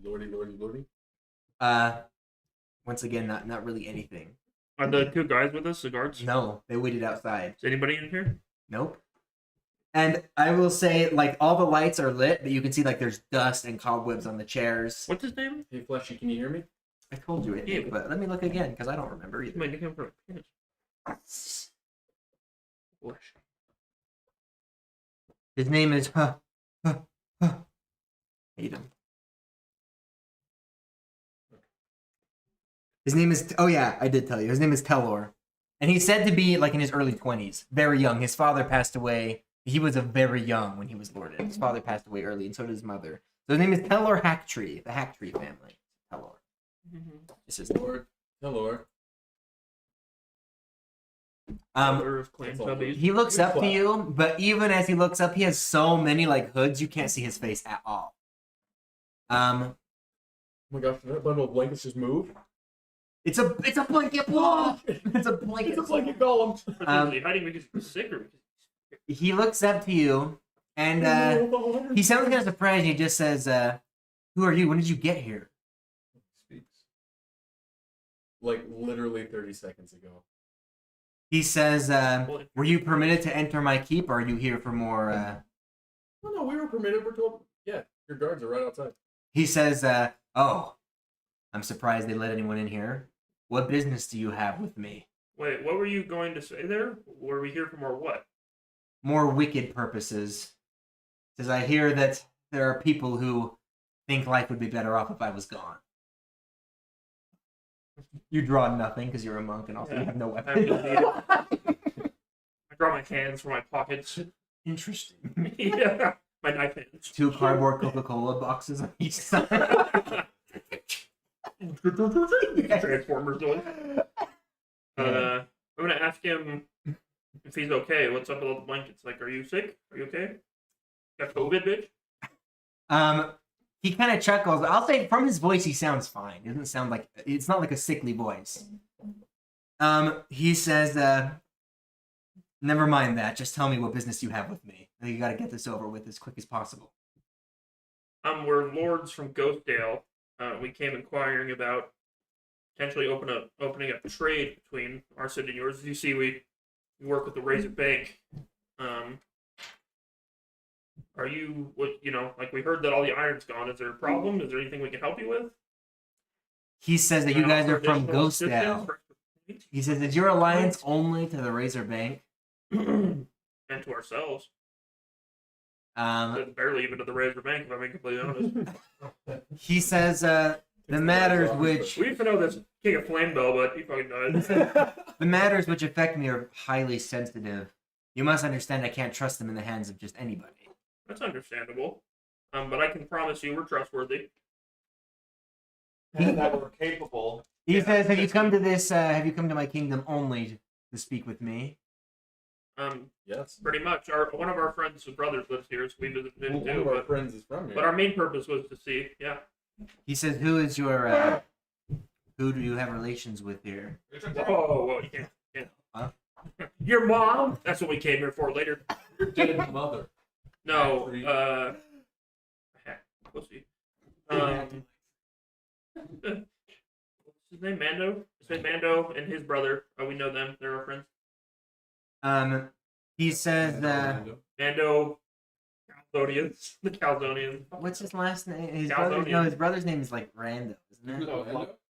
Lordy. Once again, not really anything. Are the two guys with us, the guards? No, they waited outside. Is anybody in here? Nope. And I will say, like, all the lights are lit, but you can see, like, there's dust and cobwebs on the chairs. What's his name? Hey, Fleshy, can you hear me? I told you, I think, Yeah. but let me look again, because I don't remember either. Might get him for a penis. Flesh. His name is... Hate him. His name is... Oh, yeah, I did tell you. His name is Telor. And he's said to be, like, in his early 20s. Very young. His father passed away. He was a very young when he was lorded. His father passed away early, and so did his mother. So his name is Telor Hacktree, the Hacktree family. Telor. This is Hello. He looks up to you, but even as he looks up, he has so many like hoods you can't see his face at all. Oh my gosh, did that bundle of blankets just move? It's a blanket block. It's a blanket. It's a blanket golem. Is he hiding because he's sick or? He looks up to you, and he sounds kind of surprised. And he just says, "Who are you? When did you get here?" Speaks. Like literally 30 seconds ago. He says, "Were you permitted to enter my keep, or are you here for more?" No, we were permitted. We're told. Yeah, your guards are right outside. He says, "Oh, I'm surprised they let anyone in here. What business do you have with me?" Wait, what were you going to say there? Were we here for more what? More wicked purposes. Says, I hear that there are people who think life would be better off if I was gone. You draw nothing because you're a monk and also you have no weapon. I draw my hands from my pockets. Interesting. Yeah, my knife hands. 2 cardboard Coca-Cola boxes on each side. Transformers doing. I'm gonna ask him if he's okay. What's up with all the blankets? Like, are you sick? Are you okay? Got COVID, bitch? He kind of chuckles. I'll say from his voice, he sounds fine. It doesn't sound like, it's not like a sickly voice. He says, never mind that. Just tell me what business you have with me. I think you got to get this over with as quick as possible. We're lords from Ghostdale. We came inquiring about potentially opening up trade between our city and yours. As you see, we work with the Razor Bank. Are you, like we heard that all the iron's gone. Is there a problem? Is there anything we can help you with? He says that you guys are from Ghostdale. He says, is your alliance only to the Razor Bank? And to ourselves. Barely even to the Razor Bank, if I'm being completely honest. He says, the matters which... We used to know this King of Flamebell, but he fucking died. The matters which affect me are highly sensitive. You must understand I can't trust them in the hands of just anybody. That's understandable. But I can promise you we're trustworthy. And that we're capable. He says, have you come to my kingdom only to speak with me? Yes. Pretty much. One of our friends' brothers lives here, so we visited him too. One of our friends is from here. But our main purpose was to see, yeah. He says, who is your, who do you have relations with here? Whoa, you can't. Huh? Your mom? That's what we came here for later. Your dead mother. No, pussy. What's his name? Mando? His name Mando and his brother. We know them. They're our friends. He says, Mando Calzonians. The Calzonians. what's his last name? His brother's name is like Rando, isn't it?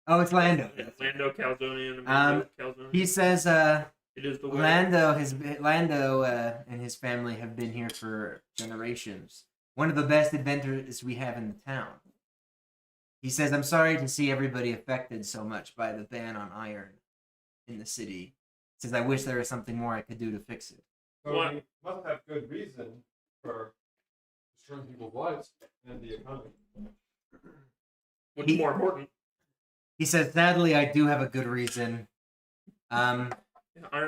Oh, it's Lando. Yeah, Lando Calzonian. Mando Calzonian. He says, it is the way. Lando and his family have been here for generations. One of the best adventurers we have in the town. He says, I'm sorry to see everybody affected so much by the ban on iron in the city. He says, I wish there was something more I could do to fix it. So we must have good reason for destroying people's lives and the economy. What's more important? He says, sadly, I do have a good reason. Iron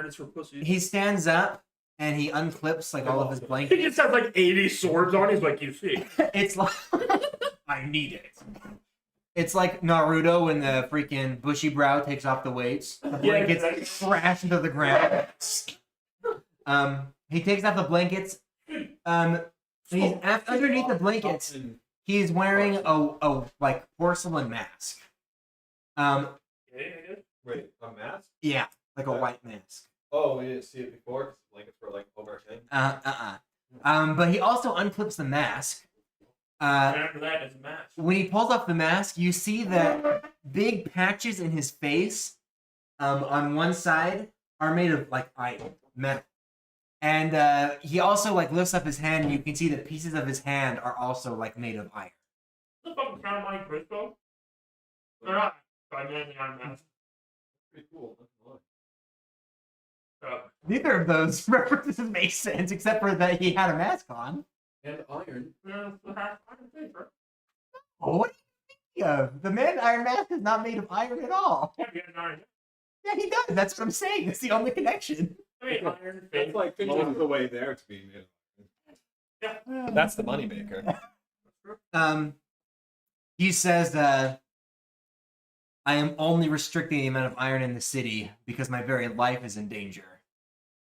is for pussies. He stands up and he unclips like all of his blankets. He just has like 80 swords on. He's like, you see. It's like I need it. It's like Naruto when the freaking bushy brow takes off the weights. The blankets crash into the ground. He takes off the blankets. He's underneath the blankets. He's wearing a like porcelain mask. Okay, I guess. Wait, a mask? Yeah, like a white mask. Oh, we didn't see it before. 'Cause blankets were like over our head. But he also unclips the mask. And after that, it's a mask. When he pulls off the mask, you see that big patches in his face, on one side, are made of like iron, metal. And he also like lifts up his hand, and you can see that pieces of his hand are also like made of iron. What the fuck is kind of like Crisco? They're not. I mean, I'm mask. Pretty cool. That's nice. Neither of those references make sense, except for that he had a mask on. And iron. Oh, what are you thinking of? The man Iron Mask is not made of iron at all. Yeah, he does. That's what I'm saying. That's the only connection. That's like most of the way there to being made. That's the moneymaker. He says that I am only restricting the amount of iron in the city because my very life is in danger.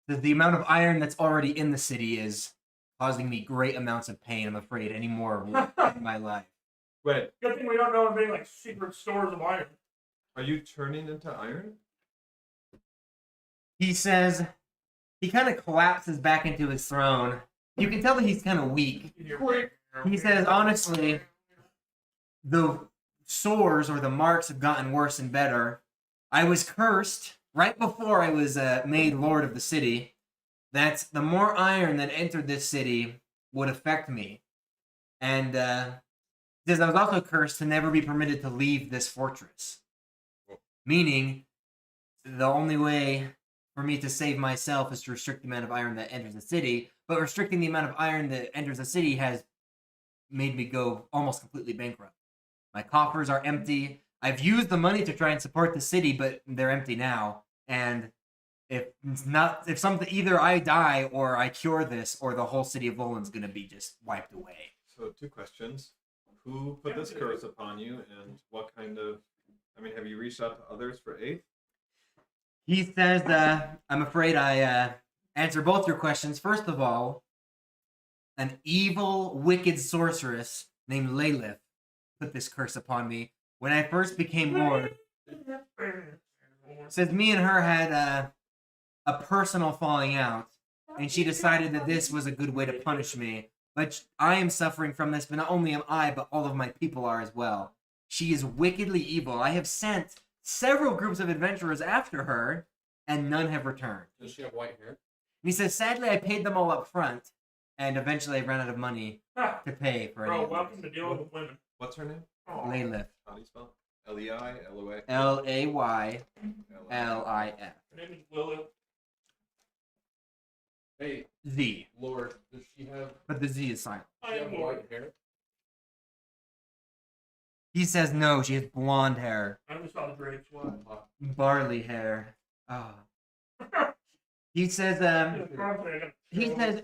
The amount of iron that's already in the city is causing me great amounts of pain. I'm afraid any more will in my life. Wait, Good thing we don't know of any like secret stores of iron. are you turning into iron? He says he kind of collapses back into his throne. You can tell that he's kind of weak. He says, honestly, the sores or the marks have gotten worse and better. I was cursed right before I was made lord of the city. That the more iron that entered this city would affect me. And he says I was also cursed to never be permitted to leave this fortress. Meaning, the only way for me to save myself is to restrict the amount of iron that enters the city. But restricting the amount of iron that enters the city has made me go almost completely bankrupt. My coffers are empty. I've used the money to try and support the city, but they're empty now. And if something, either I die or I cure this, or the whole city of Volan's gonna be just wiped away. So 2 questions. Who put this curse upon you, and what kind of... I mean, have you reached out to others for aid? He says, I'm afraid I answer both your questions. First of all, an evil, wicked sorceress named Lilith put this curse upon me when I first became lord. Says me and her had a personal falling out, and she decided that this was a good way to punish me. But I am suffering from this, but not only am I, but all of my people are as well. She is wickedly evil. I have sent several groups of adventurers after her, and none have returned. Does she have white hair? And he says, sadly, I paid them all up front, and eventually I ran out of money to pay for Bro, any welcome to dealing with women. What's her name? Lilith. How do you spell it? L-E-I, L-O-A? Laylif. Her name is Lilith. Hey, Z. Lord, does she have But the Z is silent. I am white Lord. hair? He says no, she has blonde hair. I only saw the drapes. What? Barley hair. Oh. He says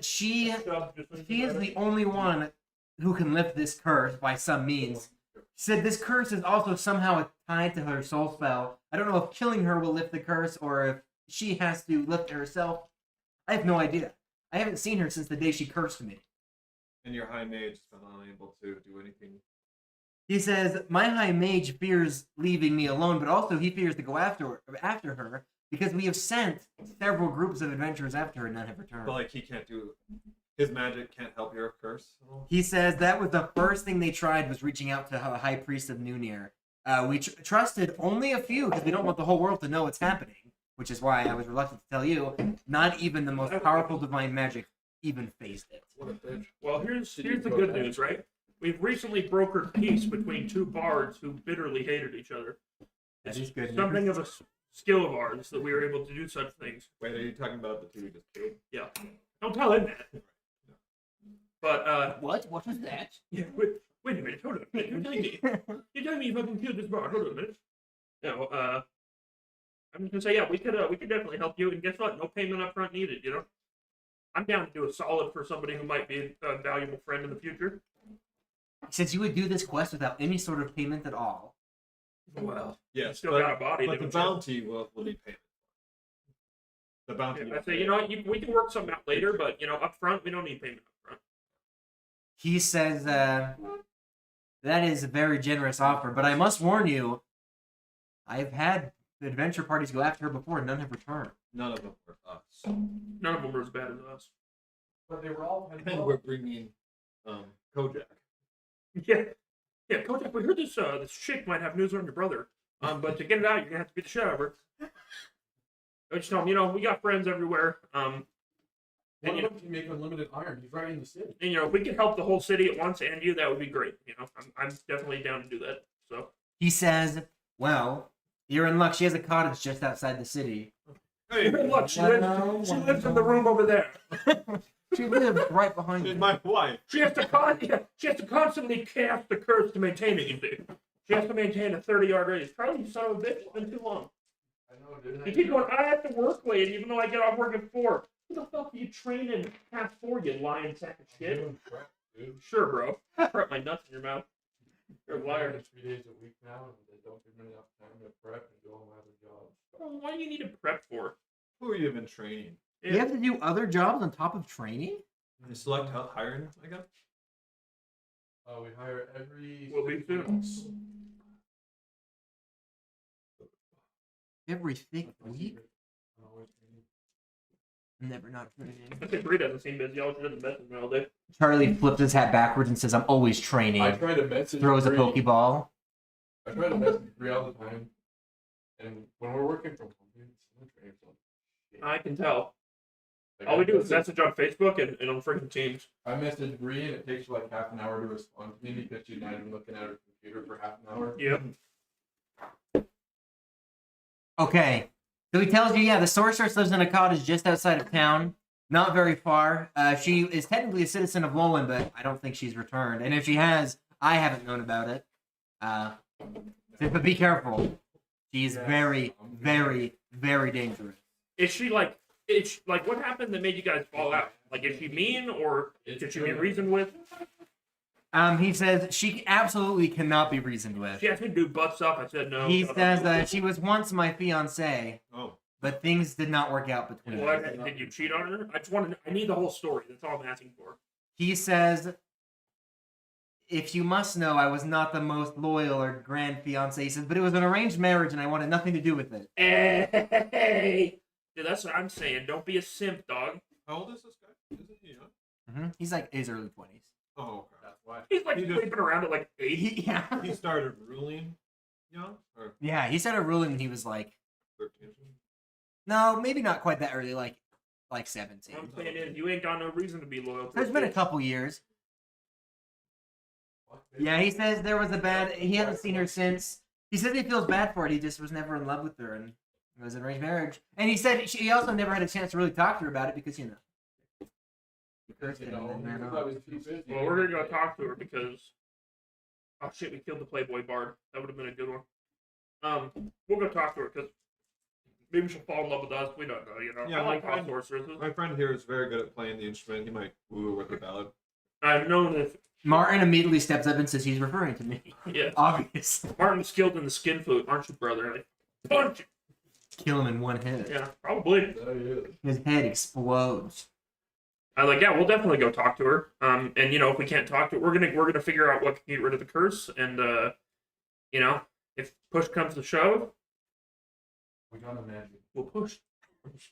she is the only one who can lift this curse by some means. He said this curse is also somehow tied to her soul spell. I don't know if killing her will lift the curse or if she has to lift it herself. I have no idea. I haven't seen her since the day she cursed me. And your high mage has been unable to do anything. He says, my high mage fears leaving me alone, but also he fears to go after her because we have sent several groups of adventurers after her and none have returned. But like he can't do... His magic can't help your curse at all? He says that was the first thing they tried was reaching out to the high priest of Nunir. We trusted only a few because we don't want the whole world to know what's happening, which is why I was reluctant to tell you. Not even the most powerful divine magic even faced it. What a bitch. Well, here's the good news, right? We've recently brokered peace between 2 bards who bitterly hated each other. That is good. Something of a skill of ours that we were able to do such things. Wait, are you talking about the 2 we just killed? Yeah. Don't tell him that. But, What? What was that? yeah, wait a minute, hold on a minute. You're telling me if I can kill this bard, hold on a minute. No, I'm just gonna say, yeah, we could definitely help you, and guess what? No payment up front needed, you know? I'm down to do a solid for somebody who might be a valuable friend in the future. Since you would do this quest without any sort of payment at all. Well, Yes, still got a body. but the bounty will be payment. The bounty... Yeah, I say, you know what, we can work something out later, but, you know, up front, we don't need payment up front. He says, That is a very generous offer, but I must warn you, I've had adventure parties go after her before, and none have returned. None of them were us. None of them were as bad as us. But they were all. And we're bringing Kojak. Yeah, yeah. Kodak, we heard this chick might have news on your brother. But to get it out, you're gonna have to beat the shit out of her. I just tell him, we got friends everywhere. One of them can make unlimited iron. He's right in the city. And if we could help the whole city at once and you, that would be great. I'm definitely down to do that. So He says, well, you're in luck. She has a cottage just outside the city. Hey, look, she lives in the room over there. She lives right behind she's you. my wife. She has to constantly cast the curse to maintain it. You see, she has to maintain a 30-yard radius. Charlie, you son of a bitch, it's been too long. I know, didn't You keep going. I have to work late, even though I get off work at 4. Who the fuck are you training past 4? You lying sack of shit. Doing crap, dude. Sure, bro. Prep my nuts in your mouth. You're a liar. 3 days a week now, and they don't give me enough time to prep and do all my other jobs. Well, what do you need to prep for? Who are you even training? You have to do other jobs on top of training? You select hiring, I guess? We hire every. Will be 6 soon. weeks. Every 6 weeks? I'm always training. Never not training. I think Bree doesn't seem busy. All she does is message me all day. Charlie flips his hat backwards and says, I'm always training. I try to message. Throws a Bree. Pokeball. I try to message Bree all the time, and when we're working from home, dude, someone trains on shit. I can tell. Like, All we I do is message- message on Facebook and on freaking Teams. I message Bree, and it takes her like half an hour to respond to me because she's not even looking at her computer for half an hour. Yep. Okay. So he tells you, yeah, the sorceress lives in a cottage just outside of town. Not very far. She is technically a citizen of Lolan, but I don't think she's returned. And if she has, I haven't known about it. But be careful. She's very, very, very dangerous. Is she like? What happened that made you guys fall out? Like, is she mean or did she be reasoned with? He says she absolutely cannot be reasoned with. She asked me to do butt stuff. I said no. He says that she was once my fiancée, Oh. but things did not work out between What? us. Did you cheat on her? I need the whole story. That's all I'm asking for. He says, if you must know, I was not the most loyal or grand fiancé. He says, but it was an arranged marriage and I wanted nothing to do with it. Hey, dude, that's what I'm saying. Don't be a simp, dog. How old is this guy? Isn't he young? He's like his early 20s. Oh, okay. That's why. He's like He just- sleeping around at like 8. Yeah. He started ruling young? Or Yeah, he started ruling when he was like, 13? no, maybe not quite that early, like 17. What I'm saying is, you ain't got no reason to be loyal. To There's been a couple years. Yeah, he says there was he hasn't seen her since. He says he feels bad for it. He just was never in love with her, and it was an arranged marriage. And he said he also never had a chance to really talk to her about it because, cursed him and then ran off. Well, we're gonna go talk to her because, oh shit, we killed the Playboy Bard. That would have been a good one. We'll go talk to her because maybe she'll fall in love with us. We don't know, Yeah, I like my house sorceresses. My friend here is very good at playing the instrument. He might woo with the ballad. I've known if Martin immediately steps up and says he's referring to me. yeah, Obvious. Martin's skilled in the skin flute, aren't you, brother? Like, punch. Kill him in one hit. Yeah, probably. His head explodes. Yeah, we'll definitely go talk to her. And if we can't talk to her, we're gonna figure out what can get rid of the curse. And if push comes to shove, We got a magic. we'll push.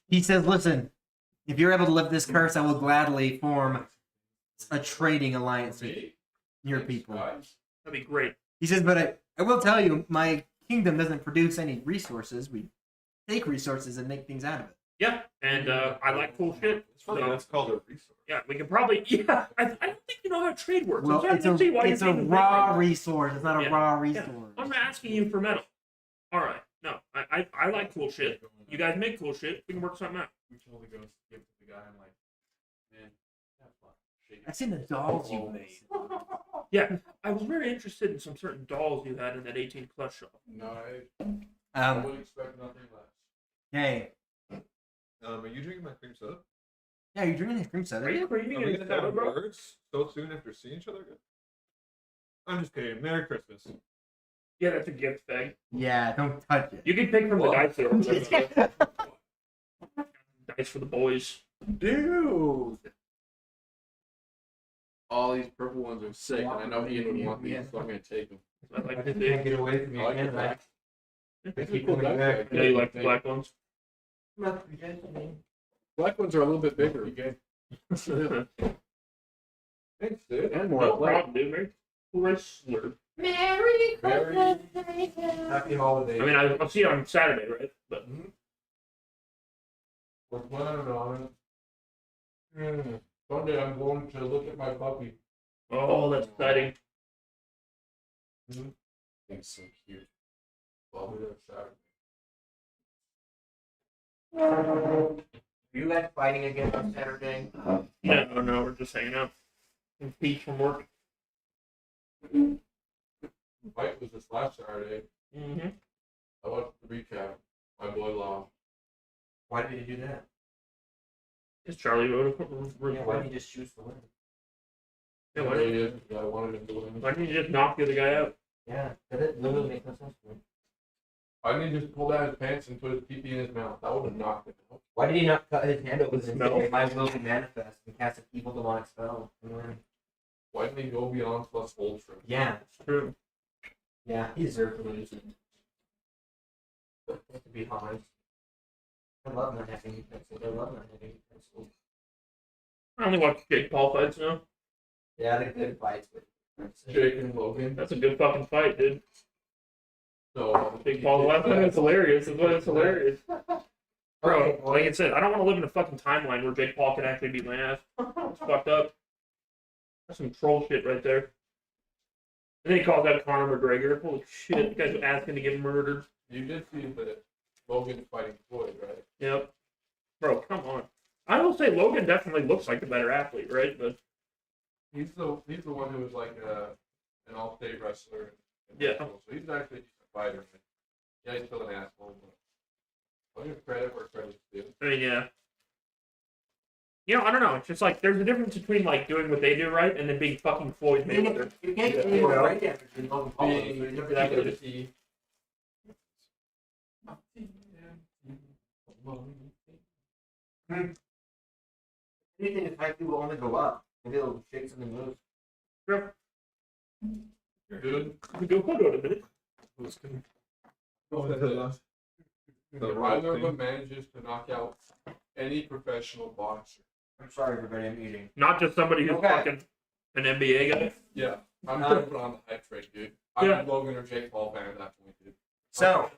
He says, listen, if you're able to lift this curse, I will gladly form a trading alliance with your people. That'd be great. He says, but I will tell you, my kingdom doesn't produce any resources. We take resources and make things out of it. Yeah, and I like cool shit. It's funny, So, that's called a resource. yeah, we can probably. Yeah, I don't think you know how trade works. Well, I'm starting to see why it's you a think raw that. resource. It's not a Yeah, raw yeah. resource. I'm asking you for metal. All right, no, I like cool shit. You guys make cool shit. We can work something out. We told the ghost to give it to the guy. I'm like, man, have fun. Shake it. I've seen the dolls you made. Yeah, I was very interested in some certain dolls you had in that 18 plus shop. No, I Um, would expect nothing less. hey, Are you drinking my cream soda? yeah, you're drinking this cream soda. Are you creaming Are we in gonna soda, have bro? words so soon after seeing each other again? I'm just kidding. Merry Christmas. Yeah, that's a gift bag. Yeah, don't touch it. You can pick from the Whoa. dice there. Over there. Dice for the boys. Dude! all these purple ones are sick, and I know Ian would want these, so I'm gonna take them. I like I the just can't big. get away from I you like the again. black. I These are keep cool coming black back. guys. Yeah, you like the black ones. Black ones are a little bit bigger. Thanks, dude. And more No athletic. problem, dude. Very wrestler. Merry Very- Happy holidays. I mean, I'll see you on Saturday, right? But We're planning on it. Sunday, I'm going to look at my puppy. oh, that's exciting. He's so cute. I'll be there Saturday. You guys fighting again on Saturday? No, we're just hanging out. And Pete from work. The fight was this last Saturday. Mm-hmm. I watched the recap. My boy lost. Why did he do that? Is Charlie voted Yeah, why didn't he just choose the win? Yeah, I why really didn't did. I wanted him to win. why didn't you just knock the other guy out? Yeah, that literally makes no sense to me. I didn't just pull down his pants and put his pee in his mouth. That would have knocked him out. Why did he not cut his hand open and Smell. say, "My will be manifest," and cast an evil demonic spell and win? Why didn't he go beyond plus ultra? Yeah, It's true. yeah, he deserved to lose. To be honest, I love not having utensils. I love not having utensils. I only watch Jake Paul fights now. Yeah, the good fights, but Jake and Logan. That's a good fucking fight, dude. So Jake Paul's last time. It's hilarious. It's hilarious. Bro, Okay, well, like I said, I don't want to live in a fucking timeline where Jake Paul can actually beat my ass. It's fucked up. That's some troll shit right there. And then he calls out Conor McGregor. Holy shit, the guy's asking to get murdered. you did see that Logan's fighting Floyd, right? Yep. Bro, come on. I will say Logan definitely looks like the better athlete, right? But He's the one who was like an all-state wrestler. Yeah. So he's actually a fighter. Yeah, he's still an asshole, but I'll give credit where credit's due. I mean, yeah. You know, I don't know. It's just like there's a difference between like doing what they do right and then being fucking Floyd Mayweather. you can't Yeah. get any more right damage than Logan Paul. Being exactly. Anything is likely will only go up. Maybe it'll shake something loose. Yep. Good. We go hold on a minute. The either of them manages to knock out any professional boxer. I'm sorry, everybody. I'm eating. Not just somebody who's Okay. fucking an NBA guy. Yeah, I'm gonna put on the hype train, dude. I'm Yeah. a Logan or Jake Paul fan at that point, dude. So,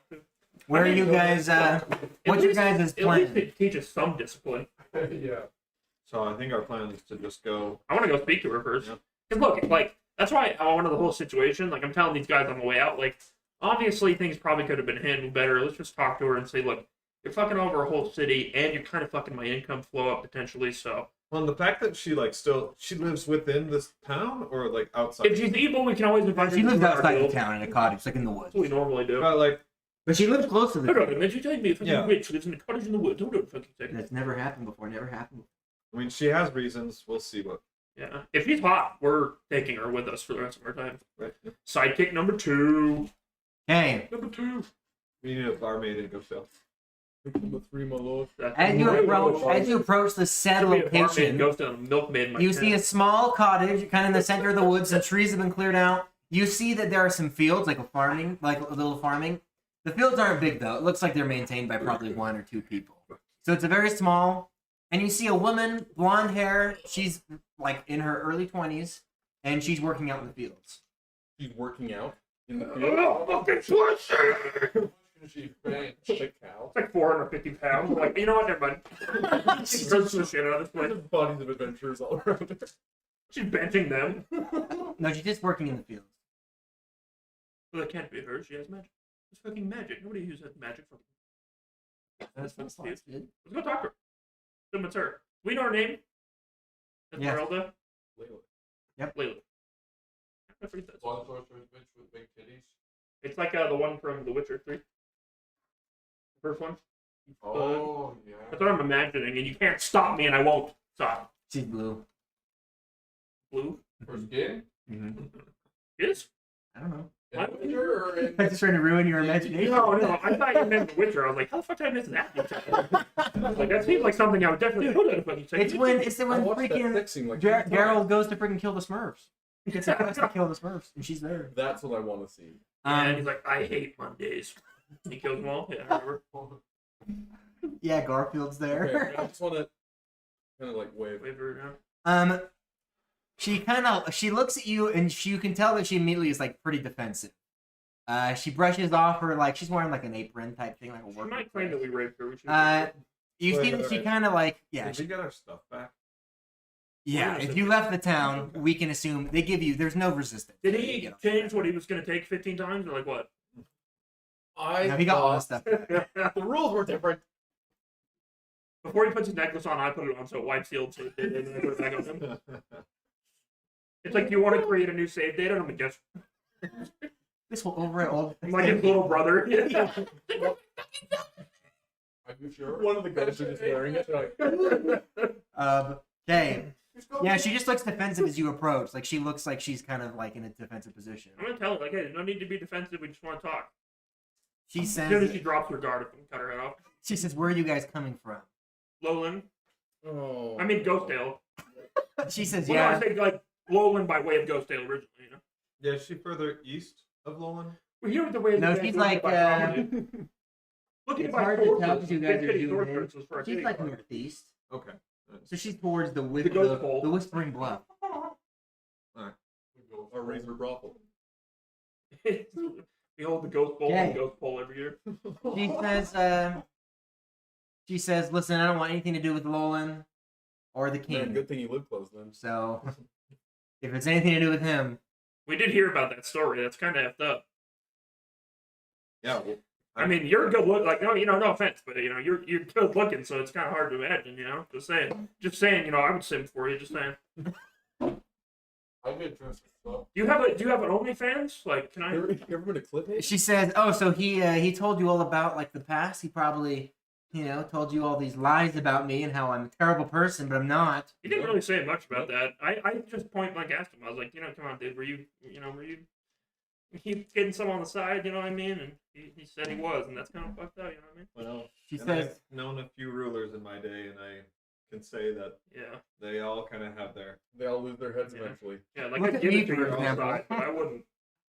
where are you guys? What's your guys' At least plan? it teaches some discipline. Yeah. So I think our plan is to just go. I want to go speak to her first. Yep. Cause look, like that's why I wanted the whole situation. Like I'm telling these guys on the way out, like obviously things probably could have been handled better. Let's just talk to her and say, look, you're fucking over a whole city, and you're kind of fucking my income flow up potentially. So Well, and the fact that she she lives within this town or like outside. if she's evil, we can always invite her. She to lives our outside the guild. town in a cottage, like in the That's what we woods. normally do. But like, But she lives close to the Hold on, town. man. You telling me if a Yeah. witch lives in a cottage in the woods? Hold on a fucking second. That's never happened before. Never happened. I mean, she has reasons. We'll see what. Yeah. If she's hot, we're taking her with us for the rest of our time. Right. Sidekick number 2. Okay. Number 2. We need a barmaid in Ghostdale. Number 3, my lord. As you approach the said location, Goes to a milkmaid. in my you see a tent. small cottage, kind of in the center of the woods. The trees have been cleared out. You see that there are some fields, like a little farming. The fields aren't big though. It looks like they're maintained by probably 1 or 2 people. So it's a very small. And you see a woman, blonde hair. She's like in her early 20s, and she's working out in the fields. She's working out in the field. Oh, fucking slushy! She bench a cow. It's like 450 pounds. Like, you know what? Never mind. She throws the shit out of this place. Bodies of adventurers all around her. She's benching them. No, she's just working in the fields. Well, that can't be her. She has magic. It's fucking magic. Nobody uses magic for. That's Let's good. go talk to her. Then it's her. We know her name. Yes. Esmeralda. Layla. Yep. Layla. I forget that. One sorcerer's bitch with big titties. It's like the one from The Witcher 3. The first one. Oh, yeah. That's what I'm imagining, and you can't stop me, and I won't stop. She's blue. Blue? Her skin? Mm-hmm. Yes? I don't know. In the picture or in. I'm just trying to ruin your imagination. No, I thought you meant The Witcher. I was like, how the fuck did I miss that detail? Like, that seems like something I would definitely put in a fucking It's second. when I watched that freaking sex scene like Daryl goes to freaking kill the Smurfs. He gets a quest to kill the Smurfs, and she's there. That's what I want to see. And he's like, I hate Mondays. He kills them all. Yeah, I remember. Yeah, Garfield's there. Okay, I just want to kind of like wave. Wave her down. She looks at you, and you can tell that she immediately is like pretty defensive. She brushes off her, like, she's wearing like an apron type thing, like a She work. might claim that we raped her. We should You see that she kind of like, yeah, Did we get our stuff back? yeah. If you left the town, we can assume they give you. There's no resistance. Did You he get off. change what he was going to take 15 times, or like what? No, he got all the stuff. The rules were different. Before he puts his necklace on, I put it on so it wipes the old save data and then I put it back on him. It's like, do you want to create a new save data? And I'm like, yes. This will overwrite all. I'm like his little brother. Yeah. Are you sure? One of the guys are just wearing it. Like, Okay. Yeah, she just looks defensive as you approach. Like, she looks like she's kind of like in a defensive position. I'm going to tell her, like, hey, no need to be defensive. We just want to talk. She As soon as says, she drops her guard, I can cut her head off. where are you guys coming from? Lowland. oh. I mean, Ghostdale. She says, Well, no, yeah. I think, like, Lowland by way of Ghostdale originally, you know? Yeah, is she further east of Lowland? Well, you know what the way No, that she's Ghostdale like, by comedy. Looking it's by hard to tell sources, because you guys are Big City doing source it. sources for a She's city like card. northeast. Okay. So she's towards the Ghost Bowl. the Whispering Bluff. Or Razor Brothel. We hold the Ghost Bowl Okay. and Ghost Bowl every year. She says, listen, I don't want anything to do with Lolan or the king. Man, good thing you live close then. So, if it's anything to do with him, We did hear about that story. That's kind of effed up. Yeah. Well, I mean, you're good look. Like, no, you know, no offense, but you know, you're good looking, so it's kind of hard to imagine. You know, just saying. You know, I would sim for you. Just saying. I did transfer stuff. Do you have an OnlyFans? Like, can I? You ever been to Clip? she says, oh, so he told you all about like the past. He probably, told you all these lies about me and how I'm a terrible person, but I'm not. He didn't really say much about that. I just point blank asked him. I was like, come on, dude. Were you keep getting some on the side? You know what I mean? And he said he was, and that's kind of fucked up. You know what I mean? well, She and says, I've known a few rulers in my day, and I can say that Yeah. they all kind of have their. They all lose their heads Yeah. eventually. Yeah, like Look I'd at give me, it to for you on the example. side, but I wouldn't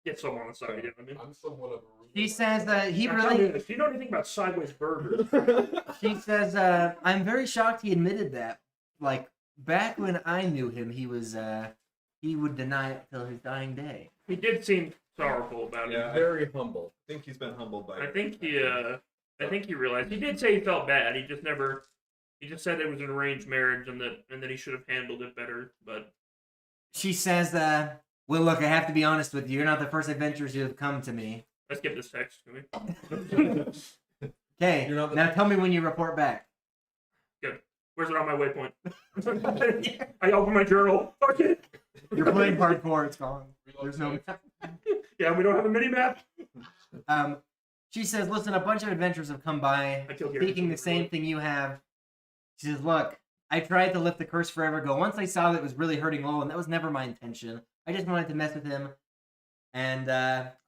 get some on the side. You know what I mean? I'm somewhat of a. she says that he Now, tell me really. this. Do you know anything about sideways burgers? She says, I'm very shocked he admitted that. Like, back when I knew him, he would deny it till his dying day. He did seem sorrowful about it. Yeah, Very humble. I think he's been humbled by. I it. think he realized. He did say he felt bad. He just never. He just said it was an arranged marriage and that he should have handled it better. But She says, well, look, I have to be honest with you. You're not the first adventurers who have come to me. let's get this text. Can we? Okay, You're not the- now tell me when you report back. Where's it on my waypoint? I open my journal. Fuck it. You're playing hardcore, it's gone. There's no... Yeah, we don't have a mini map. She says, listen, a bunch of adventurers have come by, I killed Gary. seeking the same thing you have. She says, look, I tried to lift the curse forever ago. Once I saw that it was really hurting Lowell, that was never my intention. I just wanted to mess with him. And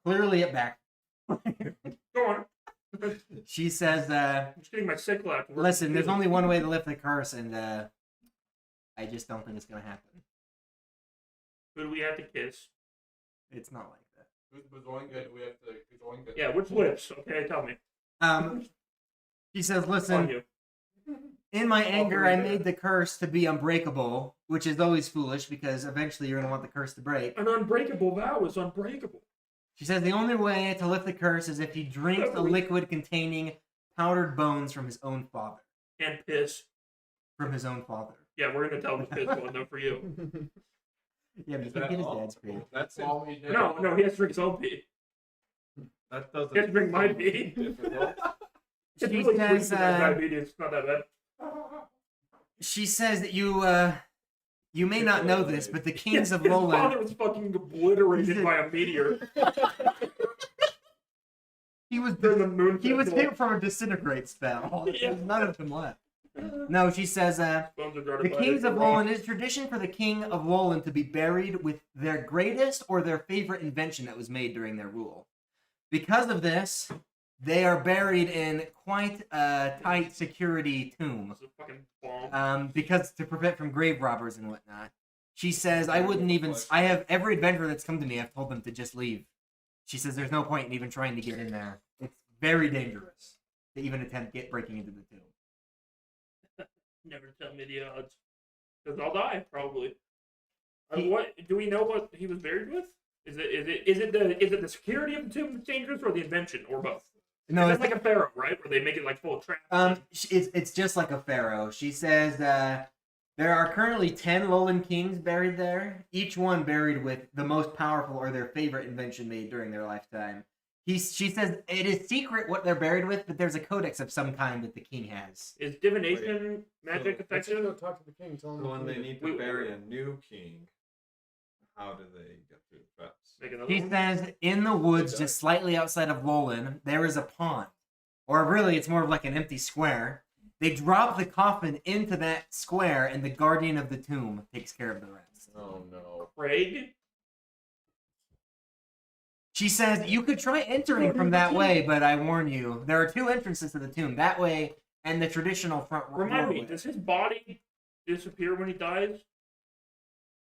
clearly it back. Go on. She says, I'm just getting my sick lap. listen, there's only one way to lift the curse, and I just don't think it's going to happen. Who do we have to kiss? It's not like that. Who's Bazoinga? Do we have to Bazoinga? Yeah, which lips? Okay, tell me. She says, On listen, you. in my anger, I made the curse to be unbreakable, which is always foolish because eventually you're going to want the curse to break. An unbreakable vow is unbreakable. She says the only way to lift the curse is if he drinks a liquid containing powdered bones from his own father. And piss. From his own father. Yeah, we're gonna tell the piss one though for you. Yeah, but he Is can that get his all? dad's pee. That's it. All he did. No, he has to drink his own pee. That doesn't. He has to drink my pee. Difficult. It's She really says, sweet to have diabetes. It's not that bad. She says that you may not know this, but the kings of His Lowland... father was fucking obliterated by a meteor. He was During the moon festival. hit from a disintegrate spell. Yeah. There's none of them left. No, she says, Bones are guarded the by kings a of rock. Lowland, it is tradition for the king of Lowland to be buried with their greatest or their favorite invention that was made during their rule. Because of this, they are buried in quite a tight security tomb. It's a fucking bomb. Because to prevent from grave robbers and whatnot. She says, I wouldn't even. I have every adventurer that's come to me. I've told them to just leave. She says, there's no point in even trying to get in there. It's very dangerous to even attempt breaking into the tomb. Never tell me the odds, because I'll die probably. What do we know? What he was buried with? Is it the security of the tomb that's dangerous, or the invention, or both? No, it's like a pharaoh, right? Where they make it like full of traps. It's just like a pharaoh. She says there are currently 10 Lowland kings buried there, each one buried with the most powerful or their favorite invention made during their lifetime. She says it is secret what they're buried with, but there's a codex of some kind that the king has. Is divination magic effective? Go talk to the king. Tell him So when they need to bury a new king, how do they get through the traps? He says in the woods, just slightly outside of Lowland, there is a pond. Or really, it's more of like an empty square. They drop the coffin into that square, and the guardian of the tomb takes care of the rest. Oh no. Craig? She says, you could try entering from that way, but I warn you, there are 2 entrances to the tomb. That way, and the traditional front Remind me, doorway. does his body disappear when he dies?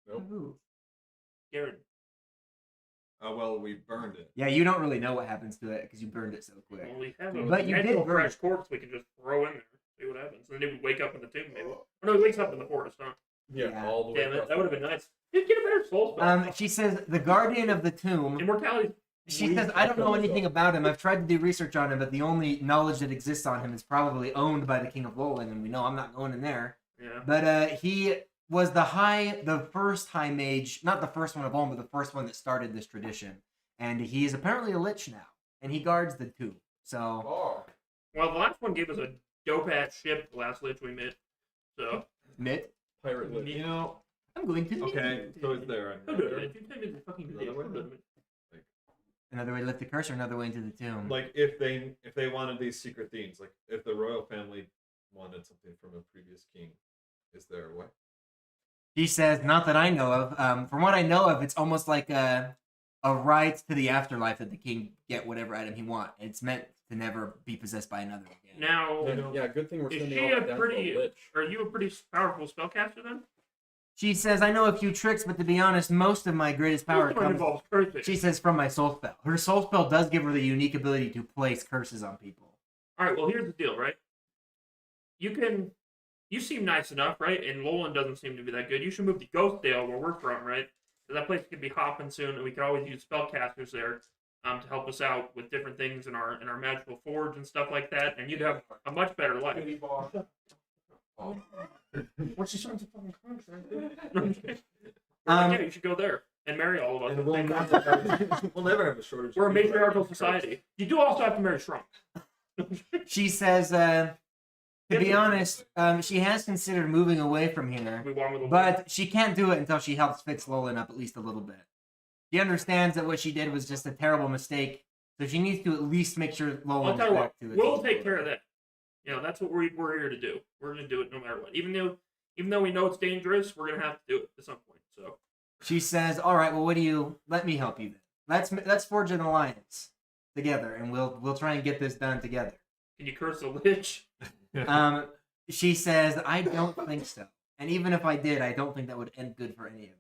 Nope. Garrett. Well, we burned it. Yeah, you don't really know what happens to it because you burned it so quick. Well, we have a But you did potential burn fresh it. corpse we can just throw in there. See what happens. And then he would wake up in the tomb, maybe. Oh no, he wakes up in the forest, huh? Yeah. All the way. Damn it, across that would have been nice. He'd get a better soul spell. She says, the guardian of the tomb... Immortality. She says, I don't know anything about him. I've tried to do research on him, but the only knowledge that exists on him is probably owned by the King of Lowland, and we know I'm not going in there. Yeah. But he was the first high mage, not the first one of all, but the first one that started this tradition. And he is apparently a lich now, and he guards the tomb. So, Oh. Well, the last one gave us a dope ass ship, the last lich we met. So. Mitt, Pirate lit. You know, I'm going to okay, so is there Don't do it. You tell me the fucking Another way? video. another way to lift the curse or another way into the tomb. like if they wanted these secret things, like if the royal family wanted something from a previous king, is there a way? He says, not that I know of. From what I know of, it's almost like a right to the afterlife that the king get whatever item he wants. It's meant to never be possessed by another again. Now, Yeah, good thing we're is sending she all a that down pretty? to a lich. Are you a pretty powerful spellcaster then? She says, I know a few tricks, but to be honest, most of my greatest power Most of mine comes... involves cursing. She says from my soul spell. Her soul spell does give her the unique ability to place curses on people. All right. Well, here's the deal, right? You seem nice enough, right? And Lowland doesn't seem to be that good. You should move to Ghostdale, where we're from, right? Because that place could be hopping soon, and we could always use spellcasters there to help us out with different things in our magical forge and stuff like that. And you'd have a much better life. Oh. What's she signs a fucking contract? Yeah, you should go there and marry all of us. And we'll never have a shortage. We're a of people matriarchal that society. You do also have to marry Shrunk. She says, to be honest, she has considered moving away from here, We want with a but she can't do it until she helps fix Lolan up at least a little bit. She understands that what she did was just a terrible mistake, so she needs to at least make sure I'll Lolan's tell you what, back to it. we'll take care of that. You know, that's what we're here to do. We're going to do it no matter what. Even though we know it's dangerous, we're going to have to do it at some point. So She says, all right, well, let me help you then. Let's forge an alliance together, and we'll try and get this done together. can you curse a lich? She says, I don't think so. And even if I did, I don't think that would end good for any of us.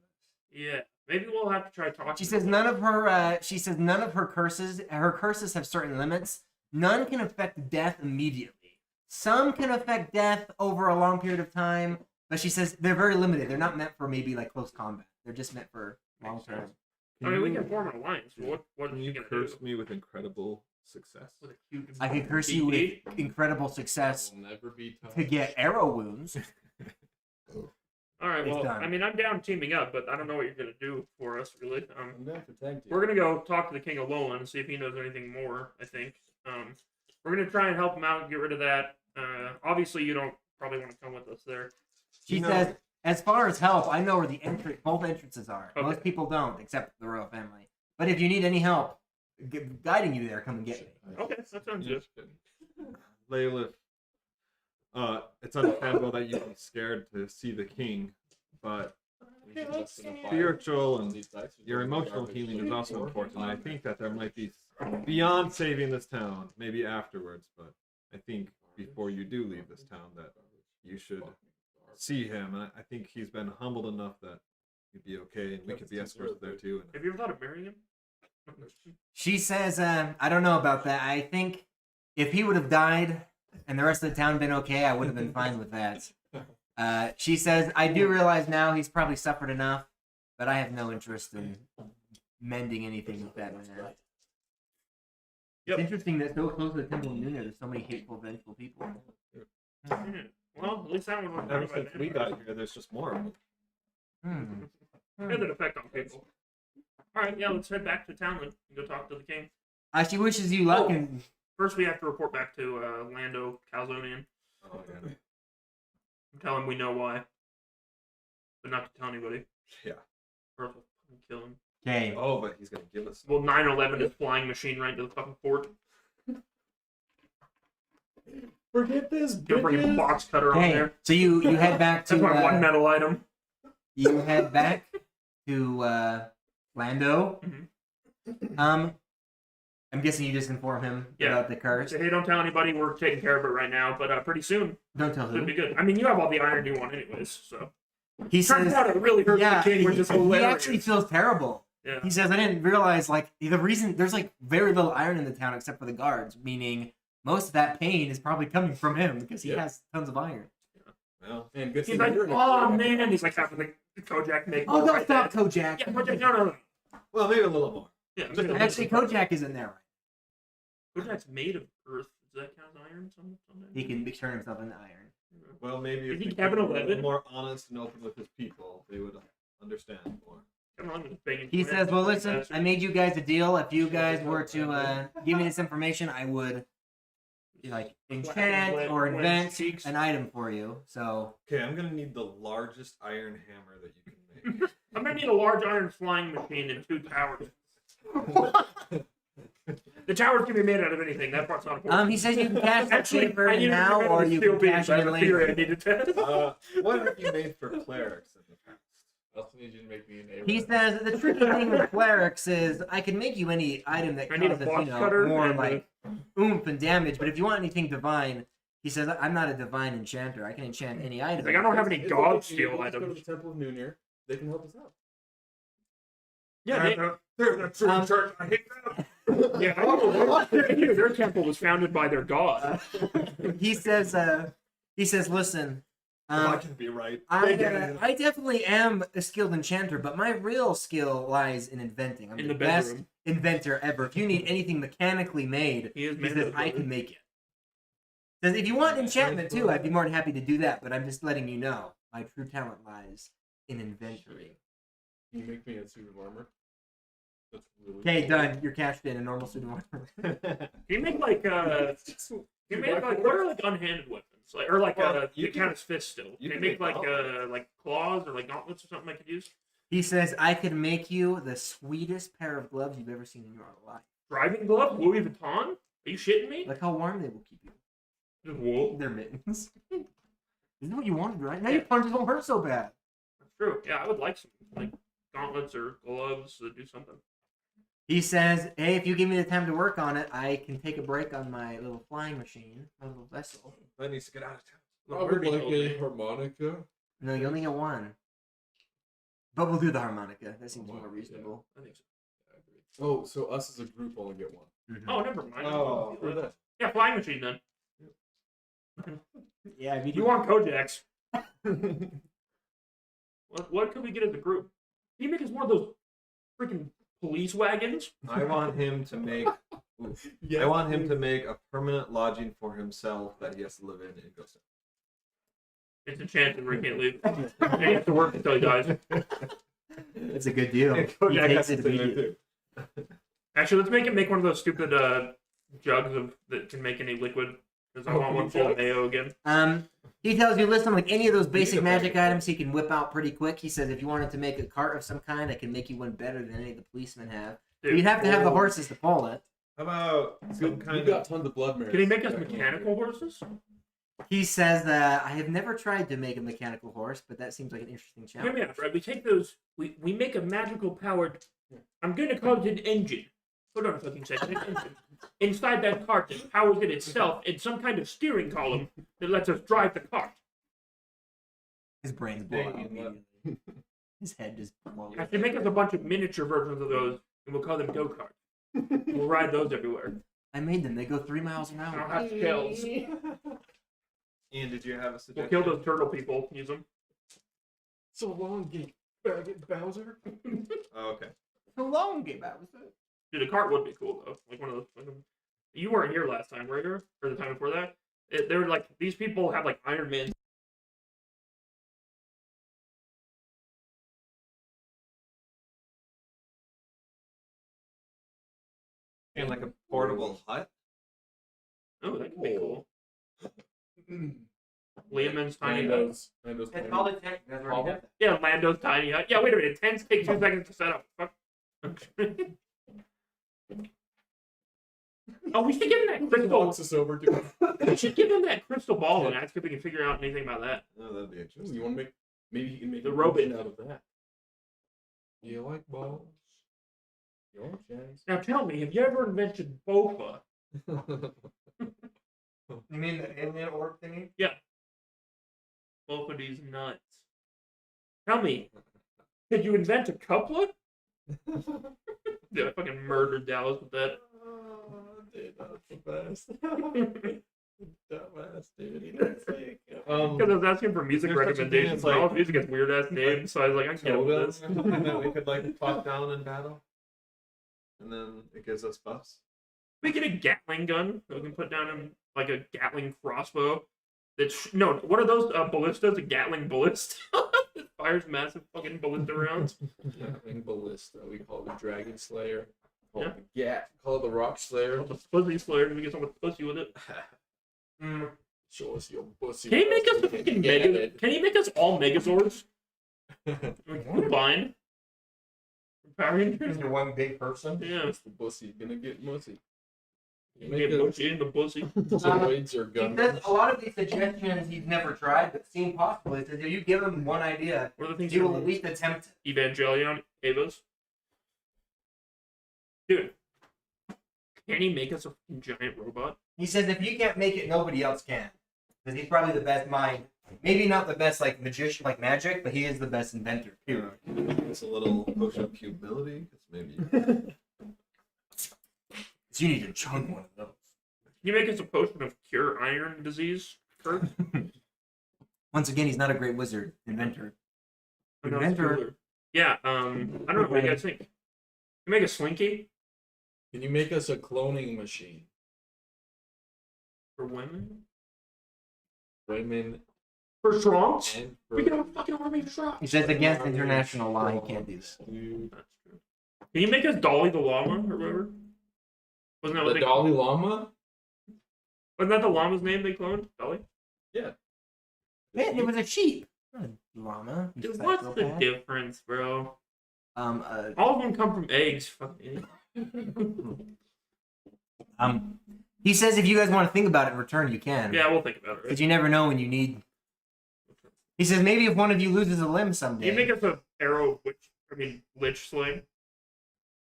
Yeah, maybe we'll have to try talking. She says none of her curses have certain limits. None can affect death immediately. Some can affect death over a long period of time, but she says they're very limited. They're not meant for maybe like close combat. They're just meant for long term. I mean, we can form an alliance. But what Can are you you going to curse do? me with incredible success? With a huge I can curse you with DD? incredible success Will never be touched. to get arrow wounds. All right, It's well, done. I mean, I'm down teaming up, but I don't know what you're going to do for us, really. I'm down for tag team. We're gonna go talk to the King of Lowland and see if he knows anything more. I think we're gonna try and help him out and get rid of that. Obviously, you don't probably want to come with us there. She No. says, as far as help, I know where the both entrances are. Okay. Most people don't, except the royal family. But if you need any help guiding you there, come and get me. Okay, that sounds good. Layla, it's understandable that you'd be scared to see the king, but spiritual and your emotional healing is also important. I think that there might be beyond saving this town, maybe afterwards, but I think before you do leave this town that you should see him. And I think he's been humbled enough that he'd be okay, and we could be escorted there too. Have you ever thought of marrying him? She says, I don't know about that. I think if he would have died and the rest of the town been okay, I would have been fine with that. She says, I do realize now he's probably suffered enough, but I have no interest in mending anything with that man. Yep. It's interesting that so close to the Temple of Nuna, there's so many hateful, vengeful people. Well, at least that one was Ever since we got here, there's just more of them. Has an effect on people. Alright, yeah, let's head back to town then and go talk to the king. She wishes you luck, and First, we have to report back to Lando Calzonian. Oh, yeah. Tell him we know why. But not to tell anybody. Yeah. Or else we'll fucking kill him. okay. Oh, but he's gonna give us. Well, 9/11 is flying machine right into the fucking fort. Forget this. Gonna bring a box cutter on Okay, there. so you head back to That's my one metal item. you head back to Lando. I'm guessing you just inform him Yeah. about the curse. Say, hey, don't tell anybody. We're taking care of it right now, but pretty soon Don't tell it'll who. be good. I mean, you have all the iron you want, anyways. So He turns says, out it really hurts yeah, the king, which is he hilarious. actually feels terrible. Yeah. He says, I didn't realize, like, the reason there's, like, very little iron in the town except for the guards, meaning most of that pain is probably coming from him because he has tons of iron. Well, And good He's thing like, you're in oh it. man, he's like having the Kojak make. Oh, more don't right stop, there. Kojak. Yeah, Kojak, no. well, maybe a little more. Yeah, Just a Actually, Kojak isn't there. Kojak's made of earth. Does that count as iron? Someday? He can turn himself into iron. Well, maybe Is if he we Kevin were a little 11? more honest and open with his people, they would understand more. Come on, just banging He plants. says, well, listen, Bastard. I made you guys a deal. If you guys were to give me this information, I would, like, enchant or invent an item for you. So, Okay, I'm gonna need the largest iron hammer that you can make. I'm gonna need a large iron flying machine and 2 towers. The towers can be made out of anything. That part's not important. he says you can cast that Actually, chamber I in need to now, figure out or the you steel can beams. cash I it have in a theory I later. need to test. What have you made for clerics in the past? I also need you to make me an A. He says the tricky thing with clerics is I can make you any item that I need a causes, box cutter more and like oomph and damage. But if you want anything divine, he says I'm not a divine enchanter. I can enchant any item. Like, I don't have any It's god okay, steel we'll just go to items. the Temple of Noonir. They can help us out. Yeah, They're the true Um, church. I hate them. yeah. I know. Their temple was founded by their god. He says listen. I can be right. I definitely am a skilled enchanter, but my real skill lies in inventing. I'm In the the best bedroom. inventor ever. If you need anything mechanically made, He is he made says of I can make it. Says if you want enchantment too, I'd be more than happy to do that. But I'm just letting you know my true talent lies in inventory. Can you make me a suit of armor? That's really Okay, cool. done. You're cashed in a normal suit of armor. Can you make like what are like unhanded weapons? Like, or like Well, you you can- count as fists still. you Can can you make make like claws or like gauntlets or something I could use? He says I could make you the sweetest pair of gloves you've ever seen in your life. Driving glove, Louis Vuitton? Are you shitting me? Look how warm they will keep you. Just wool. They're mittens. Isn't what you wanted, right? Now your punches won't hurt so bad. That's true. Yeah, I would like some like gauntlets or gloves to do something. He says, hey, if you give me the time to work on it, I can take a break on my little flying machine, my little vessel. That needs to get out of town. I would like a harmonica. No, you only get one. But we'll do the harmonica. That seems more Harmonica, reasonable. I think so. I agree. Oh, so us as a group only get one. Mhm. Oh, never mind. Oh, For that. Yeah, flying machine then. Yeah, if You want Kojaks? What could we get as a group? Can you make us one of those freaking police wagons? I want him to make. I want him to make a permanent lodging for himself that he has to live in Ghostdale. It's enchanted. We can't leave. He has to work until he dies. It's a good deal. And He Kojak takes has it to stay there immediately. too. Actually, let's make him make one of those stupid jugs that can make any liquid. Because I want one full of mayo again. He tells you, listen, like any of those basic need a magic packet. items he can whip out pretty quick. He says if you wanted to make a cart of some kind, I can make you one better than any of the policemen have. Dude, You'd have to have the horses to pull it. How about some You kind got of? tons of blood mares. can he make us mechanical horses? He says that I have never tried to make a mechanical horse, but that seems like an interesting Hear me challenge. out, right? We take those. We make a magical powered. I'm gonna call it an engine. Hold on a fucking second. An engine. Inside that cart that powers it itself, and some kind of steering column that lets us drive the cart. His brain's Big blowing. and His head just blows. I should make us a bunch of miniature versions of those, and we'll call them go karts. We'll ride those everywhere. I made them. They go 3 miles an And I'll hour. have shells. Ian, did you have a We'll suggestion? kill those turtle people. Use them. So long, geek. Baggett Bowser. Oh, okay. How long game out was it? Dude, a cart would be cool though. Like one of those. You weren't here last time, were you? Or the time before that? They were like these people have like Iron Man. And like a portable hut. Oh, that could be cool. Liam's tiny hut. Lando's It's tiny. called a tank. That's already have that. Yeah, Lando's tiny hut. Yeah, wait a minute. Tents take 2 seconds to set up. Fuck. Oh, we should give him that Who crystal. walks us over to? We should give him that crystal ball and ask if we can figure out anything about that. Oh, that'd be interesting. You want to make? Maybe he can make The a robot. potion out of that. You like balls? Your chance. Now tell me, have you ever invented bofa? You mean the alien orb thingy? Both of these nuts. Tell me, could you invent a couplet? Dude, I fucking murdered Dallas with that. Dude, that's the best. Dumbass, dude. He didn't say it. Because I was asking for music There's such a thing recommendations, as, but all like- the music has weird ass names, so I was like, I can't with this. Totem that we could like pop down in battle, and then it gives us buffs. We get a Gatling gun that we can put down in like a Gatling crossbow. That's no, what are those ballistas? A Gatling ballista. It fires massive fucking ballista rounds. Gatling Ballista. We call it the Dragon Slayer. Call Yeah. it the Gat. Call it the Rock Slayer. The pussy slayer. We get someone with pussy with it. Show us your pussy. Can he make us a Can fucking you get mega? it? Can he make us all Megazords? Combined. Power Rangers. You're one big person. Yeah. That's the pussy. Gonna get mussy. You get mushy in the pussy. Zoids or He gun. says a lot of these suggestions he's never tried, but seem possible. He says if you give him one idea, What are the things he will you at least attempt it. Evangelion Avas? Dude. Can he make us a fucking giant robot? He says if you can't make it, nobody else can. Because he's probably the best mind. Maybe not the best like magician, like magic, but he is the best inventor. Period. It's a little potion of humility. It's maybe. So you need to chug one of those. Can you make us a potion of cure iron disease? Kurt? Once again, he's not a great wizard. Inventor. I know it's Inventor. cooler. Yeah, I don't know. What do you guys think? Can you make a slinky Can you make us a cloning machine? for women? Women For Trunks? and for. We can have a fucking army of Trunks. He says against international law, he can't do that. Dude. That's true. Can you make us Dolly the llama or whatever? Wasn't that what The they Dalai Lama? Wasn't that the llama's name they cloned? Dolly? Man, it was a sheep. Not a llama. you Dude, what's the psychopath. difference, bro? Um, All of them come from eggs. Fucking he says if you guys want to think about it in return, you can. yeah, we'll think about it. Because Right? you never know when you need. He says maybe if one of you loses a limb Can someday. you make us a arrow lich sling?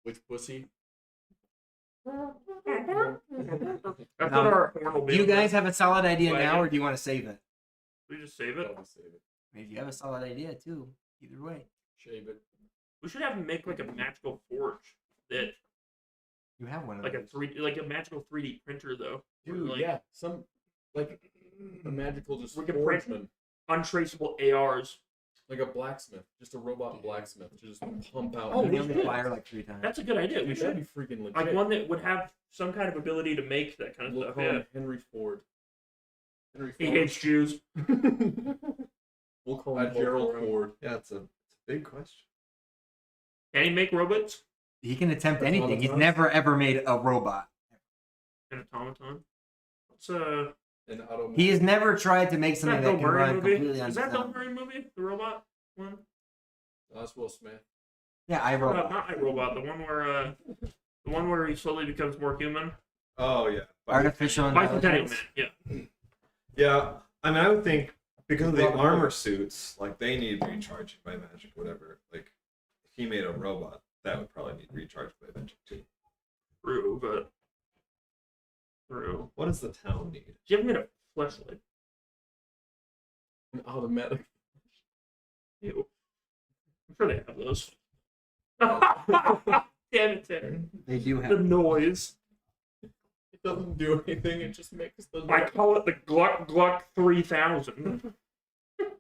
Which pussy? That's what our horn will be. Do you guys have a solid idea Wagon. now, or do you want to save it? We just save it. I'll save it. Maybe you have a solid idea too. Either way, Shave it. We should have him make like a magical forge that, you have one of like a those. like a magical 3D printer though. Dude, like, yeah. Some, like, a magical just We can print- forgeman. Untraceable ARs. Like a blacksmith. Just a robot blacksmith. To just pump out. Oh, You we only should. fire like 3 times. That's a good idea. We Dude, that'd should be freaking legit. like one that would have some kind of ability to make that kind of We'll stuff. call Yeah. him Henry Ford. Henry He Ford. hates Jews. We'll call him Gerald Ford. Yeah, it's a big question. Can he make robots? He can attempt anything. He's Automatons? never ever made a robot. An automaton. What's And auto. He has never tried to make is something that that Bill can Murray run movie? completely on Is its that Bill own. Murray movie? The robot one? That's Will Smith. Yeah, I robot. Not iRobot. The one where he slowly becomes more human. Oh yeah. Artificial Bicentennial Man. intelligence. Yeah. Yeah, I mean, I would think because of the armor suits, like they need recharging by magic, whatever. Like, if he made a robot, that would probably need recharged by magic too. True, but true. What does the town need? You haven't made a fleshlight. An automatic. Ew. I'm sure they have those. Damn it, Tanner. They do The have. noise. It doesn't do anything. It just makes the. I call it the Gluck Gluck 3000. Can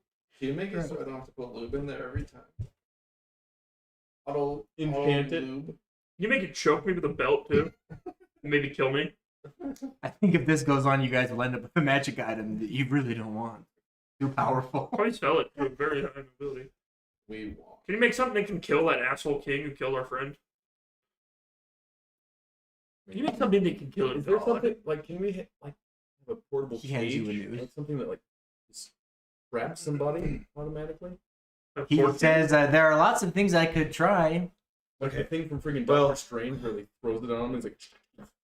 you make it so I don't have to put lube in there every time? Auto Enchant it. lube. You make it choke me with a belt too. Maybe kill me. I think if this goes on, you guys will end up with a magic item that you really don't want. Too powerful. Probably sell it to a very high ability. We walk. Can you make something that can kill that asshole king who killed our friend? Can you make something that can kill Is it? there something like? Can we like have a portable He hands you a cage? news. Like something that like just traps somebody automatically? He says there are lots of things I could try. Like the thing from freaking Well- Doctor Strange where he throws it on him and he's like,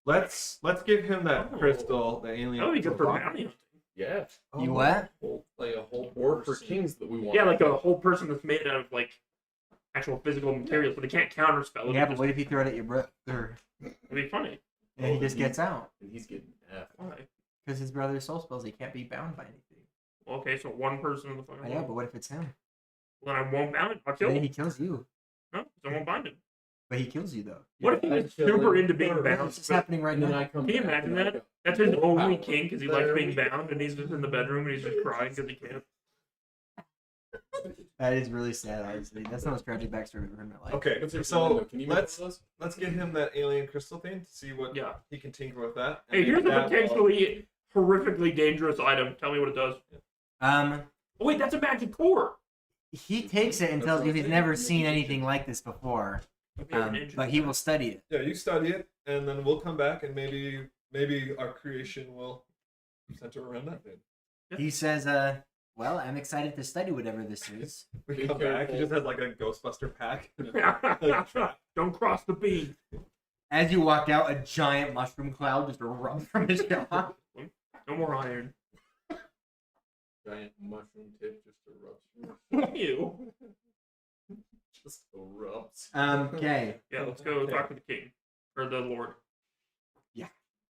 Let's give him that Oh. crystal, the alien. That would be good for rock. bounty hunting. yeah, You what? like a whole board for kings that we want. Yeah, like a whole person that's made out of like actual physical materials, but they can't counterspell it. Yeah, It but just- what if you throw it at your brother? It'd be funny. And he just gets out. and he's getting F. Why? Because his brother's soul spells, he can't be bound by anything. Okay, so one person in the fucking Yeah, world. but what if it's him? Well, then I won't bound him. I'll kill Then him. he kills you. No, I won't bind him. But he kills you, though. What if he I was kill super him into being first. bound? This is but happening right And then now. I come Can you back imagine and I that? go, That's his only Power. king because he likes There being we go. bound and he's just in the bedroom and he's just crying because he can't. That is really sad, honestly. That's the most tragic backstory I've ever heard in my life. Okay, What's your so can you make let's one of those? let's get him that alien crystal thing to see what Yeah. he can tinker with that. Hey, here's a that will- potentially horrifically dangerous item. Tell me what it does. Um, Oh, wait, that's a magic core. he takes it and That's tells what you I'm he's saying. never Maybe seen you anything should- like this before. Okay, an engine. But he will study it. Yeah, you study it, and then we'll come back, and maybe our creation will center around that. Then Yeah. He says, well, I'm excited to study whatever this is. we Be come back. He careful. just has like a Ghostbuster pack. Don't cross the beam. As you walk out, a giant mushroom cloud just erupts from his jaw. No more iron. Giant mushroom tip just erupts. Ew. Just erupts. Okay. Yeah, let's go talk to the king. Or the lord.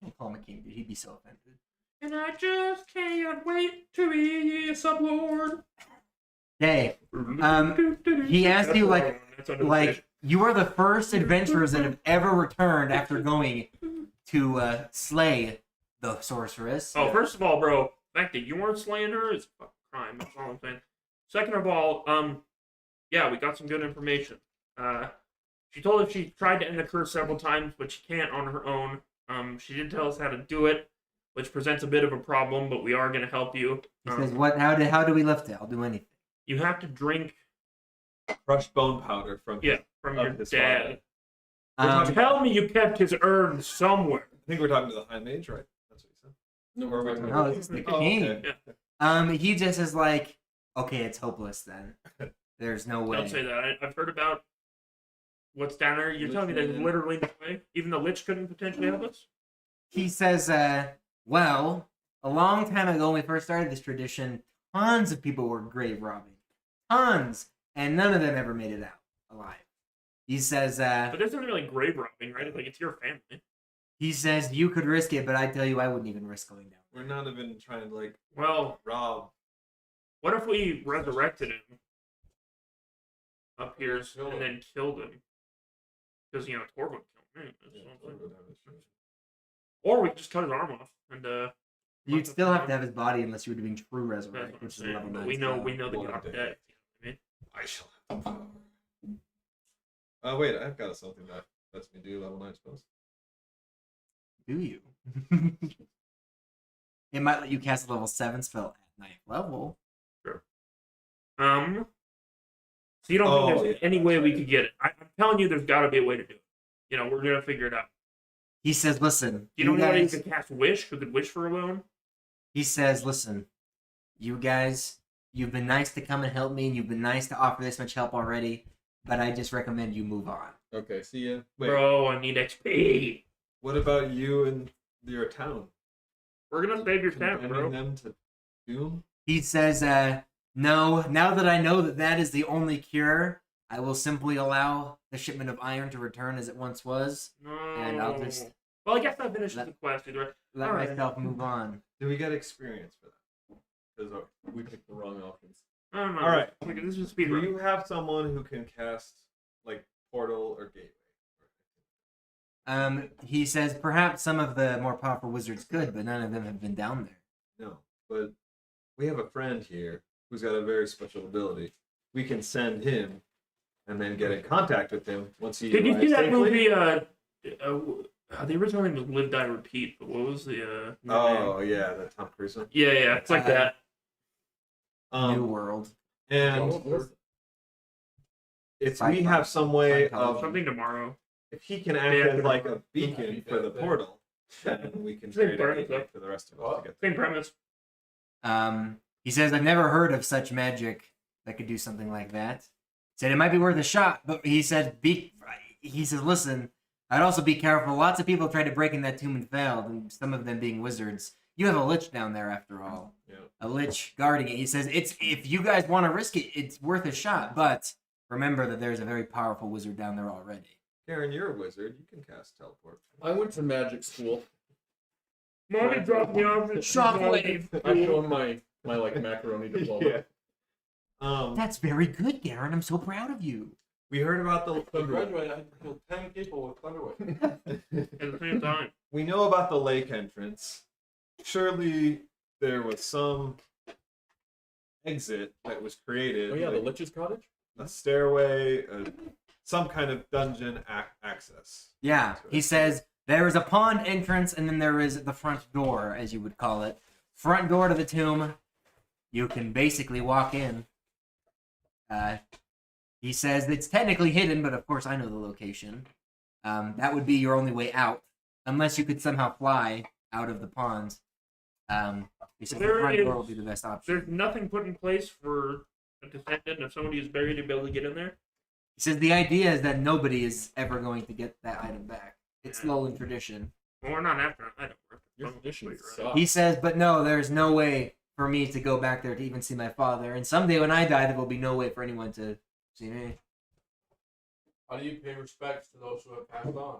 Don't call him a king, dude. He'd be so offended. And I just can't wait to be a sublord. Okay. He asked you, like, you are the first adventurers that have ever returned after going to slay the sorceress. Oh, first of all, bro, the fact that you weren't slaying her is a fucking crime. That's all I'm saying. Second of all, yeah, we got some good information. She told us she tried to end the curse several times, but she can't on her own. She did tell us how to do it, which presents a bit of a problem, but we are going to help you. He says, "What? How do we lift it? I'll do anything." You have to drink, Crushed bone powder from yeah, from your his dad. father. Tell me you kept his urn somewhere. I think we're talking to the High Mage, right? That's what he said. No, Or we're wait, talking No, about it's the Oh, king. okay. He just is like, okay, it's hopeless then. There's no way. Don't say that. I've heard about what's down there. You're telling me there's Lich-Man. literally no way? Even the Lich couldn't potentially help us? He says, well, a long time ago when we first started this tradition, tons of people were grave robbing. Tons. And none of them ever made it out alive. He says, But this isn't really grave robbing, right? It's like it's your family. you could risk it, but I tell you, I wouldn't even risk going down. We're not even trying to like Well, rob. what if we resurrected him up here and then killed him? Because, you know, Torb would kill him. That's what I'm saying. Or we could just cut his arm off and You'd still have to have his body unless you were doing true That's resurrect, what I'm which is saying. level But 9. we know spell. the One god day. dead. You know I shall have the power. Oh wait, I've got something that lets me do level 9 spells. Do you? It might let you cast a level 7 spell at 9th level. what I mean? So you don't think there's any way we could get it? I'm telling you, there's got to be a way to do it. You know, we're gonna figure it out. He says, listen, You know you anybody who guys... could cast Wish? Who could wish for a boon? He says, listen, you guys, you've been nice to come and help me, and you've been nice to offer this much help already, but I just recommend you move on. Okay, see ya. Wait, Bro, I need XP. what about you and your town? We're gonna save your town, condemning bro. them to doom? He says, no, now that I know that that is the only cure, I will simply allow the shipment of iron to return as it once was, No. and I'll just Well, I guess that finishes Let- the quest either way. let Alright. myself move on. Do we get experience for that? Because we picked the wrong options. I don't know. All right. Look, this is speed Do run. you have someone who can cast like portal or gateway? He says perhaps some of the more powerful wizards could, but none of them have been down there. No, but we have a friend here who's got a very special ability. We can send him and then get in contact with him once he Did you arrives see that safely. movie? The original name was Live, Die, Repeat, but what was the new Oh name? yeah, the Tom Cruise one. Yeah, it's like that. New world. And if we Sci-fi. have some way of, Something tomorrow. if he can act Yeah, as like a beacon for the portal, then we can Same trade a premise, gateway though. for the rest of us to get Same premise. He says I've never heard of such magic that could do something like that. Said it might be worth a shot, but he said listen, I'd also be careful. Lots of people tried to break in that tomb and failed, and some of them being wizards. You have a lich down there after all. Yeah. A lich guarding it. He says it's if you guys want to risk it, it's worth a shot, but remember that there's a very powerful wizard down there already. Karen, you're a wizard. You can cast teleport. I went to magic school. Mommy dropped me off at Shockwave. I showed my like macaroni diploma. That's very good, Garen. I'm so proud of you. We heard about the So I graduated, I killed 10 people with Thunderwave. at the same time. we know about the lake entrance. Surely there was some exit that was created. Oh yeah, the like Lich's Cottage? a stairway, some kind of dungeon access. Yeah, he says there is a pond entrance, and then there is the front door, as you would call it. Front door to the tomb. You can basically walk in. He says it's technically hidden, but of course I know the location. That would be your only way out, unless you could somehow fly out of the pond. He says the front door will be the best option. There's nothing put in place for a descendant of somebody who's buried to be able to get in there. He says the idea is that nobody is ever going to get that item back. It's Lowland tradition. Well, we're not after an item. Your tradition sucks. He says, but no, there's no way for me to go back there to even see my father. And someday when I die, there will be no way for anyone to see me. How do you pay respects to those who have passed on?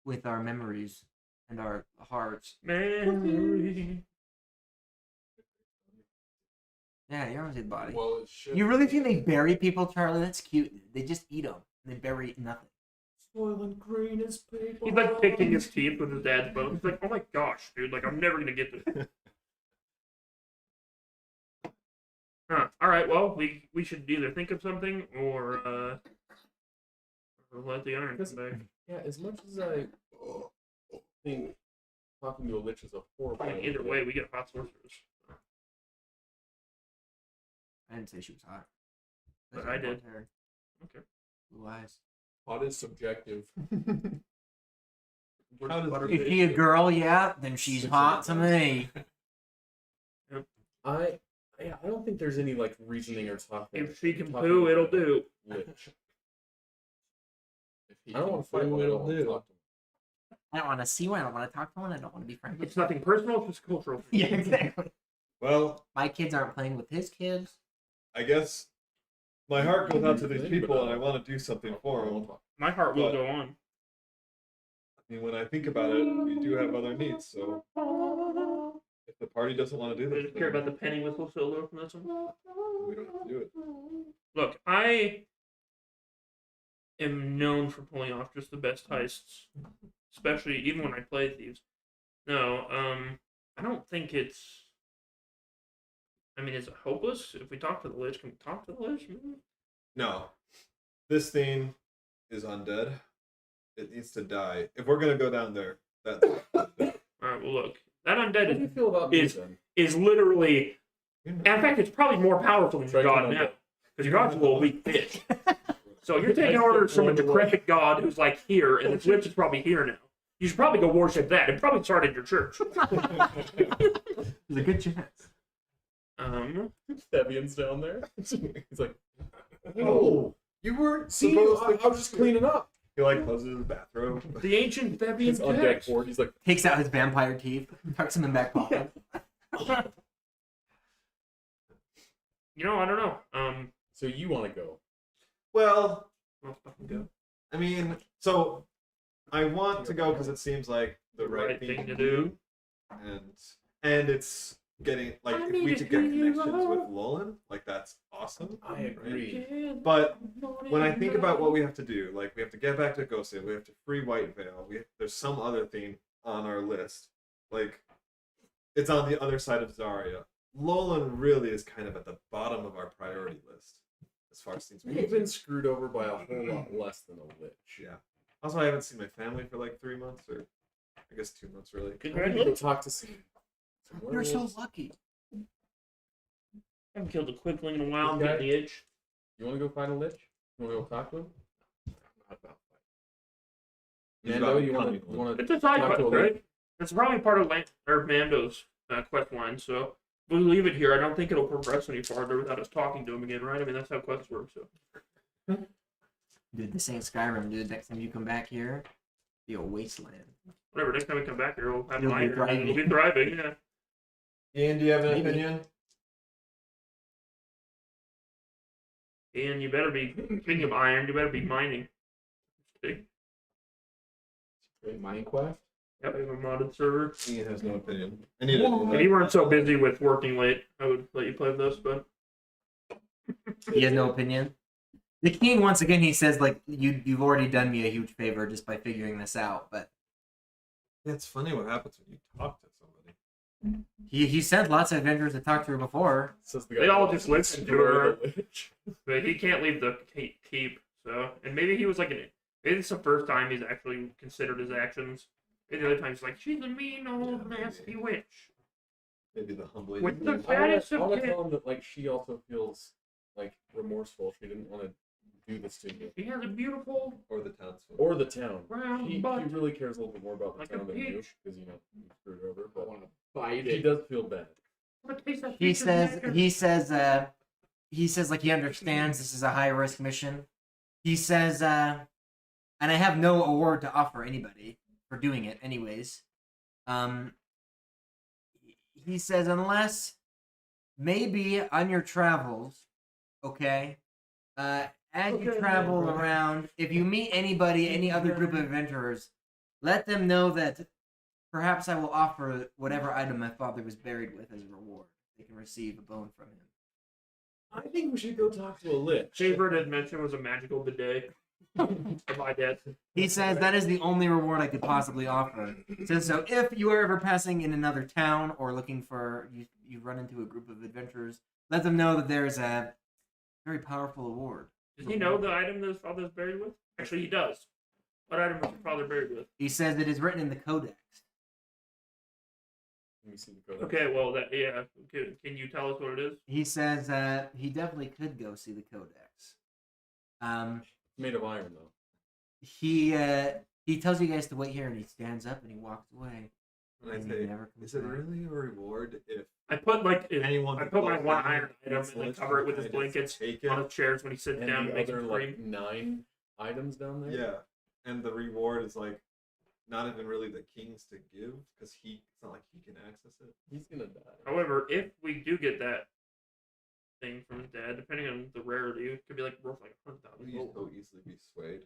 With our memories and our hearts. Memory. Yeah, you're on his body. Well, it should. You really think they bury people, Charlie? That's cute. They just eat them. They bury nothing. Soylent Green is people. He's like picking his teeth with his dad's bones. He's like, oh my gosh, dude, like I'm never gonna get this. Huh. Alright, well, we should either think of something or let the iron come back. Yeah, as much as I think talking to a lich is a horrible I mean, either way, we get hot sorcerers. I didn't say she was hot. But I did. Hair. Okay. Blue eyes. Hot is subjective. How does If she a girl, yeah, then she's hot to me. I don't think there's any like reasoning or talking. If she can talking poo, to it'll a do. lich. If I don't want to fight one. I don't want to talk to him. I don't want to see one. I don't want to talk to one. I don't want to be friends with It's nothing personal, it's just cultural. Yeah, exactly. Well, My kids aren't playing with his kids. I guess my heart goes out to these people, and I want to do something for them. My heart will But- go on. I mean, when I think about it, we do have other needs. So if the party doesn't want to do I this, just care about the penny whistle solo from this one. we don't have to do it. Look, I am known for pulling off just the best heists, especially even when I play thieves. No, I don't think it's. I mean, is it hopeless? If we talk to the Lich, can we talk to the Lich? No, this thing is undead. It needs to die. If we're gonna go down there, that's All right, well, look, that How do you undead feel about me is then? is literally. In fact, it's probably more powerful than Try God to now, because God's a little weak bitch. So you're taking orders from a decrepit God who's like here, and this Lich is probably here now. You should probably go worship that. It probably started your church. There's a good chance. Devian's down there. He's like, Oh, you weren't see, supposed I was just cleaning up. He like closes his bathrobe. The ancient Fabian He's on deck 4. He's like, Takes out his vampire teeth, tucks them in back pocket. You know, I don't know. so you want to go? Well, Let's fucking go. I mean, so I want to go because it seems like the right thing to do, and it's getting like if we could get connections with Lolan, like that's awesome. I agree. But when I think about what we have to do, like we have to get back to Ghostdale, we have to free White Veil. There's some other thing on our list, like it's on the other side of Zaria. Lolan really is kind of at the bottom of our priority list as far as things we We've been screwed over by a whole lot less than a lich. Yeah. Also, I haven't seen my family for like 3 months, or I guess 2 months really. I need to go talk to some You're so werewolves. lucky. I haven't killed a quickling in a while. I'm Okay. getting the itch. You want to go find a lich? You want to go talk to him? Not about He's Mando, about you want coming. to? You want It's a side Talk quest, to a right? It's probably part of Mando's quest line, so if we leave it here, I don't think it'll progress any farther without us talking to him again, right? I mean, that's how quests work, so. Dude, this ain't Skyrim, dude. Next time you come back here, be a wasteland. Whatever, next time we come back here, we'll have You'll be mine. thriving. We'll be thriving, yeah. Ian, do you have an Maybe. opinion? And you better be, speaking of iron, you better be mining. See? Great Minecraft. Yep, we have a modded server. Ian has no opinion. I need to. If you weren't so busy with working late, I would let you play with us, but He has no opinion. The king, once again, he says, like, you've already done me a huge favor just by figuring this out, but It's funny what happens when you talk to somebody. he sent lots of adventurers to talk to her before. Says the They guy all who just wants listen to to destroy her. the lich. but he can't leave the keep, so. And maybe he was like, maybe it's the first time he's actually considered his actions. Maybe the other time he's like, she's a mean old Yeah, nasty maybe. witch. Maybe the humbly. With the I want fattest to of kids. tell him that like she also feels like remorseful. She didn't want to do this to you He has a beautiful or the townsfolk. or the town. round He butt. really cares a little bit more about the Like a town than you peach. because you know you screwed her over. But Bite he it. does feel bad. Wanna taste that He peach's says nectar? he says like he understands this is a high risk mission. He says and I have no award to offer anybody for doing it anyways. He says unless maybe on your travels, okay, as you Okay, travel right. around, if you meet anybody, any other group of adventurers, let them know that perhaps I will offer whatever item my father was buried with as a reward. They can receive a bone from him. I think we should go talk to a lich. Favorite invention was a magical bidet. Of my dad. He says that is the only reward I could possibly offer. Says so if you are ever passing in another town or looking for you run into a group of adventurers, let them know that there is a very powerful award. Does he know the item that his father's buried with? Actually, he does. What item was your father buried with? He says it is written in the codex. Let me see the code. Okay, well, can you tell us what it is? He says he definitely could go see the codex. Made of iron though. He tells you guys to wait here, and he stands up and he walks away. And I And he say, never comes is it back. really a reward if I put anyone? I who put my goes one down iron item gets and then lich cover it with and his kinda blankets take on it? his chairs when he sits And down and the makes other him like scream. 9 items down there. Yeah, and the reward is like not even really the king's to give because it's not like he can access it. He's gonna die. However, if we do get that thing from his dad, depending on the rarity, it could be like worth like 100,000 He's gold. so easily be swayed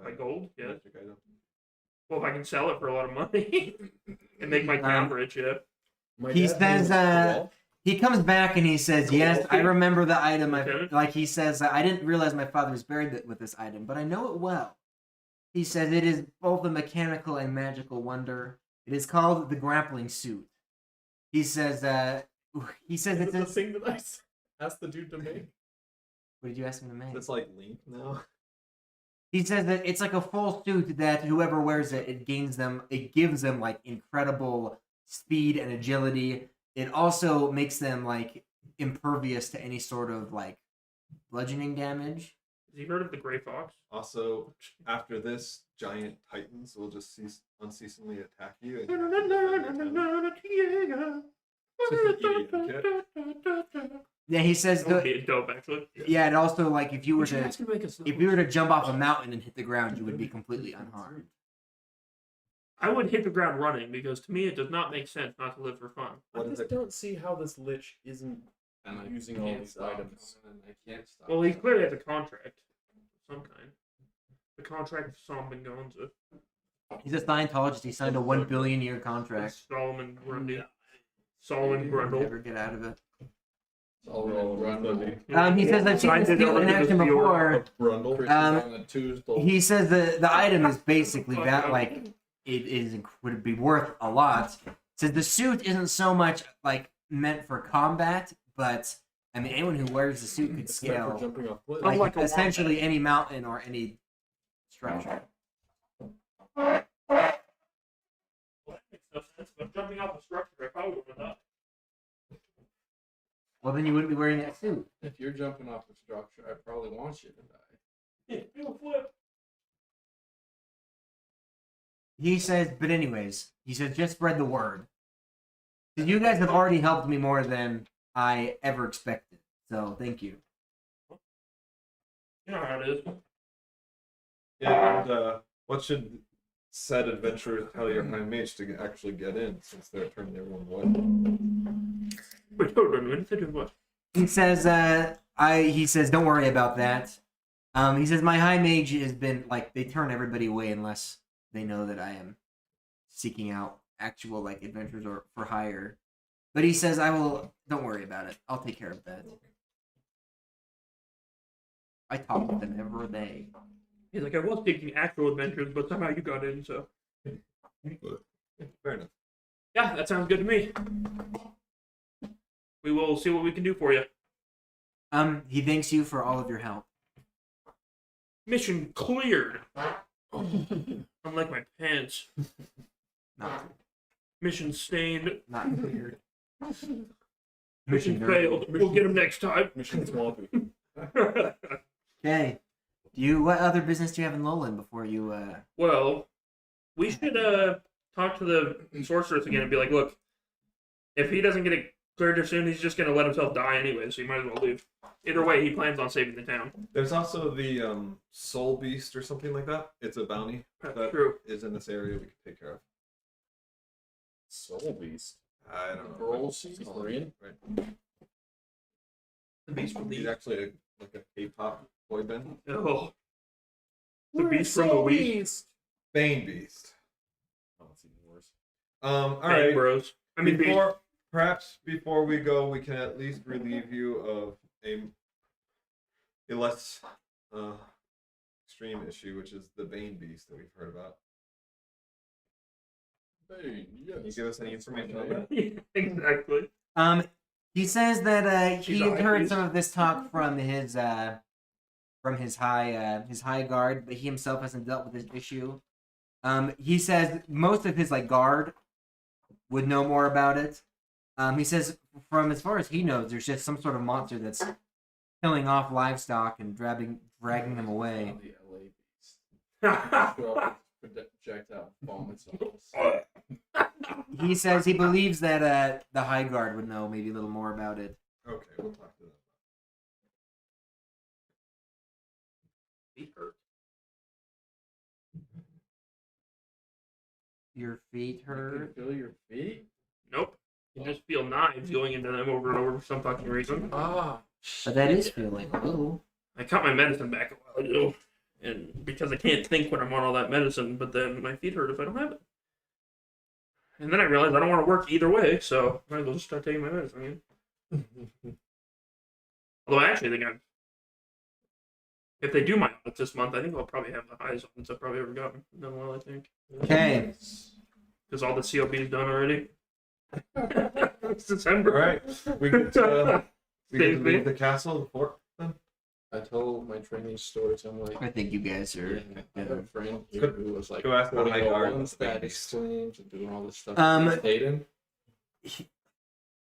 By gold, yeah. magic item. Well, if I can sell it for a lot of money and make my town rich, yeah. My He dad says, knows golf. He comes back and he says, "Yes, I remember the item. Okay. Like he says, I didn't realize my father was buried with this item, but I know it well." He says it is both a mechanical and magical wonder. It is called the grappling suit. He says, Is it's it the a, thing that I asked the dude to make? what did you ask him to make? It's like Link now. He says that it's like a full suit that whoever wears it, it gives them like incredible speed and agility. It also makes them like impervious to any sort of like bludgeoning damage. Has he heard of the Grey Fox? Also, after this, giant titans will just unceasingly attack you. And you have to defend your town. Yeah, he says That would be dope, actually. yeah, and also like if you were Would you to guys could make us- if you were to jump off a mountain and hit the ground, you would be completely unharmed. I would hit the ground running because to me it does not make sense not to live for fun. I just don't see how this lich isn't And I using all can't these stop, items. and I can't stop. Well, he clearly has a contract of some kind. The contract of Solomon Gonza. He's a Scientologist. He signed a 1 billion year contract. Solomon Grundy. Solomon Grundle. Never get out of it. It's all run. He says I've seen Signed this it deal in already action this year. before. Brundle. Chris Um, is on the Tuesday. He says the item is basically that like it is would be worth a lot. Says the suit isn't so much like meant for combat, but I mean anyone who wears the suit could It's meant for scale jumping off cliffs. like Like a essentially any mountain or any structure. Well, that makes no sense. If I'm jumping off a structure, I probably would have. Well, then you wouldn't be wearing that suit. If you're jumping off the structure, I probably want you to die. Do a flip. He says, but anyways, he says just spread the word. 'Cause you guys have already helped me more than I ever expected. So thank you. You know how it is. Yeah, and what should said adventurers tell your high mage to actually get in, since they're turning everyone away? Wait, hold on. When did what? He says, he says, don't worry about that. He says my high mage has been like they turn everybody away unless they know that I am seeking out actual like adventures or for hire. But he says I will. Don't worry about it. I'll take care of that. I talk with them every day. He's like, I was taking actual adventures, but somehow you got in, so. Fair enough. Yeah, that sounds good to me. We will see what we can do for you. He thanks you for all of your help. Mission cleared. Unlike my pants. Not, Mission stained. not cleared. Mission dirty. failed. We'll get him next time. Mission swampy. Okay. What other business do you have in Lowland before you? Well, we should talk to the sorceress again and be like, look, if he doesn't get it cleared soon, he's just gonna let himself die anyway, so you might as well leave. Either way, he plans on saving the town. There's also the soul beast or something like that. It's a bounty That's that true. is in this area we can take care of. Soul beast. I don't know. Roll Korean? Right. The beast from He's the actually like a K-pop boy band. oh, the beast from the week. Bane beast. Oh, it's even worse. All Bang right. Bros. I mean, Perhaps before we go, we can at least relieve you of a less extreme issue, which is the Bane beast that we've heard about. Hey, yes. Can you give us any information on that? exactly. He says that She's he a had high heard priest. some of this talk from his high guard, but he himself hasn't dealt with this issue. He says most of his like guard would know more about it. He says from as far as he knows, there's just some sort of monster that's killing off livestock and dragging them away. The LA beast. Show up with projectile vomits on us. He says he believes that the high guard would know maybe a little more about it. Okay, we'll talk to them. Feet hurt. Your feet You can hurt. feel your feet? Nope. You just feel knives going into them over and over for some fucking reason. Ah. But that is feeling. Ooh. I cut my medicine back a while ago, and because I can't think when I'm on all that medicine, but then my feet hurt if I don't have it. And then I realized I don't want to work either way, so I might as well just start taking my medicine again. Although I actually think if they do my audit this month, I think I'll probably have the highest audits I've probably ever gotten. Done well, I think. Okay. Because all the COP is done already. It's December. All right, we get to Save me. leave the castle, the fort. Then. I told my training stories. I'm like, I think you guys are. I have a friend here Could- who was like go ask the putting high all guard ones the that beast. exclaims and doing all this stuff. Um,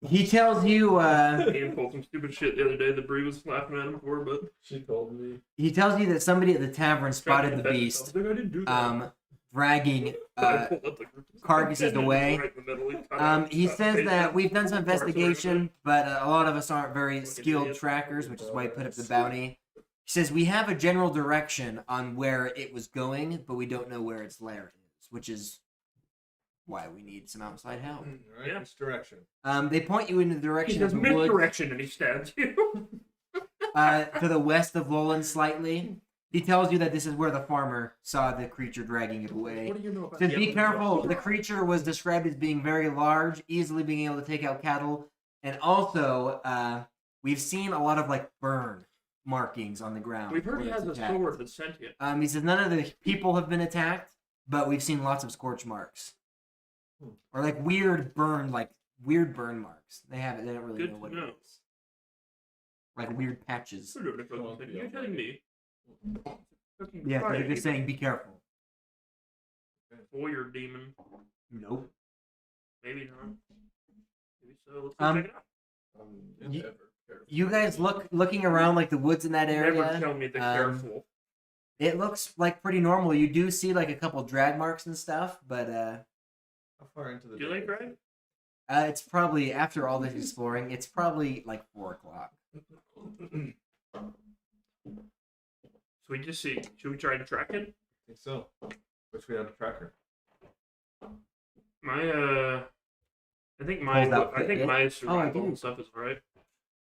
He tells you. Ian pulled some stupid shit the other day that Bree was laughing at him for, but She told me. He tells you that somebody at the tavern spotted the beast. I didn't do that. dragging I pulled up the group. carcasses away. Right in the middle, he cut out, He cut says paste that it. we've done some investigation, but a lot of us aren't very Look at skilled idiot. trackers, which is why he put up the bounty. He says we have a general direction on where it was going, but we don't know where its lair is, which is why we need some outside help. All right, Yeah. which direction? They point you in the He direction does of the woods, misdirection and he stabs you. to the west of Lowland slightly. He tells you that this is where the farmer saw the creature dragging it away. What do you know about Says the be other careful. one? The creature was described as being very large, easily being able to take out cattle, and also we've seen a lot of like burn markings on the ground. We've heard where he has it's a attacked. sword that's sentient. He says none of the people have been attacked, but we've seen lots of scorch marks, or like weird burn marks. They have it. They don't really Good know to what know. it is. Like weird patches. You're telling me. Fucking Yeah, Christ. they're just saying be careful. Warrior demon. Nope. Maybe not. Maybe so. Let's go check it out. You- Never careful. You guys looking around like the woods in that area. Never tell me the careful. It looks like pretty normal. You do see like a couple drag marks and stuff, but How far into the Do you day like is drag? it? it's probably after all this exploring. It's probably like 4:00. So we just see. Should we try to track it? I think so. Wish we had a tracker. My I think my Hold out I think fit, my yeah. survival do. and stuff is alright.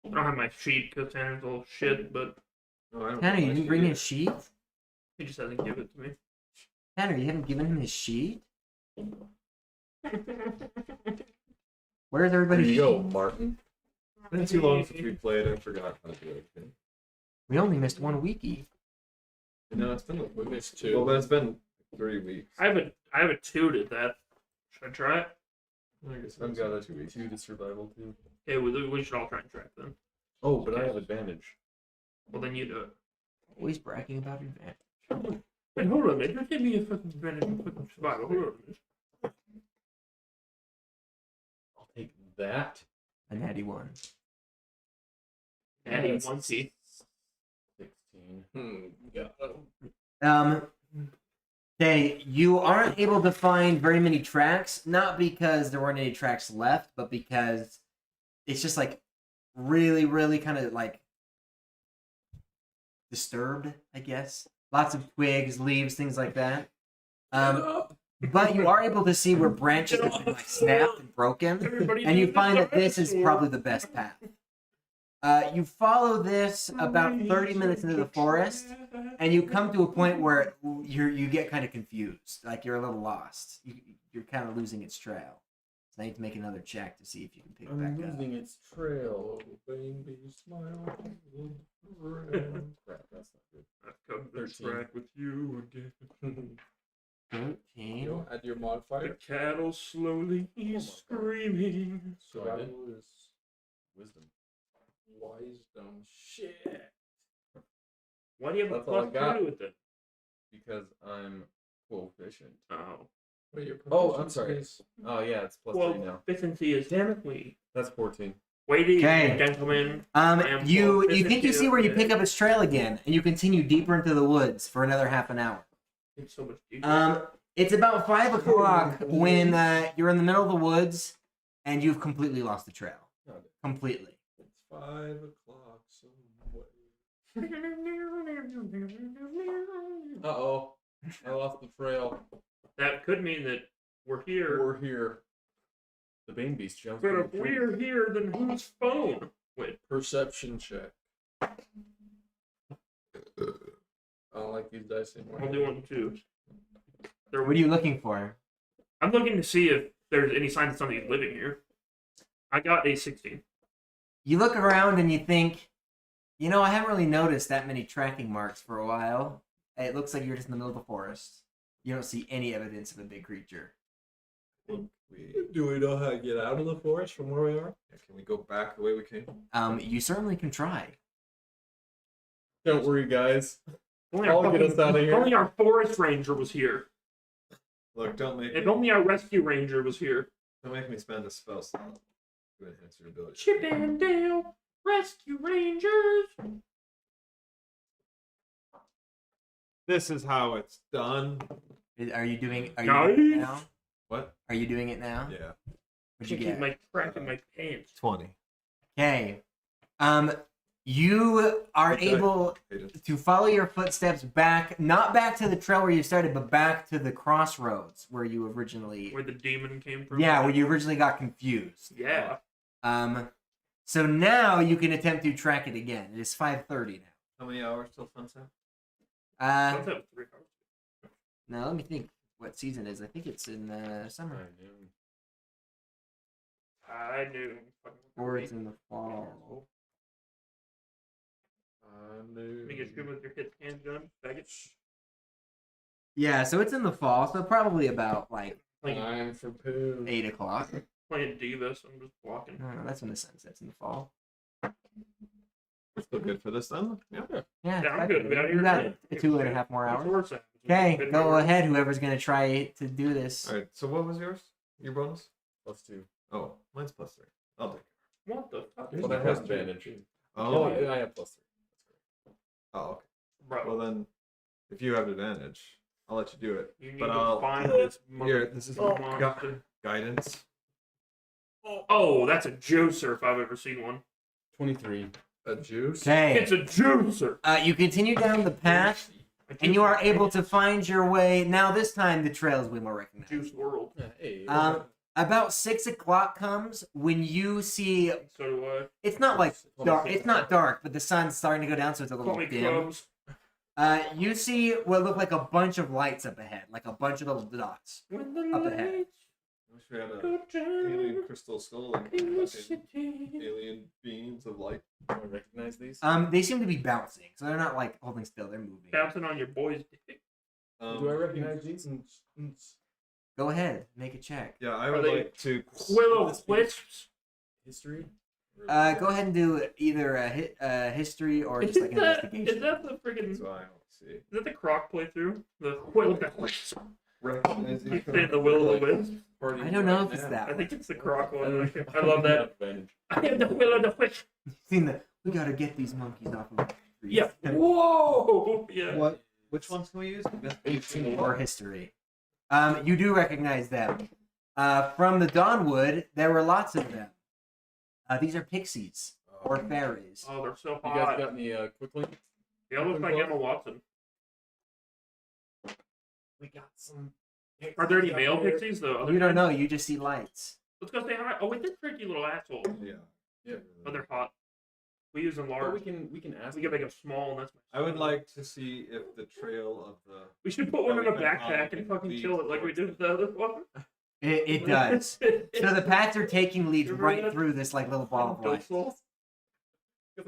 I don't have my sheet because Tanner's all shit, but No, I don't Tanner, know you my didn't bring shit his sheet. he just hasn't given it to me. Tanner, you haven't given him his sheet. Where's There everybody's you sheet? go, Martin. It's been too long since we played. I forgot how to do it. We only missed one wiki. No, it's been like We missed two. well, that's been 3 weeks. I haven't tooed at that. Should I try it? I guess I've I've got got a it. 2 weeks. 2 to survival too. Okay, we should all try and track then. Oh, but I have advantage. Well, then you do it. Always bragging about advantage. Wait, hold on, man. Don't give me a fucking advantage in fucking survival. Hold on. I'll take that. A natty one. Daddy That's onesie. 16. Yeah. Okay, you aren't able to find very many tracks, not because there weren't any tracks left, but because it's just like really, really kind of like disturbed, I guess. Lots of twigs, leaves, things like that. But you are able to see where branches have been like snapped and broken, Everybody and you do the find that this is dinosaur. probably the best path. You follow this about 30 minutes into the forest, and you come to a point where you get kind of confused, like you're a little lost. You're kind of losing its trail. So now you have to make another check to see if you can pick it I'm back up. losing its trail. Baby, smile. Crap, that's not good. I've come to 13. track with you again. 13. You know, add your The modifier. cattle slowly screaming. Survival is Wisdom. wisdom. Shit. Why do you have a That's all I plus got. 2 with it? Because I'm coefficient. Oh. Wait, your Oh, I'm proficiency sorry. is- Oh, yeah, it's plus Well, 3 now. efficiency is damningly. That's 14. Ladies Okay. and gentlemen, am You full think you see where you 52. pick up its trail again, and you continue deeper into the woods for another half an hour. it's so much deeper. It's about 5 o'clock when you're in the middle of the woods, and you've completely lost the trail. Completely. It's 5 o'clock somewhere. Uh-oh. I lost the trail. That could mean that we're here. We're here. The Bane Beast jumps. But from if the tree. we're here, then whose phone? Wait, Perception check. I don't like these dice anymore. I'll do one too. What are you looking for? I'm looking to see if there's any signs of somebody living here. I got a 16. You look around and you think, you know, I haven't really noticed that many tracking marks for a while. It looks like you're just in the middle of the forest. You don't see any evidence of a big creature. Do we know how to get out of the forest from where we are? Yeah, can we go back the way we came? You certainly can try. Don't worry, guys. Only I'll our, get us out of here. only our forest ranger was here. Look, don't make If me, only our rescue ranger was here. don't make me spend a spell slot to enhance your ability. Chip and Dale, rescue rangers. This is how it's done. Are you doing it Nice. now? What? Are you doing it now? Yeah. What'd you Keep get? my track in my pants. 20. Okay. You are Okay. able to follow your footsteps back, not back to the trail where you started, but back to the crossroads where you originally. Where the demon came from. Yeah, where you originally got confused. Yeah. So now you can attempt to track it again. It is 5:30 How many hours till sunset? now. Sunset was 3 hours. Now let me think what season it is. I think it's in summer. I knew. Or it's in the fall. Let me get good with your hit hand gun. Faggot. Yeah, so it's in the fall, so probably about like Time for poo. 8 o'clock. Playing Diva, so I'm just blocking. No, that's when the sun sets in the fall. We're still good for this then? Yeah. Yeah, Yeah, I'm good. We got You got here. 2.5 more What's hours. worse than- Okay, Been go here. ahead. Whoever's gonna try to do this. Alright, so what was yours? Your bonus? +2. Oh, mine's +3. I'll take it. What the fuck? Well, that has advantage. Oh, Oh, I have +3. oh, okay. Bro, Well then, if you have advantage, I'll let you do it. you need But to I'll find this here. This is monster. guidance. Oh, that's a juicer if I've ever seen one. 23. A juice. Okay. It's a juicer. You continue down the path, and you are able to find your way. Now, this time, the trail is way more recognized. Juice World. Hey. About 6 o'clock comes when you see. So do I. It's not like dark. It's not dark, but the sun's starting to go down, so it's a little Call me dim. Crumbs. You see what look like a bunch of lights up ahead, like a bunch of little dots. When the Up ahead. lights I wish we had a go down alien crystal skull and in the fucking city. alien beams of light. Do I recognize these? They seem to be bouncing, so they're not like holding still. They're moving. Bouncing on your boy's dick. Do I recognize these? Go ahead, make a check. Yeah, I Are would they like to. Willow Wisps. History? Go ahead and do either a history or just like an investigation. Is that the freaking? So I don't see. Is that the Croc playthrough? The Will of the Wisp. Recognize You these say the Will of the Wisp. I don't know if it's that I think one. it's the Croc one. I love that. Advantage. I am the Will of the Wisp. Seen the? We gotta get these monkeys off of the trees. Yeah. Whoa. Yeah. What? Which ones can we use? 18. Or history. You do recognize them. From the Dawnwood, there were lots of them. These are pixies or fairies. Oh, they're so You guys hot. got any quick link? They all look like Emma Watson. We got some. Are there any male pixies though? You don't know. You just see lights. Let's go say hi. Oh wait, they're tricky little assholes. Yeah. Yeah. Oh, they're hot. We use them But large. we can ask. We can make them small, and that's. I would like to see if the trail of the. We should put one in a Everything backpack and fucking kill it like we did with the other one. It does. So the paths are taking leads Remember right that? through this like little ball of light. Because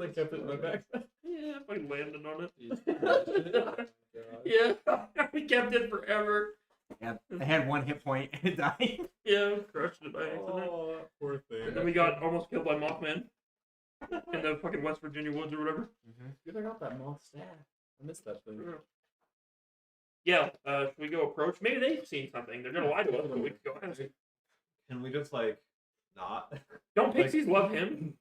I kept it in my backpack. Yeah, if I landed on it. Yeah, we kept it forever. Yeah, I had 1 hit point and it died. Yeah, crushed it by accident. Oh, that poor thing. And then we got almost killed by Mothman in the fucking West Virginia woods or whatever. Good, I got that moth staff. I missed that thing. Yeah, should we go approach? Maybe they've seen something. They're gonna lie to us, but we could go ask. Can we just like not? Don't pixies love him?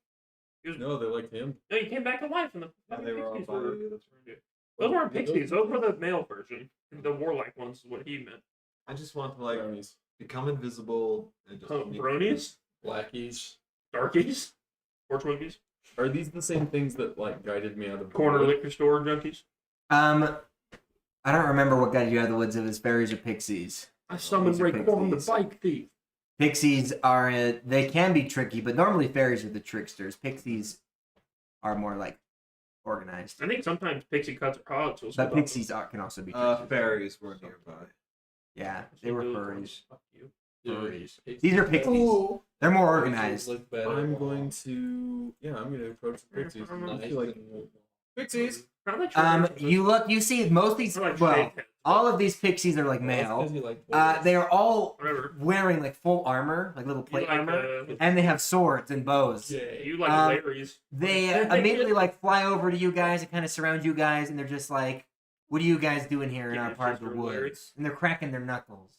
No, they liked him. No, he came back to life in the Yeah, fucking they were all pixies by were- you. That's right. Those weren't pixies. Those were the male version. The warlike ones is what he meant. I just want to like Brownies. become invisible and just. sneak Bronies? Blackies. Darkies? Or Twinkies? Are these the same things that like guided me out of the Corner wood? liquor store junkies? I don't remember what guided you out of the woods. If it's fairies or pixies. I summoned These are Raekwon the pixies. bike thief. Pixies are they can be tricky, but normally fairies are the tricksters. Pixies are more like organized. I think sometimes pixie cuts are hot, so But pixies can also be tricksters. Fairies were nearby. Yeah, they were furries. Fuck you. Furries. These are pixies. They're more organized. I'm going to. Yeah, I'm going to approach the pixies. I feel like pixies. Kinda like You look, you see most of these. They're like Well, shaved heads. all of these pixies are like male. They are all Whatever. wearing like full armor, like little plate You like, armor, and they have swords and bows. You like Larry's. They immediately like fly over to you guys and kind of surround you guys, and they're just like, "What are you guys doing here in Get our your part of the sister, Larry. woods?" And they're cracking their knuckles.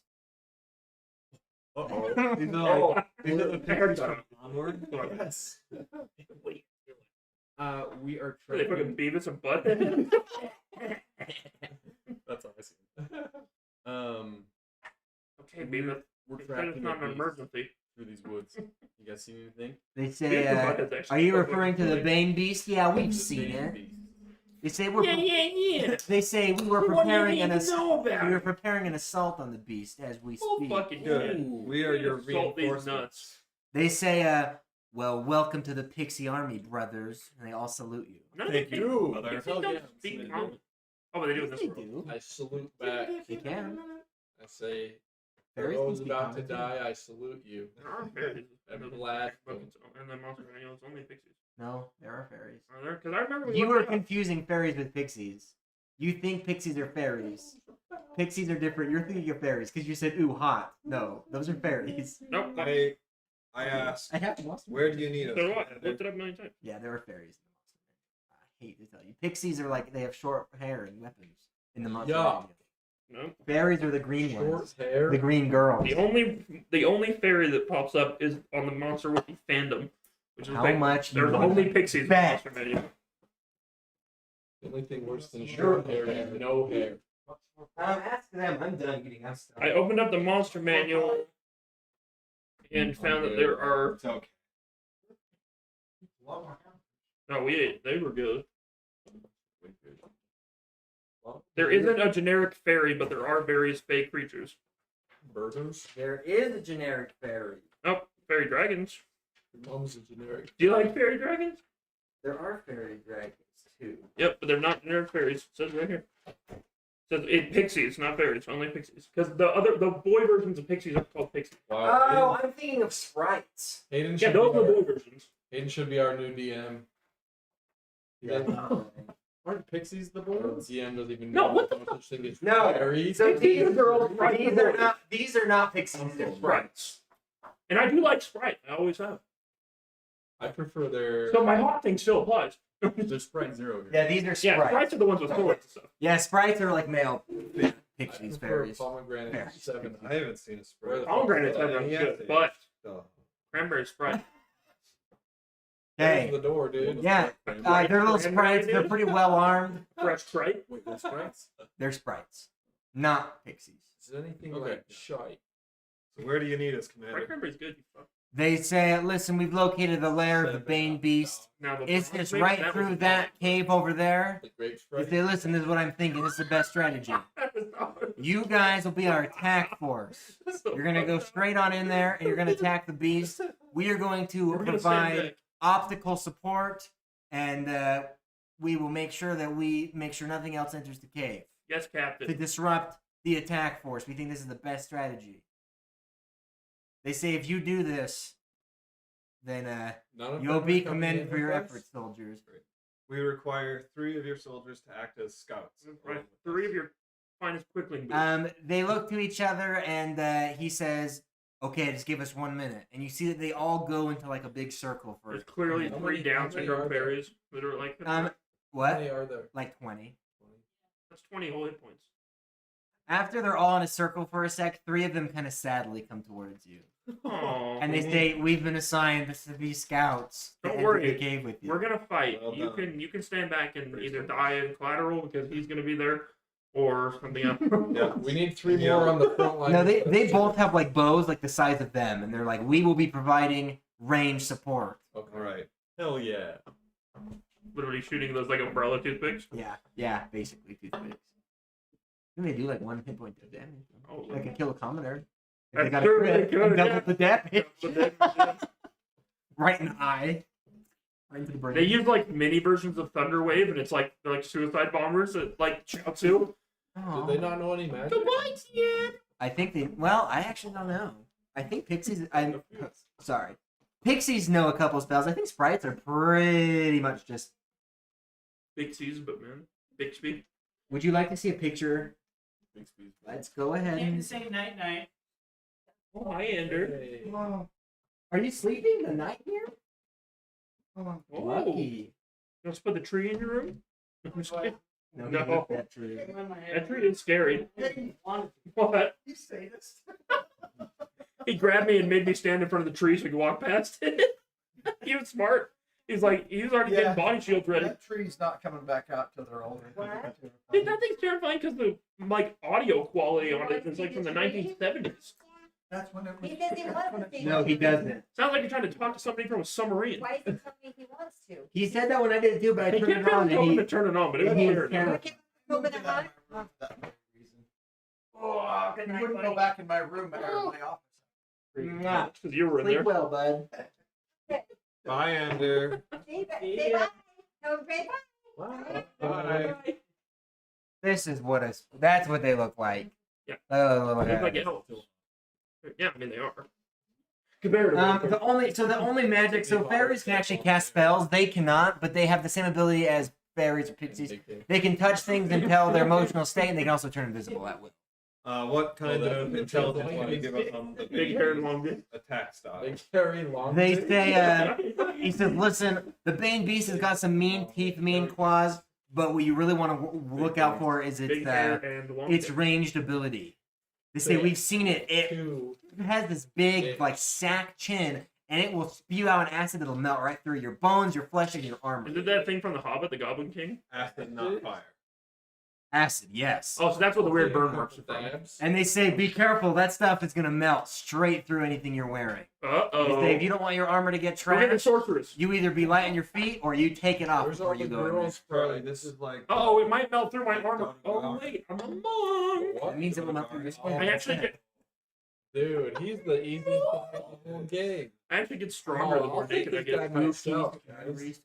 Uh-oh. These are like these are the I heard pixies that. onward. Yes. Wait. We are Are they fucking trekking. Beavis and Butthead? That's awesome. Okay, Beavis. We're It's tracking not a an beast emergency. through these woods. You guys see anything? They Beavis say, is actually are you quite referring to the funny. Bane Beast? Yeah, we've The seen big it. beast. They say we're Yeah. They say we were What do you preparing need an to know about we were it? preparing an assault on the beast as we Oh, speak. fucking Good. shit. We are your Assault these reinforcements. nuts. They say, well, welcome to the Pixie Army, brothers, and they all salute you. None of Thank the you, Pixies- brother. Pixies Hell don't yeah. speak They common. do. Oh, but they do in this They world. do. I salute back. They can. I say, for Fairies those can speak about to common, too. die, I salute you. There are fairies. I'm in the glad. book, and the monster manual is only pixies. No, there are fairies. Are there? Because I remember we You looked were it up. confusing fairies with pixies. You think pixies are fairies. Pixies are different. You're thinking of fairies because you said, ooh, hot. No, those are fairies. Nope. I asked, I have to watch them. where do you need us? So what? I looked it up a million times. Yeah, there are fairies in the monster manual. I hate to tell you. Pixies are like, they have short hair and weapons in the monster Yeah. manual. No. Fairies are the green Short ones. hair. The green girls. The only fairy that pops up is on the Monster Wiki fandom, which is How like, much you there's want only to pixies in the bet? Monster manual. The only thing worse than short hair is no hair. Ask them. I'm done getting us stuff. I opened up the Monster manual and found that there are. It's okay. No, we ate. They were good. There isn't a generic fairy, but there are various fake creatures. Burgers. There is a generic fairy. Oh, fairy dragons. Your mom's a generic. Do you like fairy dragons? There are fairy dragons too. Yep, but they're not generic fairies. It says right here. It says pixies, not fairies, only pixies. Because the boy versions of pixies are called pixies. Wow. I'm thinking of sprites. Hayden Yeah, should those be are the our, boy versions. Hayden should be our new DM. Aren't pixies the Our boys? DM doesn't even No, know what there's no such thing as No. fairies. So These are all sprites. these are not pixies. They're sprites. And I do like Sprite. I always have. I prefer their. So my hot thing still applies. Their Sprite Zero. Here. Yeah, these are Yeah, sprites. Sprites are the ones with swords and stuff. Yeah, sprites are like male I pixies, prefer fairies. pomegranate Fairies. 7. I haven't seen a Where spray. the Pomegranate's fuck is never that? Yeah, good, they- but Oh. cranberry Sprite. Hey, There's the door, dude. yeah, they're little sprites. They're pretty well armed. Fresh Sprite. Wait, they're sprites? They're sprites, not pixies. Is it anything Okay. like shite? So where do you need us, Fresh Commander? cranberry's good. You fuck. They say, listen, we've located the lair of the Bane Beast. Now the It's bronze right maybe through was- that cave over there. The grape They Sprite? say, listen, this is what I'm thinking. This is the best strategy. You guys will be our attack force. You're gonna go straight on in there, and you're gonna attack the beast. We are going to We're gonna provide stand back. optical support, and we will make sure that we make sure nothing else enters the cave Yes, to Captain. disrupt the attack force. We think this is the best strategy. They say if you do this, then None of you'll them be are coming commended in for your with us? efforts, soldiers. We require 3 of your soldiers to act as scouts. Right. 3 of your finest quickling boots. They look to each other, and he says, "Okay, just give us 1 minute." And you see that they all go into like a big circle for There's it. clearly How 3 many- Down how many syndrome are there? fairies that are like. How What? many are there? Like 20. That's 20 whole hit points. After they're all in a circle for a sec, 3 of them kind of sadly come towards you, Aww. and they say, "We've been assigned to be scouts. to Don't enter worry. the cave with you." We're gonna fight. Well you done. can stand back and Pretty either simple. die in collateral because he's gonna be there, or something else. Yeah. We need 3 Yeah. more on the front line. No, they both have like bows like the size of them, and they're like, "We will be providing range support." Okay. Alright. Hell yeah. Literally shooting those like umbrella toothpicks. Yeah, basically toothpicks. And they do like 1 hit point of damage. Oh, They can kill a commoner. If That's they got true, a crit, they could, and double yeah. the damage. But they- Right in the eye. Right into the brain. They use like mini versions of Thunder Wave, and it's like they're like suicide bombers that like Chaozu. Aw. Did they not know any magic? I think they. Well, I actually don't know. I think pixies. I'm sorry. Pixies know a couple spells. I think sprites are pretty much just. Pixies, but man, Bixby. Would you like to see a picture? Bixby's. Let's go ahead. Can't And... say night night. Oh, hi, Ender. Hey. Oh. Are you sleeping the night here? Oh, Oh. lucky. Let's put the tree in your room. I'm just kidding. No, No. he ripped that tree. That tree is scary. What? You say this? He grabbed me and made me stand in front of the tree so we could walk past it. He was smart. He's already getting body shields ready. That tree's not coming back out till they're older. What? Dude, that thing's terrifying because the audio quality on it is like from the 1970s. That's when it was. He says he wants to see No, he doesn't. Sounds like you're trying to talk to somebody from a submarine. Why is he telling me he wants to? He said that when I did it too, but I He turned can't it on tell him and to turn it on, but it was he was weird. terrible. Look at open the hot. Oh, Good you night, wouldn't buddy. go back in my room or my office. Mwah. Because you were in there. Sleep well, bud. Bye, Ender. Say bye. Have a great bye. Bye. This is that's what they look like. Yeah. Oh, They look like elves. Yeah, I mean they are. Comparatively. the only magic, so fairies can actually cast spells. They cannot, but they have the same ability as fairies or pixies. They can touch things and tell their emotional state, and they can also turn invisible at will. What kind of intelligence can you give us on the Big hair and long beard. attack style? They carry long. They say, he says, listen, the Bane Beast has got some mean teeth, mean claws, but what you really want to look out for is Big hair and long its beard. ranged ability. They say we've seen it. It has this big, like, sack chin, and it will spew out an acid that'll melt right through your bones, your flesh, and your armor. Is it that thing from The Hobbit, the Goblin King? Acid, not fire. Acid, yes. Oh, so that's what the weird burn marks are from. And they say, be careful, that stuff is going to melt straight through anything you're wearing. They Uh-oh. say, if you don't want your armor to get We're getting trashed, sorceress. you either be light on your feet or you take it off Where's before all you the go in there. girls? Charlie, this is like. Oh, it might melt through my armor. Oh, wait, I'm a monk. That means it will melt through your skin. I actually Dude, he's the easiest guy in the whole game. get stronger the more I'll take naked I this guy get. myself, guys.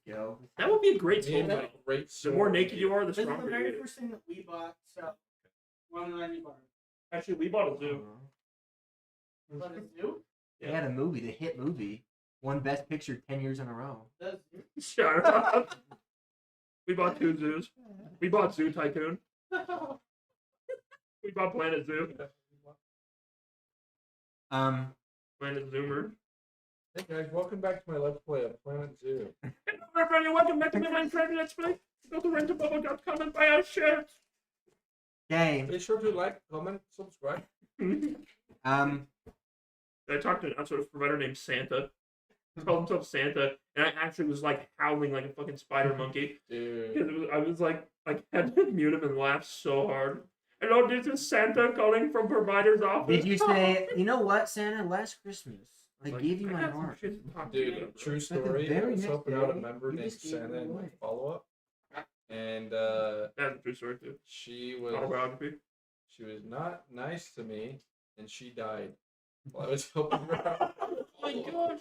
That would be a great Me soul and that fight. great The more sword. naked you are, the This is the stronger you very get. first thing that we bought, so 190 bucks. Actually, we bought a zoo. But it's new? They had a movie, the hit movie, won Best Picture 10 years in a row. That's new. Shut up. We bought 2 zoos. We bought Zoo Tycoon. We bought Planet Zoo. Planet Zoomer. Hey guys, welcome back to my Let's Play of Planet Zoo. Hello everybody, welcome back to my Minecraft Let's Play. Go to rentable.com and buy our shirts. Okay. Be sure to like, comment, subscribe. I talked to an outsource provider named Santa. He called himself Santa, and I actually was like howling like a fucking spider monkey. Dude. Because I was like had to mute him and laugh so hard. Hello, this is Santa calling from provider's office. Did you say, you know what, Santa? Last Christmas, I Like, gave you I my got some heart. shit to talk to you Dude, about, true bro. story. I very was next helping out a day, member you named just gave it Santa in my away. follow-up. And That's a true story too. she was Autobiography. not nice to me, and she died while I was helping her out. Oh my gosh.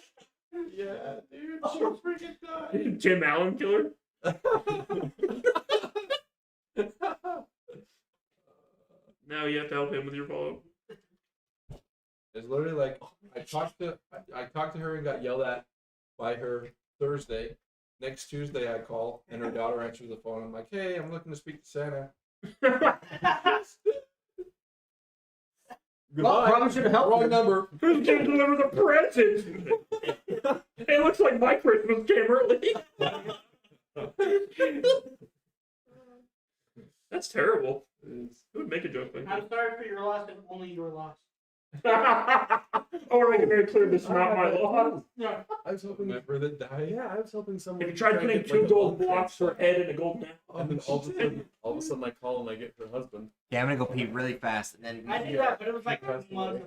Yeah, dude, she freaking died. Tim Allen killer. Now you have to help him with your follow. It's literally like I talked to her and got yelled at by her Thursday. Next Tuesday I call and her daughter answers the phone. I'm like, hey, I'm looking to speak to Santa. Well, probably should have helped Wrong her. number. Who's gonna deliver the present? It looks like my Christmas came early. That's terrible. Who would make a joke like that? I'm sorry for your loss, and only your loss. I want to make it very clear this is not my loss. No. I was hoping Remember that died? Yeah, I was hoping someone. If you tried putting get, 2 like, a gold lump blocks for a head and a gold apple. and then all of a sudden I call and I get her husband. Yeah, I'm gonna go pee really fast and then. I did that, but it was like Passed a month away.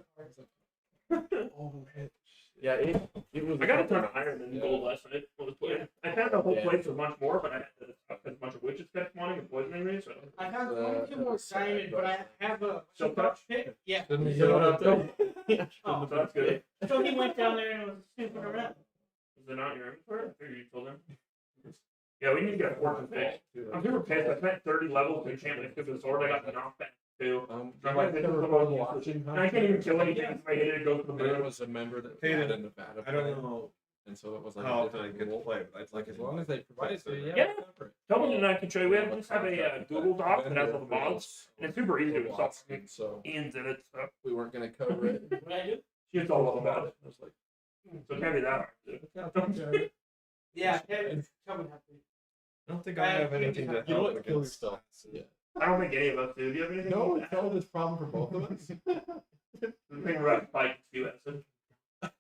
apart. Oh man. Yeah, it was. I got a ton of iron and gold last night. I found the whole Yeah. place with much more, but I had to stop because a bunch of witches kept wanting and poisoning me. So I found Uh, 22 more that's sad, diamond, but I have a Silk touch? pick. Yeah. Didn't he So, go out there? Oh, so that's good. so he went down there and was snooping around. Is it not in your inventory? I figured you told him. Yeah, we need to get a fortune fixed. I'm super pissed. I spent 30 levels to enchant my stupid sword. I got the knockback too. I'm like, this is the most watching. And I can't even kill anything if I hit it, it goes to the There moon. was a member that Hey, had in Nevada. I don't know And so it was like how a often I different get to rule. play, but I'd like Like it. as long as they provide it to you, Yeah. go for it. Tobin and I can show you. We just have a Google Doc that has all the mods, and it's super easy to install. And so Ian's in it, so we weren't gonna cover it. What I do? she's all about it. I was like, so it can't be that hard. Dude. Yeah, Kevin. Tobin had to. I don't think I have anything to You know help what kills against stuff? Yeah. I don't think any of us do. Do you have anything? No, to it's all this problem for both of us. The thing about spike and spew acid.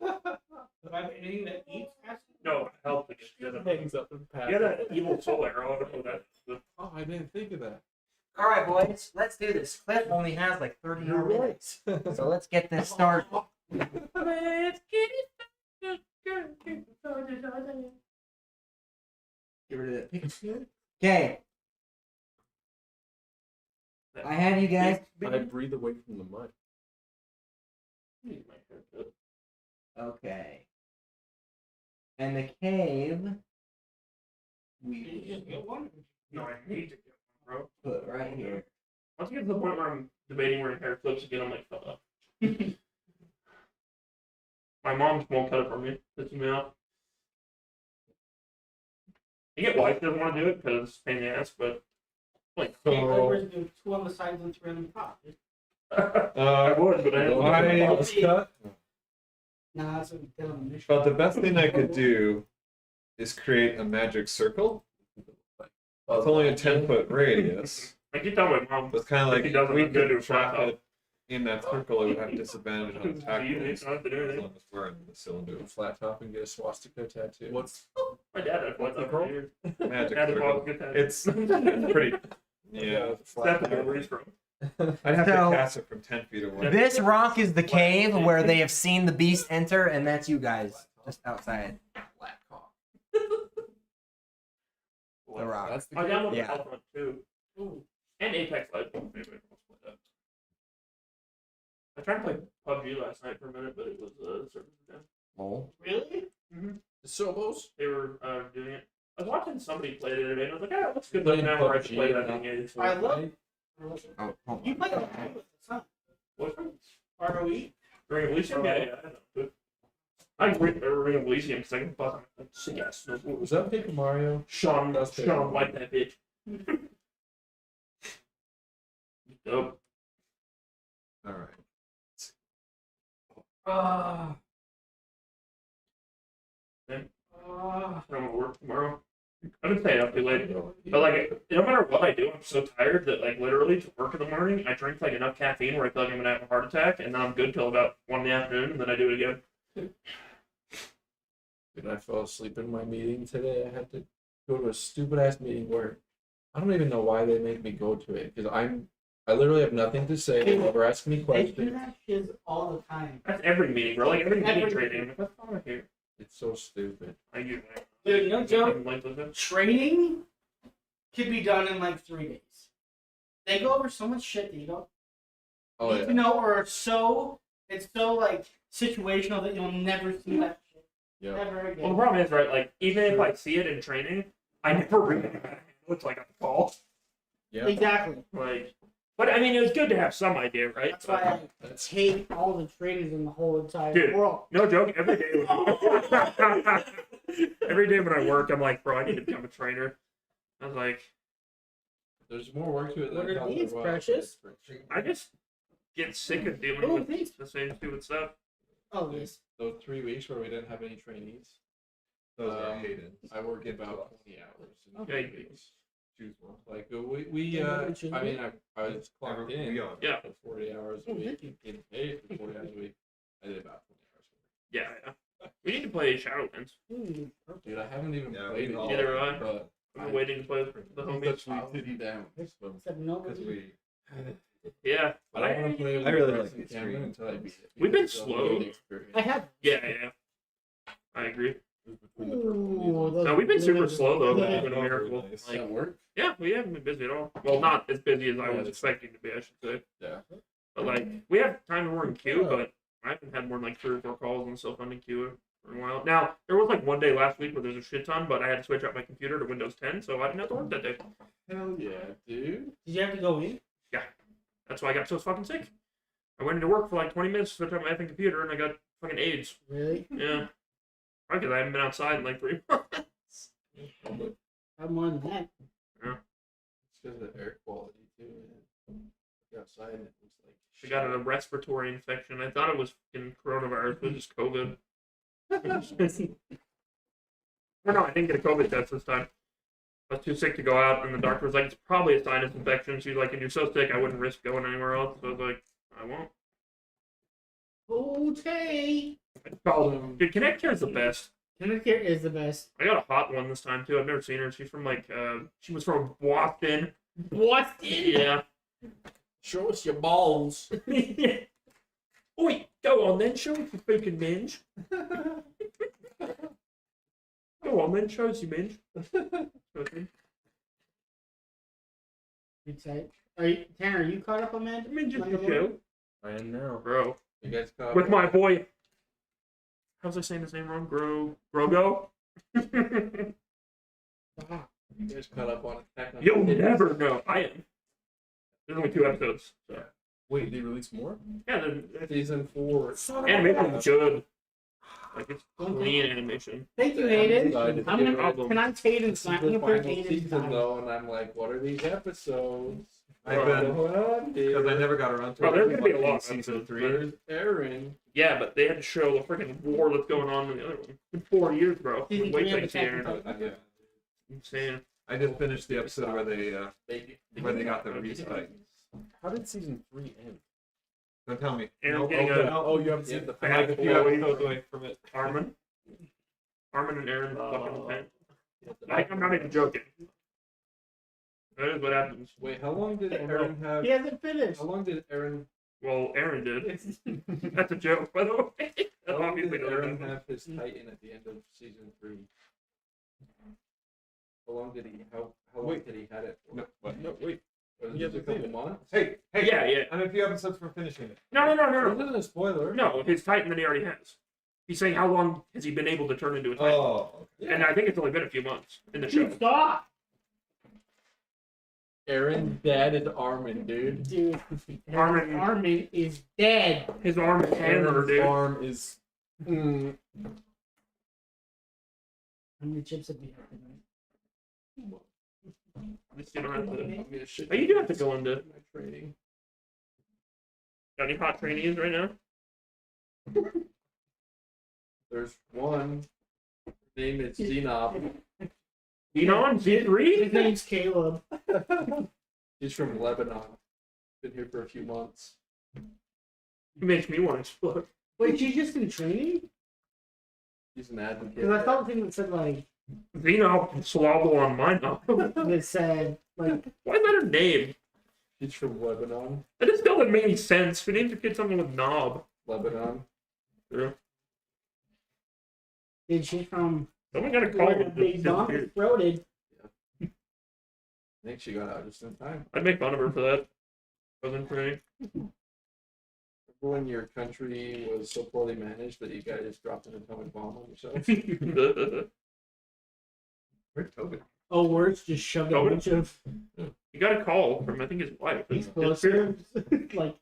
Do I have anything that eats acid? No, help the Hangs up and passes. Yeah, that evil soul arrow. I don't know that. Oh, I didn't think of that. All right, boys, let's do this. Cliff only has like 30 more minutes, so let's get this started. Let's get it. Get rid of that picture. Okay. I have you guys. I breathe away from the mic. Okay. And the cave we No, I hate to get one, bro. put right here. Once I get to the point where I'm debating wearing hair clips again, I'm like, fuck up. My mom won't cut it for me. Pisses me off. I get wife doesn't want to do it because it's a pain in the ass, but like, Clippers do 2 on the sides and 3 on the top. I would, but I don't I cut. Nah, that's what we did on the mission. But the best thing I could do is create a magic circle. It's only a 10-foot radius. I keep telling my mom. But it's kind of If like he doesn't, we I'm gonna do could a flat trap top. it in that circle. It would have disadvantage on attack You rolls don't have to do as anything. long as we're in the cylinder. Do a flat top and get a swastika tattoo. What's My dad had one for years. Magic Dad had circle. one good It's pretty. Yeah, That's where he's from. I'd have So- to cast it from 10 feet away. This rock is the cave where they have seen the beast enter, and that's you guys just outside. flat cock? The rock. That's the I downloaded Yeah. Battlefront too. Ooh. And Apex Legends. Maybe I'll play that. I tried to play PUBG last night for a minute, but it was server down. Oh. Really? The Sobos. They were doing it. I was watching somebody play the other day, and I was like, "Ah, it looks good." Playing Now where I have to PUBG, play that not- thing. I love Oh, hold You on. play it with the sun. What's that? ROE? Ring of Elysium? Yeah, I know. But I remember Ring of Elysium because I can bust on a sick ass snowboard. Was that Paper Mario? Sean That's Paper Mario. like that bitch. Dope. All right. I'm gonna work tomorrow. I've been staying up too late. But like, no matter what I do, I'm so tired that like literally to work in the morning, I drink like enough caffeine where I feel like I'm gonna have a heart attack, and then I'm good till about 1 in the afternoon, and then I do it again. Dude, I fell asleep in my meeting today. I had to go to a stupid ass meeting where I don't even know why they make me go to it because I literally have nothing to say. They never ask me They do questions. that shit all the time. That's every meeting, bro. Like every meeting Every training. I'm like, what's wrong with here? It's so stupid. I do that. Dude, no joke. Like this. Training could be done in like 3 days. They go over so much shit that you don't Oh need to know, or it's so like situational that you'll never see that shit. Yeah. Never Well, the again. problem is, right? Like even if I see it in training, I never read it. It's like a call. Yeah. Exactly. Like, but I mean, it was good to have some idea, right? That's why I That's hate all the trainings in the whole entire Dude. world. No joke. Every day, every day when I work, I'm like, bro, I need to become a trainer. I was like, there's more work to it What than I are thought these, there was. Precious? I just get sick of dealing Oh, with thanks. the same stupid stuff. Oh, yes. Those 3 weeks where we didn't have any trainees, Those are hated. I worked about 20 hours. In Okay. 3 weeks. Choose one. Like we Yeah, we should I do mean, I was clocked Every- in we are. Yeah. for 40 hours a week, getting paid for 40 hours a week. I did about 20 hours a Yeah. We need to play Shadowlands. week. Dude, I haven't even Yeah, played we it all- yet, Neither have I. but I've been waiting to play with the homies. Except nobody. Because we. Yeah. But I want to play with I really Bryce like and the Cameron stream. until I beat it. We've been because of slow. the experience. I have. Yeah. I agree. Between the first Ooh, season. No, we've been super those- slow though. Yeah. It's been a miracle. Nice. Like, That work? yeah, we haven't been busy at all. Well, not as busy as I was expecting to be, I should say. Yeah. But like, we have time to work in queue, but I haven't had more than like 3 or 4 calls and stuff on the queue for a while. Now, there was like one day last week where there's a shit ton, but I had to switch out my computer to Windows 10, so I didn't have to work that day. Hell yeah, dude. Did you have to go in? That's why I got so fucking sick. I went into work for like 20 minutes, switched out my effing computer, and I got fucking AIDS. Really? Yeah. Probably because I haven't been outside in like 3 months. I have more than that. It's because of the air quality too, man. Look outside and it was like. I got a respiratory infection. I thought it was fucking coronavirus, but it's just COVID. Or no, I didn't get a COVID test this time. I was too sick to go out, and the doctor was like, it's probably a sinus infection. She's like, and you're so sick, I wouldn't risk going anywhere else. So I was like, I won't. Okay. I called him. Dude, Connect Care is the best. Connecticut is the best. I got a hot one this time too. I've never seen her. She's from like she was from Boston. Boston. Yeah. Show us your balls. Oi, go on then, show us your freaking minge. Go on then, show us your minge. Okay. Excited. Are you, Tanner? Are you caught up on that? Minge is the show, I am now. bro. You guys caught With up? my boy. How's I saying his name wrong? Grogo? You guys caught up on Attack on You'll Titan? never know. I am. There's only 2 episodes. So. Wait, they released more? Yeah, the Season 4. animation is good. Like, it's clean animation. Thank you, Hayden. Excited, I'm dude. gonna. Can I say This is I'm the gonna put final Hayden's season time. though, and I'm like, what are these episodes? I've been What because I never got around to Bro, it. there's gonna be a lot of Season episodes. 3. Where's Aaron? Yeah, but they had to show the freaking war that's going on in the other one. It's been 4 years, bro. Season Wait 3 till of you see Attack on Aaron. Titan. Insane. I just finished the episode where they got the Baby. respite. How did season 3 end? Don't tell me. Aaron No, getting okay. a Oh, you haven't seen the bad I'm like a few boy. episodes away from it. Armin and Aaron fucking vent. Like, I'm not even joking. That is what happens. Wait, how long did Aaron have? He hasn't finished. How long did Aaron? Well, Aaron did. That's a joke, by the way. How long Obviously did not Aaron happening. have his Titan at the end of season 3? How long did he? How long did he had it? For? No, what? No, wait. Was You it have a to say couple it. months? Hey, hey. Yeah, yeah. I'm a few episodes from finishing it. No. This isn't a spoiler. No, his Titan that he already has. He's saying how long has he been able to turn into a Titan? Oh, okay. And I think it's only been a few months in the show. Dude, stop, Aaron's dad is Armin, dude. dude. Armin- Armin is dead. His arm is hammered, Aaron's dude. arm is. How many chips have you had tonight? At least you don't have to. I'm gonna shit Oh, you do have to go into. my training. Got any hot trainees right now? There's one. His name is Zenob. Enon His Z3? name's Caleb. He's from Lebanon. Been here for a few months. He makes me want to explode. Wait, she's just in training? He's an advocate. Because I thought the thing that said like Zeno Slobble on my knob. that said like Why is that her name? He's from Lebanon. That just still doesn't make any sense. Who names a kid something with knob? Lebanon. Yeah. dude, she's from Someone got a call where the with big this. dog is throated. I think she got out just in time. I'd make fun of her for that. Wasn't training. Remember when your country was so poorly managed that you guys just dropped an atomic bomb on yourself? Where'd Tobin? Oh, words just shoved a Oh, bunch of He got a call from I think his wife. explosives like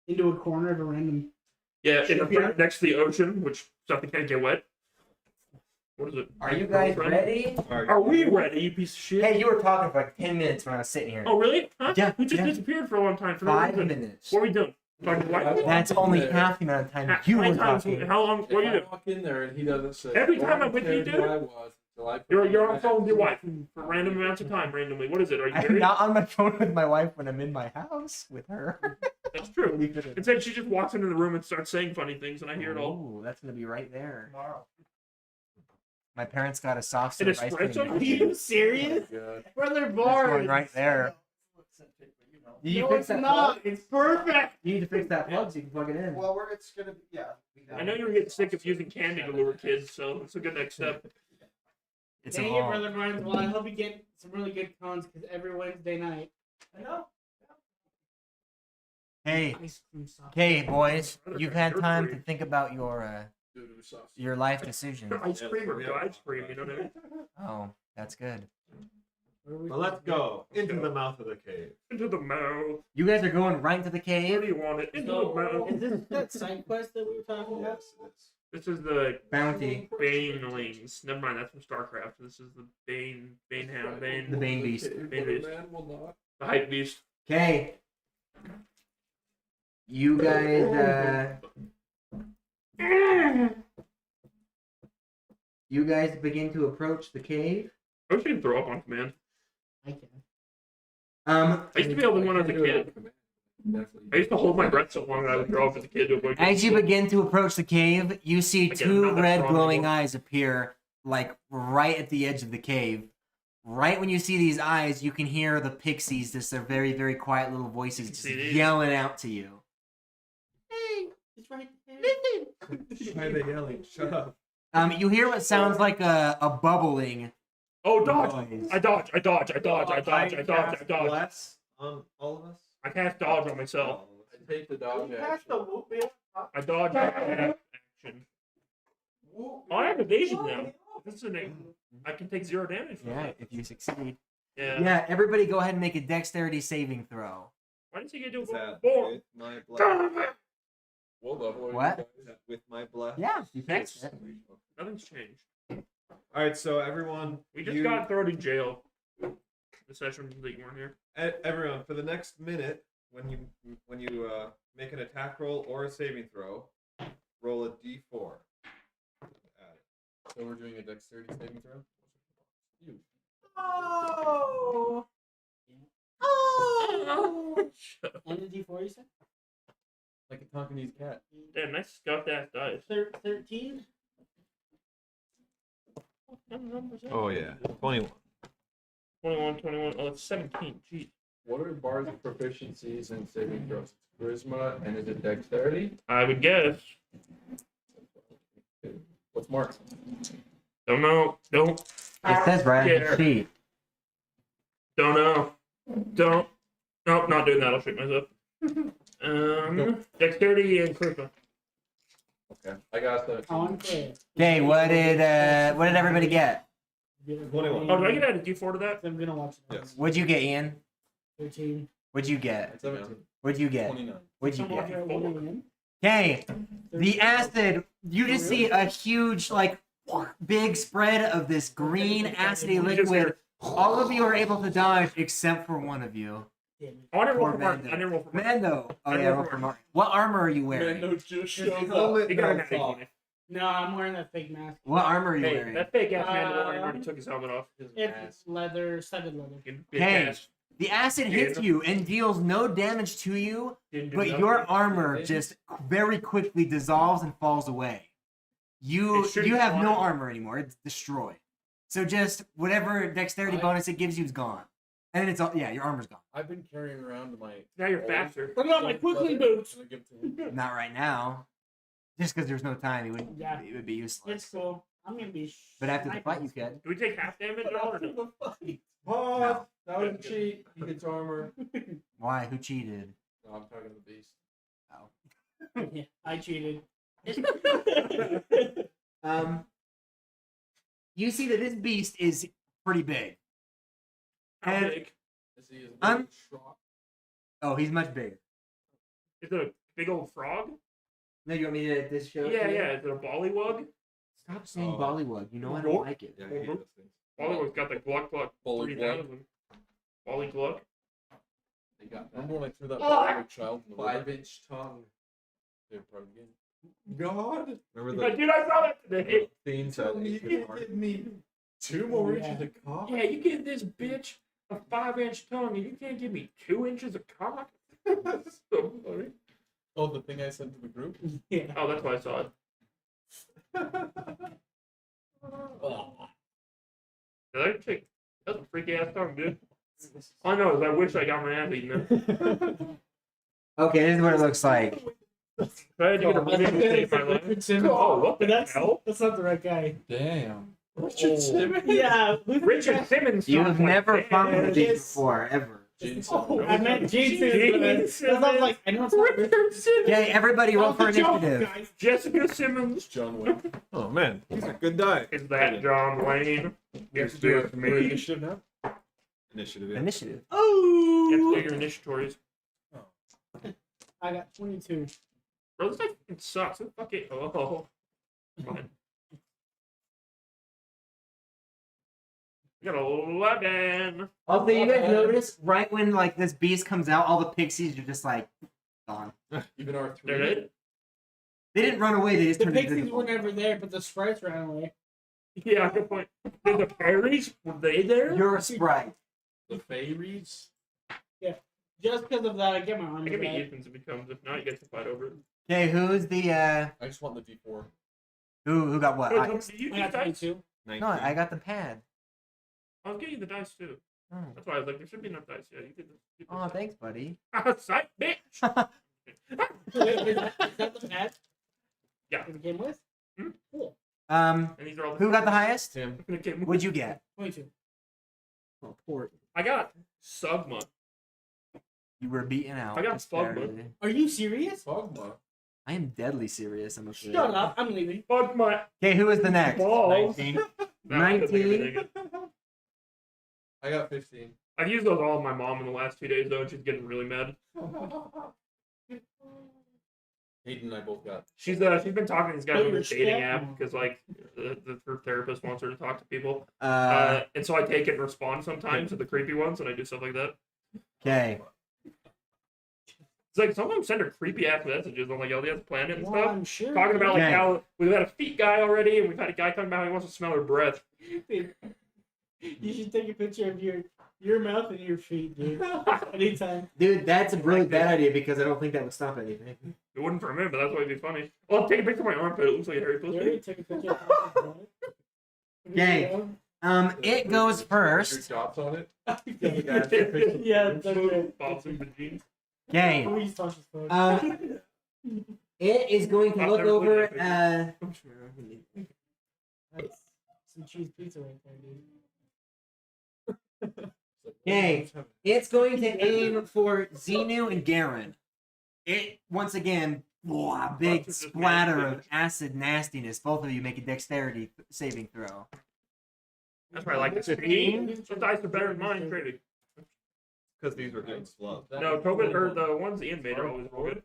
into a corner of a random. Yeah, in the Shipyard? next to the ocean, which stuff that can't get wet. What is it? Are you guys ready? Are we ready, you piece of shit? Hey, you were talking for like 10 minutes when I was sitting here. Oh, really? Huh? Yeah, We just yeah. disappeared for a long time for no 5 reason. minutes. What are we doing? Talking to wife? That's only half the amount of time you How were many times? talking. How long? What are you If I doing? walk in there and he doesn't say. Every "Oh, time I I'm with don't you, care dude, who I was until I put You're my on the phone with your back." wife for random amounts of time, randomly. What is it? Are you I'm married? not on my phone with my wife when I'm in my house with her. That's true. Instead, she just walks into the room and starts saying funny things, and I hear it all. Ooh, that's gonna be right there. Tomorrow. My parents got a soft An serve ice cream. espresso? Are you serious? God. Where they're That's bars? going right there. Did you No, fix it's that not. plug? It's perfect. You need to fix that plug so you can plug it in. Well, it's gonna be I know you were getting sick of using candy to lure kids, so it's a good next step. It's Dang a it, long. brother Brian. Well, I hope you get some really good cons because every Wednesday night. I know. Hey, Ice cream sauce. okay, boys. You've had time to think about your Doo-doo sauce. your life decisions. Ice cream or ice cream, you know what I mean? Oh, that's good. Well, let's go into the mouth of the cave. Into the mouth. You guys are going right to the Where cave. do you want it? Into the So, mouth. is this that side quest that we were talking about? Yes, it is. This is the Bounty. Banelings. Never mind, that's from StarCraft. This is the Banehound, The Bane Beast. But a man will not. the Hype Beast. Okay. You guys, you guys begin to approach the cave. I wish you could throw up on command. I can. I used to be able to when I was a can't do it kid. on command. Definitely. I used to hold my breath so long that I would throw up as a kid to avoid. As you begin to approach the cave, you see Again, two not that red strong glowing anymore. eyes appear like right at the edge of the cave. Right when you see these eyes, you can hear the pixies, just their very, very quiet little voices just See these? yelling out to you. Hey, it's right there. Why are they yelling? Shut up. You hear what sounds like a bubbling. Oh, dodge! noise. I dodge! I dodge! I dodge! I dodge! I dodge! I dodge! Bless on all of us. I cast dodge on myself. I take the dodge You passed action. the whoop it. I dodge action. Oh, I have evasion now. This is I can take 0 damage from Yeah, that. if you succeed. Yeah. Yeah, everybody go ahead and make a dexterity saving throw. Why didn't you get to Is that 4? with my bless? What level are What? you Is that with my bless? Yeah, you Thanks. fixed it. Nothing's changed. All right, so everyone, We just got thrown in jail. The session that you weren't here. everyone, for the next minute, when you make an attack roll or a saving throw, roll a d4. So we're doing a dexterity saving throw? You. Oh. Oh. And the D4 you said? Like a Tonkinese cat. Damn, nice scuffed ass dice. 13. Oh yeah, 21. 21, 21. Oh, it's 17. Jeez. What are Bard's proficiencies in saving throws? Charisma, and is it dexterity? I would guess. What's Mark? Don't know. Don't. It says right on Yeah. the sheet. Don't know. Don't. Nope, not doing that. I'll shoot myself. Dexterity and charisma. Okay. I got the. On clear. Okay, what did everybody get? 21. Oh, do I get added D4 to that? I'm gonna watch it. Yes. What'd you get, Ian? 13. What'd you get? 17. What'd you get? 29. What'd you Someone get? at 1 a.m. Okay, the acid. You just see a huge, like, big spread of this green acidy liquid. All of you are able to dodge except for one of you. Damn it. I didn't roll Poor for Mark. I Mando. didn't roll for Mark. Mando. Oh I yeah, roll roll for for Mark. Mark. What armor are you wearing? Mando just showed He up. got a natty 20. No, I'm wearing that fake mask. What armor are you Hey, wearing? that fake ass Mandalorian already took his helmet off. It's leather, studded leather. Fucking bitch Hey. ass. The acid hits you and deals no damage to you, Didn't do but nothing. your armor just very quickly dissolves and falls away. You It shouldn't you have no fly. armor anymore. It's destroyed. So just whatever dexterity bonus it gives you is gone. And then it's all your armor's gone. I've been carrying around my. Now you're faster. Look at my quickly boots. And I give it to him. Not right now. Just because there's no time, Yeah. it would be useless. It's cool. I'm gonna be. But after the fight, sniping. you can. Do we take half damage at all or no? Pause. That was a cheat. He gets armor. Why? Who cheated? No, I'm talking to the beast. Yeah, I cheated. You see that this beast is pretty big. How And- big? Is he as I'm- big as Shrock? Oh, he's much bigger. Is it a big old frog? No, you want me to this show? Yeah, yeah. Is it a bollywug? Stop saying Oh. Bollywug. You know I don't like it. Yeah, I hate those things. Bollywug's got the Gluck Gluck Bully 3000. Bolly Gluck. They got that. Remember when I threw that Oh. ball at a child in the 5-inch tongue? They're probably again. God, Remember Dude, I saw that today. themes tell that me you Ace can Mark? give me 2 more Yeah. inches of cock. Yeah, you give this bitch a 5-inch tongue and you can't give me 2 inches of cock? That's so funny. Oh, the thing I sent to the group? Yeah. Oh, that's why I saw it. That chick, that's a freaky ass tongue, dude. All I know is I wish I got my ass eaten. Okay, this is what it looks like. If I had to get a That's minute to save my life. Richard Simmons. Oh, what the That's hell? that's not the right guy. Damn. Richard Simmons? Yeah. Richard Simmons. You've sounds like never that. fought with these Yes. before, ever. Gene Oh, I meant Gene Gene Simmons. That sounds like I know it's not Richard. Richard Simmons. Okay, everybody roll for That's the joke, initiative. guys. Jessica Simmons. John Wick. Oh man, these are good die. Is that John Wayne? Is this me? initiative now? Initiative. Initiative. You have to Oh. do your initiatories. I got 22. Bro, this guy fucking sucks. Who fucking. Oh. Fine. You got 11. Also, you guys notice right when like this beast comes out, all the pixies are just like gone. Even our They're 3. dead? They didn't run away. They just The turned pixies invisible. were never there, but the sprites ran away. Yeah, good point. Did the fairies, were they there? You're a sprite. The fairies. Just because of that, I get my I armor can be back. Ethan's if it comes. If not, you get to fight over it. Okay, who's the I just want the D4. who got what? Wait, Ice. did you I do got dice? 22. No, I got the pad. I was getting the dice too. Oh, That's why I was like, there should be enough dice. Yeah, you did. oh thanks, buddy. Psych, bitch. Is that the pad? Yeah. That we came with? Hmm? Cool. And these are all. Who got the highest? Tim. What'd you get? 22. Oh, port. I got Sugma. You were beaten out. I got just Fugma. barely. Are you serious? Dogma. I am deadly serious. I'm afraid. Shut up. I'm leaving. Fuck my Okay, who is the next? balls. 19. No, I couldn't think of 19. anything. I got 15. I've used those all on my mom in the last 2 days though, and she's getting really mad. Hayden and I both got. She's been talking to these guys Oh, on the you're dating scared? app because like her therapist wants her to talk to people, Uh, and so I take it and respond sometimes to the creepy ones, and I do stuff like that. okay. It's like some of them send her creepy ass messages on like LDS Planet and Well, stuff, I'm sure. talking about like Okay. how we've had a feet guy already, and we've had a guy talking about how he wants to smell her breath. You should take a picture of your mouth and your feet, dude. Anytime. Dude, that's a really bad idea because I don't think that would stop anything. It wouldn't for a minute, but that's why it'd be funny. Well, take a picture of my armpit. It looks like a Harry You already Potter. took a picture of your mouth. Okay. It goes Your first. dots on it. Yeah, that's right. Bob's in the jeans. Okay. Please touch his phone. It is going to I've look never over. looked at that That's some cheese pizza right there, dude. Okay. It's going to aim for Xenu and Garen. It once again, a big Just splatter nasty. of acid nastiness. Both of you make a dexterity saving throw. That's why I like this. Some dice are better than mine, crazy. Because these were getting slow. No, Tobin, or the ones Ian made are always real good.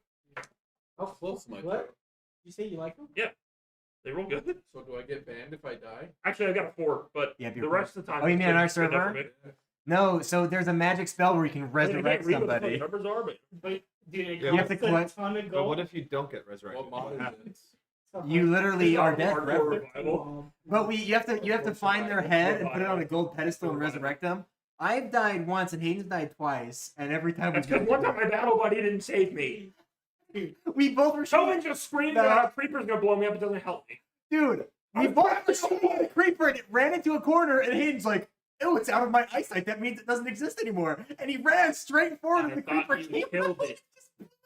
How close am I? What? You say you like them? They roll good. So do I get banned if I die? Actually, I got a 4, but Yeah, if the you're rest of the time. Oh, you it's mean on good. our It's good enough server? for me. No, so there's a magic spell where you can I mean, I resurrect can't read what the fucking somebody. numbers are, but But dude, it You costs have to collect- a ton of But gold. what if you don't get resurrected? What mod is happens? it? You literally It's are not dead hardcore forever. revival. But you have to find their head and put it on a gold pedestal and resurrect them. I've died once and Hayden's died twice, and every time That's because one time my battle buddy didn't save me. we both were Tobin shooting. just screamed No. that Creeper's gonna blow me up. It doesn't help me. Dude, we both were shooting at a creeper and it ran into a corner, and Hayden's like, "Oh, it's out of my eyesight. That means it doesn't exist anymore." And he ran straight forward, and I the thought creeper you came. killed it.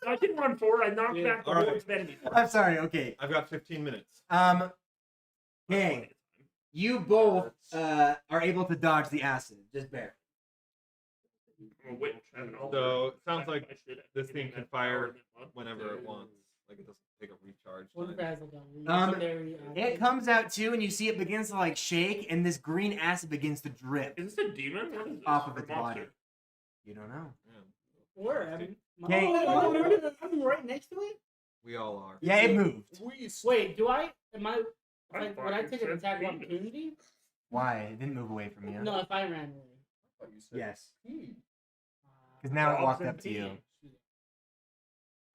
I didn't run forward. I knocked Yeah. back the All right. hordes of enemies. I'm sorry. Okay. I've got 15 minutes. Okay. You both are able to dodge the acid, just barely. I'm a witch. I don't know. So, it sounds like I should have this given thing can that fire power to them. Whenever it wants. Like it doesn't take a recharge. What if time. it has like a legendary It comes out too, and you see it begins to like shake, and this green acid begins to drip Is this a demon? What is this? off of Or its monster? body. You don't know. Yeah, Where? Okay. I'm right next to it? we all are. Yeah, it moved. Wait, do I? Am I? I Like, would I fucking take an said attack of demon. opportunity? Why? It didn't move away from you. No, if I ran away. Yes. Hmm. Because now it Dogs walked and up to you. demons.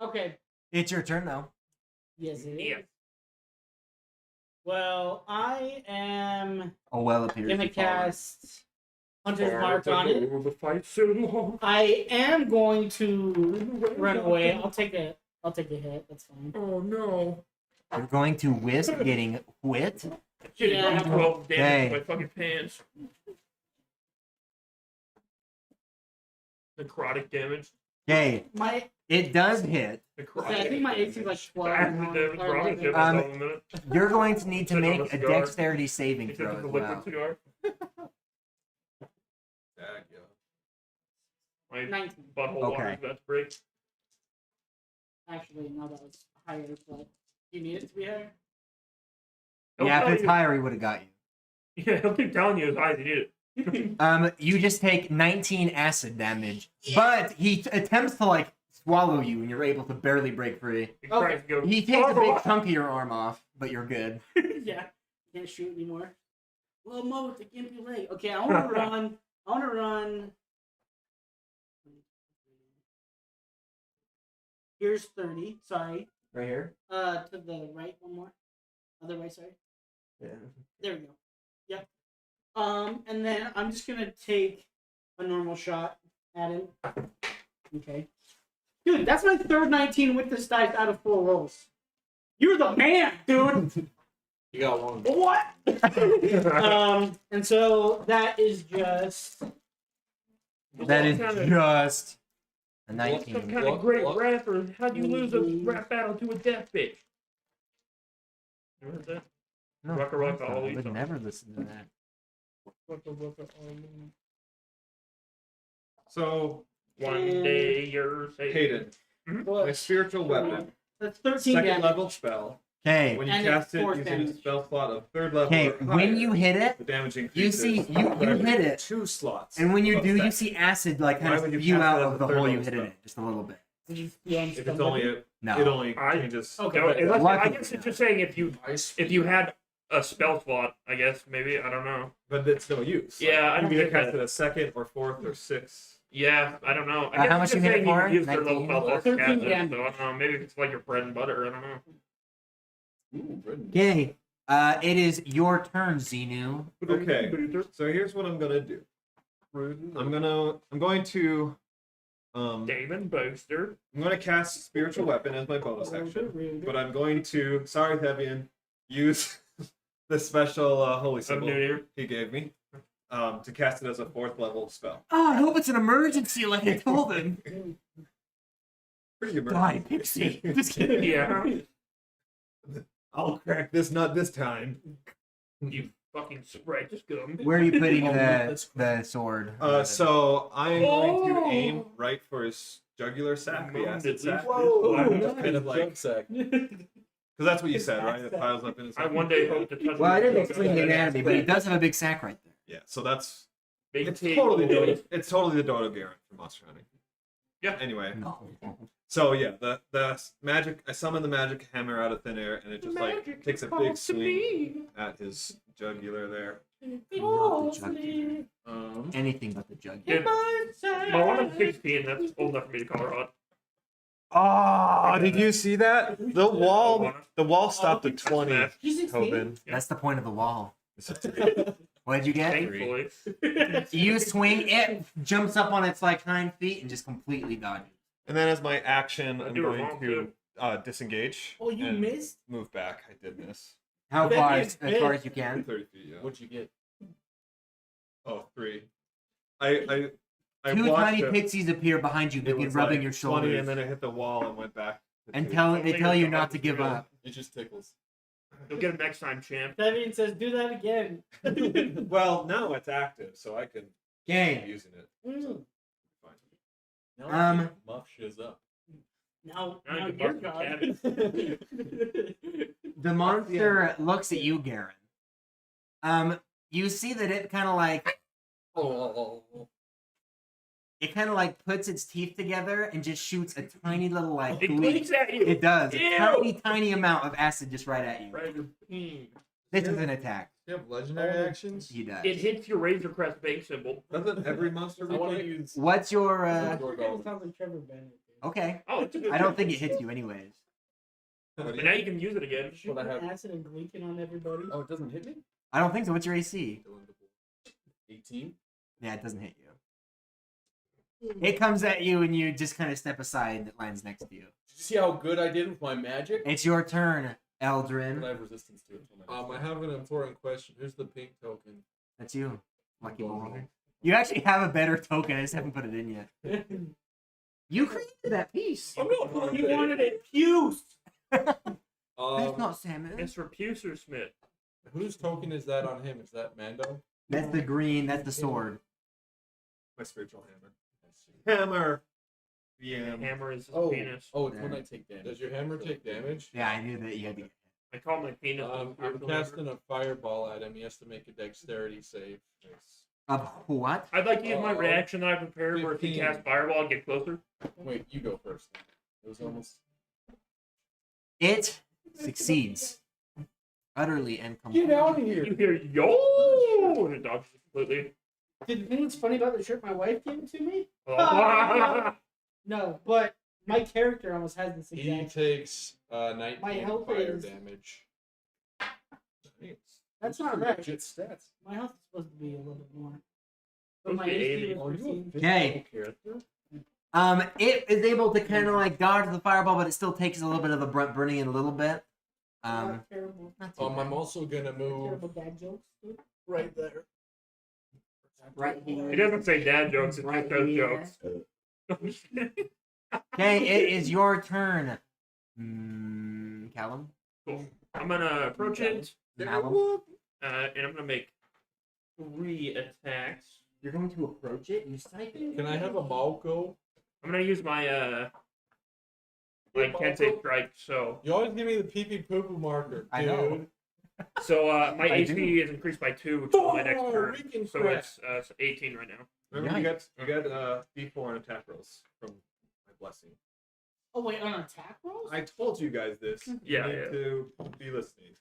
Okay. It's your turn though. Yes, it is. Yeah. Well, I am Oh well, appears. gonna to follow. cast Hunter's Mark on it. The fight's so long. I am going to run away. I'll take a hit. That's fine. Oh no. You're going to whisk getting whipped. Shit, Yeah. yeah. 12 damage Hey. to my fucking pants. Necrotic damage. Okay, My it does hit. Necrotic. I think my AC is like 12. Acid now, damage. or Bro, I'm gonna 11. shit myself in a minute. You're going to need to Sit on make a a cigar. dexterity saving Except throw it's a as liquid well. cigar. My 19. butthole Okay. water's about to break. Actually, no, that was higher. But do you need it to be higher? He'll Yeah, tell if it's you- higher, he would have got you. Yeah, he'll keep telling you as high as you need it. You just take 19 acid damage, but he attempts to like swallow you, and you're able to barely break free. He tries to go, He takes a big "Oh, chunk of your arm off, but you're good. Yeah. Can't shoot anymore. Well, Mo with the gimpy leg. Okay, I want to run. I want to run. Here's 30. Sorry. Right here. To the right, one more. Other way, sorry. Yeah. There we go. Yep. And then I'm just gonna take a normal shot at him. Okay. Dude, that's my third 19 with this dice out of 4 rolls. You're the man, dude. You got one. What? And so that is just That is kinda- just a Some 19. kind of great rapper. How'd you lose a rap battle to a death bitch? You heard that? No, Rucka of course Rucka not. I Ollie would song. never listen to that. Rucka Rucka Ollie. So, One day you're safe. Hayden, my spiritual weapon, that's 13 second damage. level spell. Okay. When you And cast it's it force using a damage. spell slot of third level Okay, or when higher, you hit it, the damage you increases. see for you every hit it, 2 slots. and when you of do, you effect. see acid like kind Why of would you spew cast out it as of a the third hole you level hit it spell? in, just a little bit. If it's only it No. only I- changes. Okay, unless, I Luckily, guess it's just saying if you had a spell slot, I guess maybe I don't know. But it's no use. Yeah, I you don't can either get cast that. it a second or fourth or sixth. Yeah, I don't know. I How guess much it's you just hit it saying you for? can use their 19? little spell slots to 13 cast it, damage. so I don't know. Maybe it's like your bread and butter. I don't know. Ooh, Britain. Okay. It is your turn, Xenu. Okay. So here's what I'm gonna do. I'm going to Damon Boaster. I'm going to cast Spiritual Weapon as my bonus action, but I'm going to, sorry Thebian, use the special Holy Of Symbol New Year. he gave me to cast it as a 4th level spell. Oh, I hope it's an emergency, like I told him. Pretty Die, emergency. Pixie. Just kidding. Yeah. I'll crack this nut this time. You fucking righteous gum. Where are you putting Oh, the sword? So I'm going to Oh. aim right for his jugular sac, the acid sac. Whoa! Just kind of like, Jump sack. because that's what you said, right? It piles up in his I sac. one day hope to touch. Well, I didn't his explain the anatomy, but he does have a big sack right there. Yeah, so that's Big it's T. totally the Dodo Garrett from Monster Hunting. Yeah. Anyway, No. so yeah, the magic. I summon the magic hammer out of thin air, and it just like takes a big swing at his jugular there. Not the jugular. Anything but the jugular. Dude, my one is 16. That's old enough for me to call her hot. Oh, did you see that? The wall stopped at 20. She's 16. Tobin. That's the point of the wall. What did you get? Thankfully. You swing, it jumps up on its like hind feet and just completely dodges. And then as my action, I'm do it going wrong, to disengage. Oh, you and missed? Move back. I did miss. How That far? is As far big. as you can. 30 feet. Yeah. What'd you get? Oh, 3. I Two watched tiny it. pixies appear behind you, It begin was rubbing like your 20, shoulders, and then it hit the wall and went back. to and 2. they tell you not to give up. It just tickles. You'll get him next time, champ. Devian says, do that again. Well, now it's active, so I can keep Okay. using it. Mm. Fine. Now muff shiz up. Now Now you you're can God. The monster looks at you, Garen. You see that it kind of like puts its teeth together and just shoots a tiny little like It clicks at you. It does. A Ew. tiny amount of acid just right at you. Right in your peen. This is an attack. You have legendary actions? He does. It hits your Razor Crest bank symbol. Doesn't every monster I want to make use. What's your That sounds like Trevor Bennett. Okay. Oh, it's a good I don't trick. think it hits you anyways. But now you can use it again. Shooting What I have- acid and gleeking on everybody. Oh, it doesn't hit me? I don't think so. What's your AC? 18? Yeah, it doesn't hit you. It comes at you and you just kind of step aside and it lands next to you. Did you see how good I did with my magic? It's your turn, I Eldrin. have resistance to it. I have an important question. Who's the pink token? That's you. Lucky boy. You actually have a better token. I just haven't put it in yet. You created that piece. I'm not You wanted it fused. That's not salmon. Mr. Puser Smith. Whose token is that on him? Is that Mando? That's the green. That's the sword. my spiritual hammer? Hammer. Yeah. Hammer is his Oh, penis. it's when I take damage. Does your hammer take damage? Yeah, I knew that you had to. I call my penis. I'm casting a fireball at him. He has to make a dexterity save. Of what? I'd like to use my reaction that I prepared where if he 15. casts fireball, I'd get closer. Wait, you go first. It was almost. It succeeds. Utterly and Get completely. out of here! You hear yo, and it dodges it completely. Did you know what's funny about the shirt my wife gave to me? Oh. No, but my character almost has this He exact. takes 19 My health fire is- damage. That's not right. Legit stats. My health is supposed to be a little bit more. But Supposed my to be AC 80. was Oh, you 13. Okay. It is able to kind of like dodge the fireball, but it still takes a little bit of the brunt burning in a little bit. Terrible. Not too I'm also gonna move Terrible dad jokes. Dude. right there. right here. It doesn't say dad jokes, it Right just says here. jokes. Okay, it is your turn. Callum. Cool. I'm gonna approach it, Callum. and I'm gonna make 3 attacks. You're going to approach it. You psycho. Can I have a Malco? I'm gonna use my my Kensei strike. So You always give me the pee poo poo marker. I know. dude. my I HP is increased by 2 till my next Oh, turn. we can So crack. it's 18 right now. Remember, you got D4 and attack rolls from my blessing. Oh wait, on attack rolls? I told you guys this. You Yeah, need yeah. to be listening.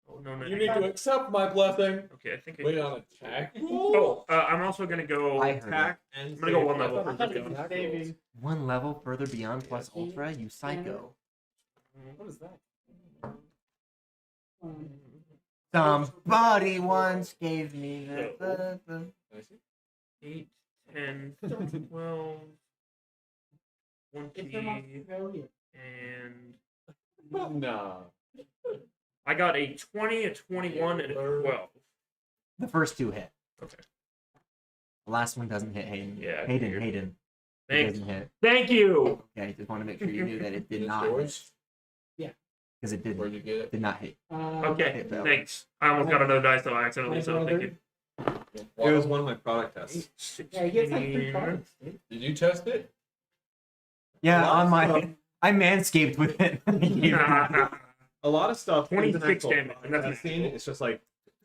Oh no, You need to accept my blessing. Okay, I think. Wait on attack. Oh, I'm also gonna go. I heard Attack and I'm gonna go save 1 level. I thought it for was Attack saving. rolls. One level further beyond plus ultra. You psycho. What is that? Somebody once gave me the. Can I see? 8, 10, 12, If they're not 20, familiar. and Nah. I got a 20, a 21, and a 12. The first 2 hit. Okay. The last one doesn't hit Hayden. Yeah, I Hayden. figured. Hayden. It Thanks. doesn't hit. Thank you. Okay, just want to make sure you knew that it did Is it not. yours? Because it Where'd didn't. you get it? Did not hit. Okay, Hit failed. thanks. I almost got another dice though accidentally, My so thank you. It was one of my product tests. Yeah, he gets like 3 16. cards, dude. Did you test it? Yeah, on my. Lots of- I manscaped with it. A lot of stuff. 26 isn't actual damage, product and that's testing. natural. It's just like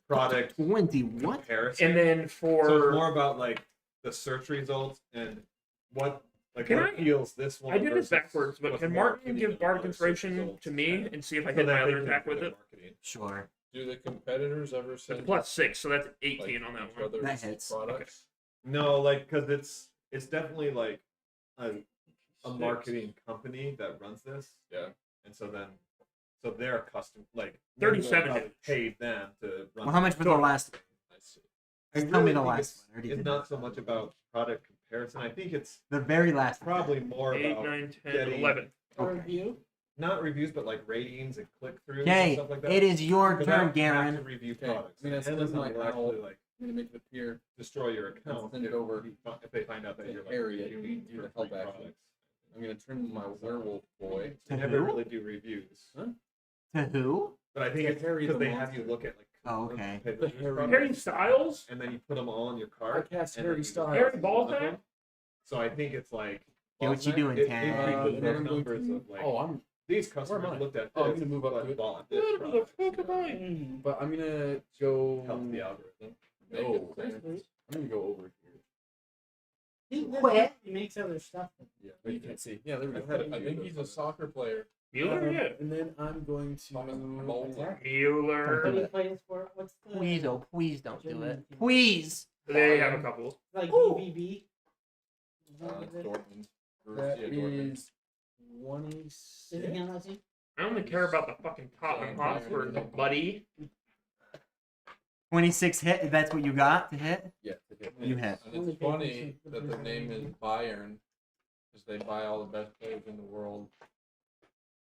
product 20 what? comparison. And then So it's for more about like the search results and what Can what I- appeals this one. I did this versus backwards, but what's can more Martin appealing give in bardic other search inspiration results to me and- and see if I so hit that my they other can attack do with their it? marketing. Sure. Do the competitors ever It's send +6, so that's like, 18 on that each one. other's That hits. products? No, like because it's definitely like a marketing company that runs this. Yeah. And so they're custom like 37 probably hits. paid them to run. Well, how much for the last? I see. I Just tell me really the think last one. I already It's did not that. so much about product comparison. I think it's The very last. probably more 8, about 9, 10, getting- 11. A Okay. review. not reviews, but like ratings and click throughs and Okay, stuff like that. it is your Because I turn, don't have to Garen. review Okay, products. I'm gonna And send Amazon my will actually owl. like I'm gonna make it appear. destroy your account Send it if over if they find out that to you're like Harriet. reviewing You for to help free actually. products. I'm gonna turn my werewolf boy. They To never who? really do reviews, To who? but I think To it's Harry because the they have you monster. look at like Oh, okay. competitors' The Harry- products, Harry Styles? and then you put them all in your I cart. cast and then Harry you- Styles. Harry Balzac? So I think it's like Yeah, what you doing, it Tam? increases then those I'm going numbers to- of like Oh, I'm. these Where am customers I? looked at Oh, I'm this, gonna move up but to it. bought this Where the product. fuck am I? But I'm gonna go. Help the algorithm. No, I'm gonna go over here. He Quit. He makes other stuff. Yeah, but you can't see. Yeah, there we I've go. had a I few think of he's a those. soccer player. Mueller? Yeah. And then I'm going to Oh, attack. Mueller. What do you play this for? What's the Please, oh, please don't do it. Please. They have a couple. like Ooh. BBB? Dortmund. That Yeah, Dortmund. is 26. Is it him, I think? I only care about the fucking Tottenham Hotspur, buddy. 26 hit. That's what you got to hit? Yeah, You hit. And it's funny that the name is Bayern, because they buy all the best players in the world.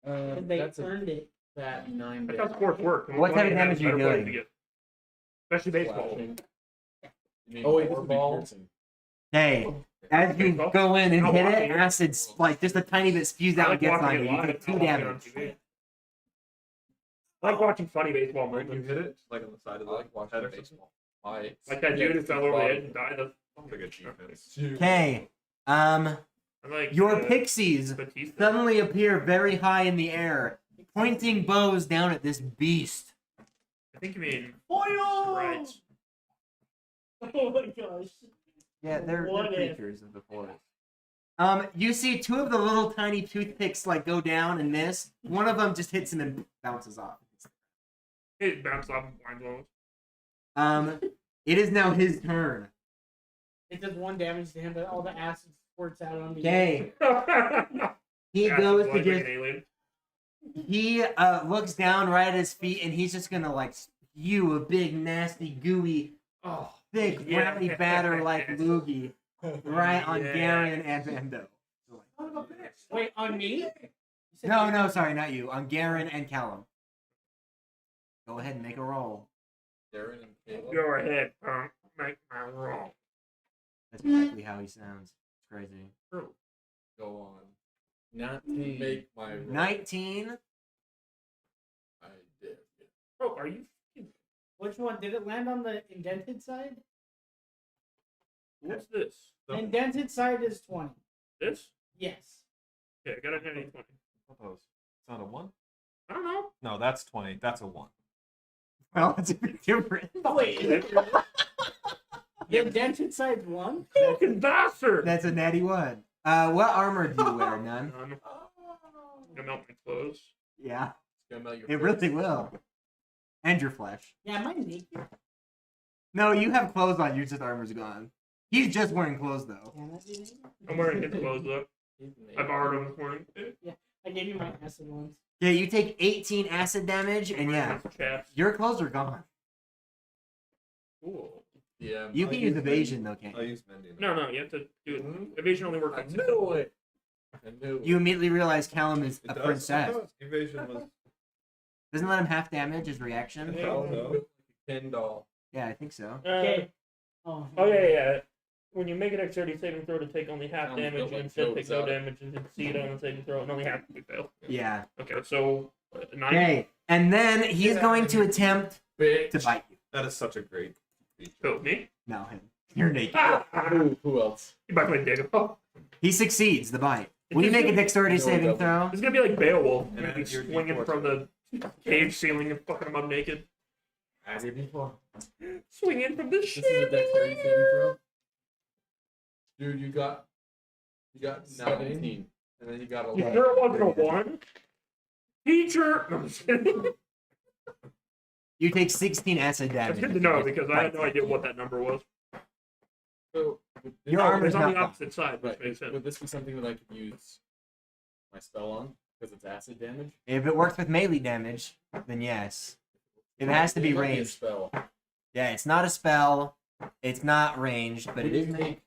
And they That's a earned it. fat 9 That's how sports work. What type of Money has damage are you better players doing? to get. Especially baseball. Flashing. You mean Oh, wait, this four would be ball? piercing. Hey, as you go in and I'll hit watch it, it. acid, like just a tiny bit spews I out like and gets watching on it you. You live. take 2 I'll watch it on damage. TV. I like watching funny baseball When you moments. hit it, like on the side of I the like watching head or something. baseball. I Like that dude who fell over the edge and died. That's It's like a defense. Okay, I like your pixies Batista. suddenly appear very high in the air, pointing bows down at this beast. I think you mean Foil! right. Oh my gosh. Yeah, they're What if? creatures of the forest. You see 2 of the little tiny toothpicks like go down and miss. One of them just hits him and bounces off. It bounced off and blind blows. It is now his turn. It does 1 damage to him, but all the acid squirts out on me. Okay, he Acid goes to blood like just an alien. he looks down right at his feet and he's just gonna like spew a big nasty gooey Oh, thick yeah. brownie batter like loogie right on Yeah. Garen and Vendo. Wait, on me? You said No, me? no, sorry, not you. On Garen and Callum. Go ahead and make a roll. Darren and Caleb. Go ahead, make my roll. That's exactly how he sounds. It's crazy. True. Go on. 19. Make my roll. 19. I did. Oh, are you? Which one? Did it land on the indented side? What's this? The indented side is 20. This? Yes. Okay, I got a natty 20. It's not a 1? I don't know. No, that's 20. That's a 1. Well, it's a bit different. Oh, wait. Is it really? The indented side's 1? Fucking bastard! That's a natty 1. What armor do you wear? None? I'm gonna melt my clothes. Yeah. It's gonna melt your It really will. And your flesh. Yeah, am I naked? No, you have clothes on. Your just armor's gone. He's just wearing clothes, though. Can I be naked? I'm wearing his clothes though. I borrowed them this morning. I gave you my acid ones. Yeah, you take 18 acid damage, and yeah, Chaps. your clothes are gone. Cool. Yeah. You can use evasion, though, can't I'll you? use mending. No, you have to do it. Evasion only works I on 6. knew it. I knew it. You immediately realize Callum is It a does, princess. it does. Evasion was. Doesn't let him half damage his reaction? Yeah. Oh, no. Ken doll. Yeah, I think so. Okay. Oh, Yeah. When you make an dexterity saving throw to take only half Sounds damage, like you instead take no Joe's damage and succeed on the saving throw, and only half you fail. Yeah. Okay, so 9. Okay, and then he's going to attempt Bitch. to bite you. That is such a great. Who, me? No, him. You're naked. Who else? You might play Dago. Oh, He succeeds the bite. Will you make a dexterity No, saving double. throw? it's gonna be like Beowulf. And You're gonna be then you're swinging D4 from the cave ceiling and fucking him up naked. As it before. Swinging from the This is a dexterity saving throw. Dude, you got 17, and then you got 11. There wasn't a 1. Teacher! No, I'm just kidding. You take 16 acid damage. That's good to know because I had no idea what that number was. So, Your armor's It's on not the gone. opposite side, which Right. makes sense. Would this be something that I could use my spell on? Because it's acid damage? If it works with melee damage, then yes. It has to be It might a ranged. spell. Yeah, it's not a spell. It's not ranged, but it Would is you melee. take-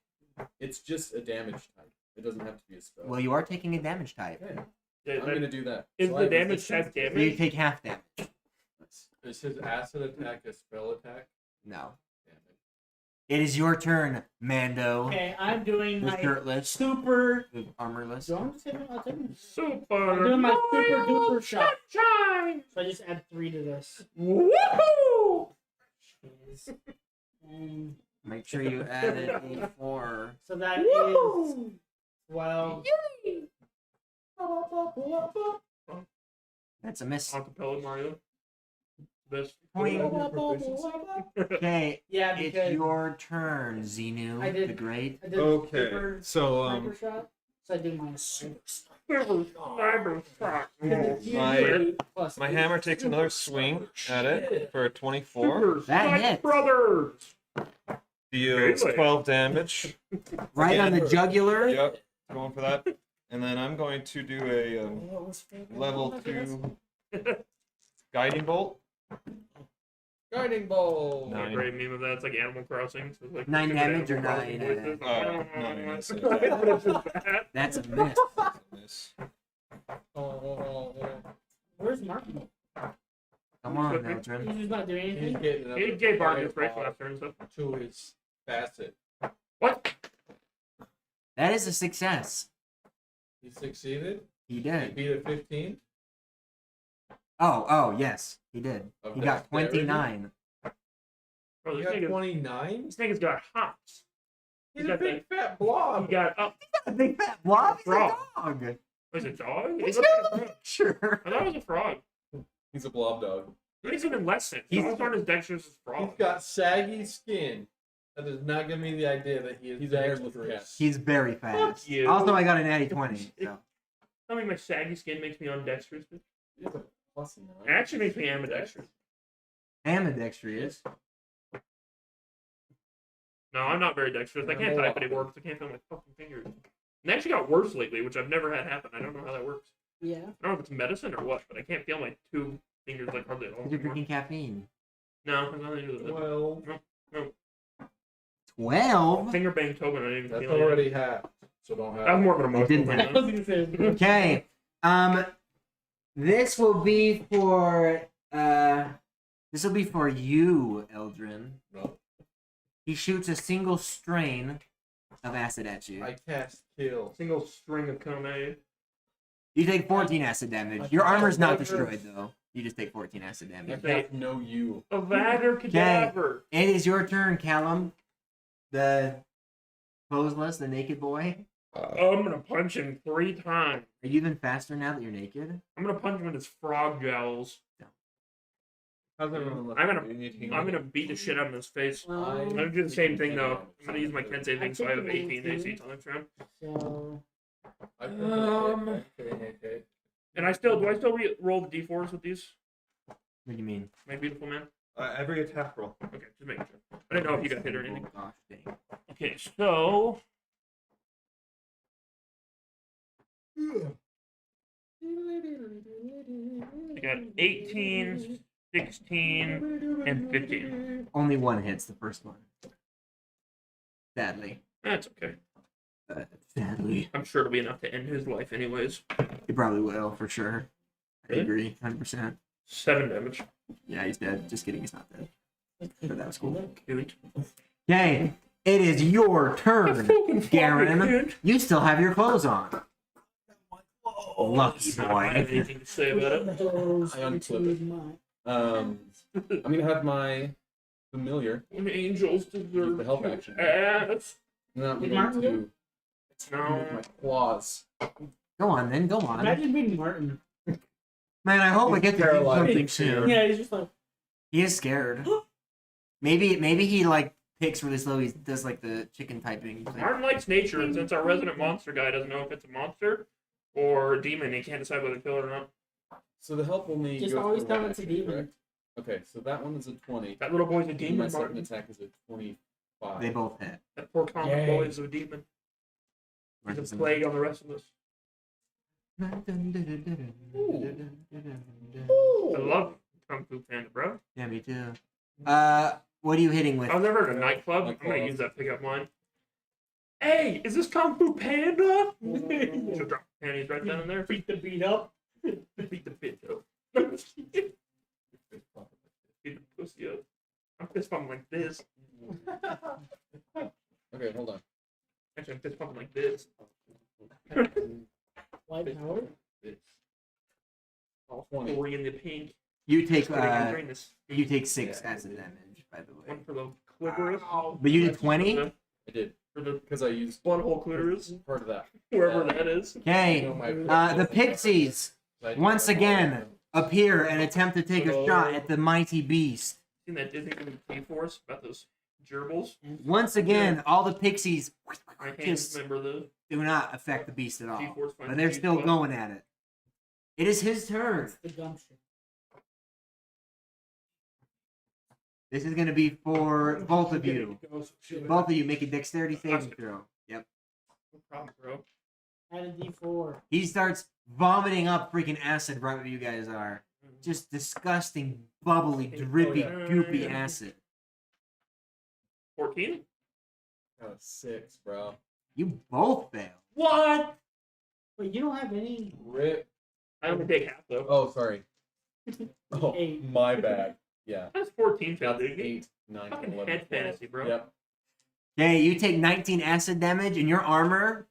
It's just a damage type. It doesn't have to be a spell. Well, you are taking a damage type. Okay. Yeah, I'm gonna do that. is So the I damage resistance. type So you damage? take half damage. Nice. Is his acid attack a spell attack? No. Damn it. It is your turn, Mando. Okay, I'm doing The my shirtless, super. the armorless. Do I want to say I'll take it? Super. I'm doing my super Mario duper shot. Sunshine! So I just add 3 to this. Woohoo! And Make sure you add an A4. so that is Woohoo! 12. Yay! That's a miss. Acapella Mario. Best. Point. Okay, Yeah, it's because your turn, Xenu I did- the Great. I did Okay, super so sniper shot. So I do minus 5. Cyber shot. Plus my 8. hammer takes another swing at it for a 24. Super That Snipe hits. Brothers. Deals Really? 12 damage. Right on the jugular. Yep, going for that. And then I'm going to do a level 2 guiding bolt. Guiding bolt. No. A great meme of that. It's like Animal Crossing. So it's like 9 stupid damage or Animal Crossing 9, voices. nine, I said. But it's just that. That's a miss. Miss. Where's Mark? Come on, Mildred. He's just not doing He's anything. getting another He gave Bart his fireball break last turn, so. to his facet. What? That is a success. He succeeded. He He did. beat a 15. Oh, yes, he did. Of He got dexterity. 29. Bro, He this got nigga's, 29. this nigga's got hops. He's He a got big fat blob. He got up. A big fat blob. He's a Frog. dog. Was it a dog? He He's looked like a got a frog. picture. I thought it was a frog. He's a blob dog. He's even less sense. He's- He's not as dexterous as frog. He's got saggy skin. That does not give me the idea that he is He's a hairless dexterous. cat. He's very fast. you. Also, I got an natty 20. So. Tell me my saggy skin makes me undexterous. He has a plus 9. It actually makes me ambidextrous. Ambidextrous. No, I'm not very dexterous. I can't type anymore because I can't feel my fucking fingers. And it actually got worse lately, which I've never had happen. I don't know how that works. Yeah. I don't know if it's medicine or what, but I can't feel my 2 fingers like hardly at all. Because you're anymore. drinking caffeine. No, it has nothing to do with it. Well, 12? Finger bang Toban, I didn't even that's feel it. already half. So don't That was have. more of an emotional didn't thing. happen. though. I was gonna say. Okay. This will be for This will be for you, Eldrin. No. He shoots a single strain of acid at you. I cast kill. Single string of Kone. You take 14 acid damage. Your armor's not destroyed, though. You just take 14 acid I damage. cast know you. Evader Cadaver. It is your turn, Callum. The clothesless, the naked boy. I'm gonna punch him 3 times. Are you even faster now that you're naked? I'm gonna punch him in his frog jowls. How's everyone looking? I'm gonna beat the shit out of his face. Well, I'm gonna do the same thing though. I'm gonna use my Kensei thing, so I have 18 AC times round. so Okay. And do I still roll the d4s with these? What do you mean? My beautiful man. Every attack roll. Okay, just making sure. I didn't know if you got hit or anything. Oh, gosh, dang. Okay, so I got 18, 16, and 15. Only one hits the first one. Sadly. That's okay. Sadly. I'm sure it'll be enough to end his life anyways. He probably will, for sure. I Really? agree, 100%. 7 damage. Yeah, he's dead. Just kidding, he's not dead. But that was cool. Cute. Okay, it is your turn, Garen. You still have your clothes on. Lucky I don't have boy. anything to say about it. those I unclip it. include mine. I'm gonna have my familiar. When angels deserve The help to action. ask. And then I'm Did going Martin to go? No. move my claws. Go on then, go on. Imagine being Martin. Man, I hope I get to do paralyzed. something soon. Yeah, he's just like, He is scared. Maybe he like picks really slow. He does like the chicken typing. He's like, Martin likes nature, and since our resident monster guy doesn't know if it's a monster or a demon, he can't decide whether to kill it or not. So the help only just goes always for tell one it's a action, demon. correct? Okay, so that one is a 20. That little boy's a And my demon, second Martin. attack is a 25. they both hit. That poor comic Yay. boy is a demon. He's a plague on the rest of us. I love Kung Fu Panda, bro. Yeah, me too. What are you hitting with? I was never at a nightclub. My I'm gonna claws. use that pickup line. Hey, is this Kung Fu Panda? She'll drop panties right down in there. beat the beat up. Beat the bitch up. Beat the pussy up. I'm fist pumping like this. Okay, hold on. Actually, I'm fist pumping like this. White power. This. All 20. 40 in the pink. You take During this. you take 6 acid damage, by the way. One for the clitoris. But you did 20? For I did. the Because I used butthole clitoris. part of that. Wherever that is. Okay, the pixies I do once my again claws. appear and attempt to take a shot at the mighty beast. Seen that Disney movie K-Force about those gerbils? Once again, all the pixies I can't just remember the do not affect the beast at all. G-Force. But they're still going at it. It is his turn. It's the gumption. This is going to be for both of you. Both of you make a dexterity saving throw. Yep. No problem, bro. Add a D4. He starts vomiting up freaking acid right where you guys are. Just disgusting, bubbly, drippy, goopy acid. 14? Got a 6, bro. You both fail. What? Wait, you don't have any. Rip. I only take half though. Oh, sorry. Oh, 8. my bad. Yeah. That's 14 That's failed, dude. 8, 9, Fucking 11. head fantasy, bro. Yep. Okay, you take 19 acid damage, and your armor.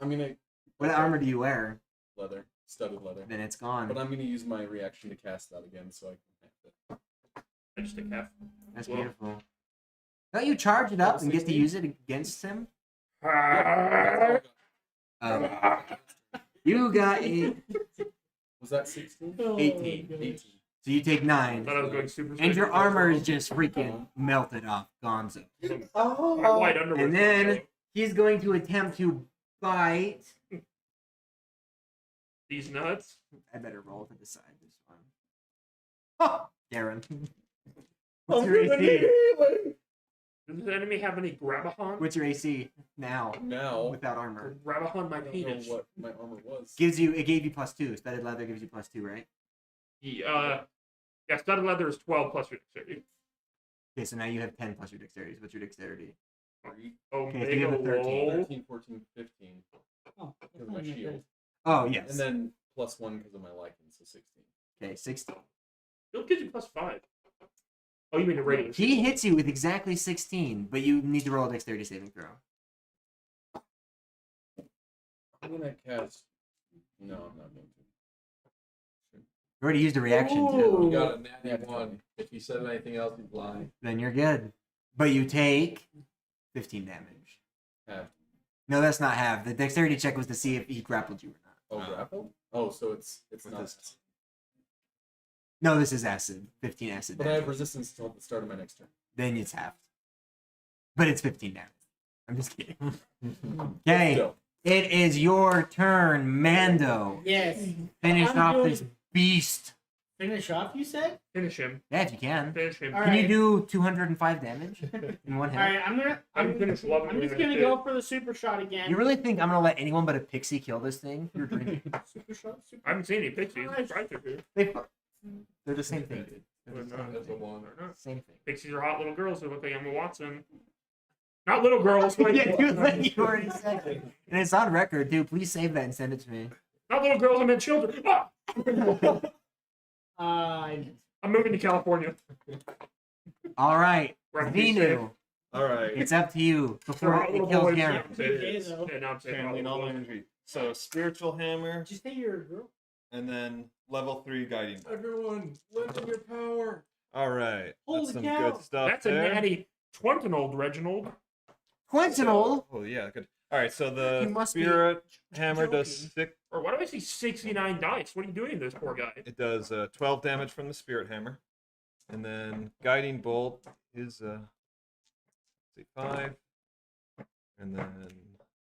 I'm gonna. What armor do you wear? Leather. Studded leather. Then it's gone. But I'm gonna use my reaction to cast that again so I can have it. I just take half. That's Well. beautiful. Don't you charge it up and get to use it against him? You got a Was that 16? 18. 18. So you take 9. Thought I was going super And your safe. armor is just freaking melted off, gonzo. My white underwear. And then he's going to attempt to bite. These nuts. I better roll to decide this one. Oh, Darren. What's your AC? Does this enemy have any Grabahon? What's your AC now Now, without armor? Grabahon my I don't know penis. what my armor was. It gave you +2. Studded leather gives you +2, right? Yeah, studded leather is 12 plus your dexterity. Okay, so now you have 10 plus your dexterity. What's your dexterity? 3, Okay, so you have a 13. 13, 14, 15. Oh, Because of my shield. Oh, yes. And then +1 because of my liking, so 16. Okay, 16. Shield gives you plus 5. Oh, you mean the radio? He hits you with exactly 16, but you need to roll a dexterity saving throw. I'm gonna cast. No, I'm not going to. You already used a reaction Ooh. too. You got a natty one. If he said anything else, he'd lie. Then you're good. But you take 15 damage. Half. No, that's not half. The dexterity check was to see if he grappled you or not. Oh, grapple? Oh, so it's not. this- No, this is acid. 15 acid But I have damage. resistance until the start of my next turn. Then it's half. But it's 15 damage. I'm just kidding. Okay. Still. It is your turn, Mando. Yes. Finish I'm off doing- this beast. Finish off, you said? Finish him. Yeah, if you can. Finish him. All Can you right. do 205 damage in one hit? Alright, I'm finished loving I'm just it. gonna go for the super shot again. You really think I'm gonna let anyone but a pixie kill this thing? You're dreaming. Super shot, super I haven't seen any pixies. Right there, dude. They're the same thing, dude. They're They're the not. That's a one. They're not. same thing. Pixies are hot little girls who look like Emma Watson. Not little girls. Like, Yeah, dude, like you already said it. And it's on record, dude. Please save that and send it to me. Not little girls. I meant children. Ah! I'm moving to California. All right, Where I'm being safe. Venu, All right. it's up to you They're before hot it little kills boys. Garen. Yeah, I'm saying it Okay, is. though. Yeah, now I'm saying hot Channeling little all my boys. energy. So spiritual hammer, Did you say you're a girl? and then level 3 guiding. Everyone, live in your power. All right. Holy That's some cow. good stuff. That's a there. natty 20-old Reginald. Quintinol. Oh yeah, good. All right, so You the must be spirit hammer joking. does six. Or why do I see 69 dice? What are you doing to this poor guy? It does 12 damage from the spirit hammer, and then guiding bolt is let's see 5, and then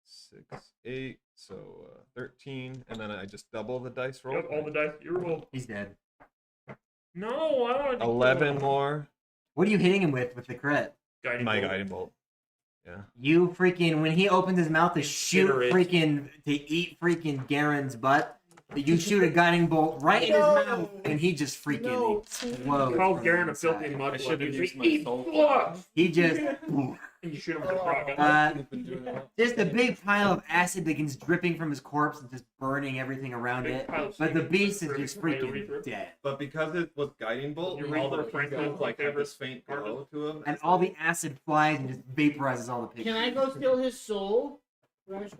6, 8, so 13, and then I just double the dice roll. Yep, all the dice you roll. He's dead. No, I don't want to 11 more. What are you hitting him with the crit? Guiding My bolt. guiding bolt. Yeah. You freaking, when he opens his mouth to shoot Incinerate. freaking, to eat freaking Garen's butt, you shoot a guiding bolt right in his mouth, and he just freaking explodes. Call from Garen a inside. filthy mud. I should have used my Eat soul. blood! He just, And you shoot him with a rock. uh, Been doing a lot. just a big pile of acid begins dripping from his corpse and just burning everything around it. But the beast is just freaking dead. But because it was guiding bolt, Your all the Reaper Franklin, pixels like have favorite this faint glow to them. And all the acid flies and just vaporizes all the pictures. Can I go steal his soul?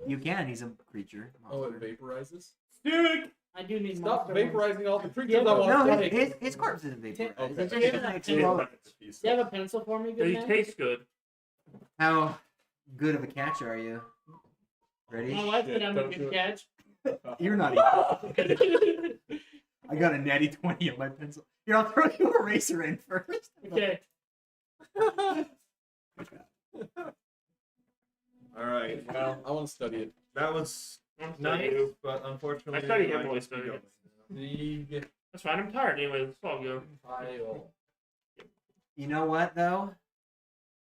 You can, he's a creature. Oh, it vaporizes? Dude! I do need Stop monster ones. vaporizing all the creatures Yeah, I but want No, to his corpse isn't vaporized. Okay. It just explodes. Do you have a pencil for me, good They man? taste good. How good of a catch are you? Ready? My wife said I'm a good catch. You're not even. I got a natty 20 on my pencil. Here, I'll throw you a eraser in first. Okay. All right. Well, I want to study it. That was I'm nice, sorry. but unfortunately, I studied I heavily, have to studied go. it. League That's fine. I'm tired anyway. Let's all go. file. You know what, though?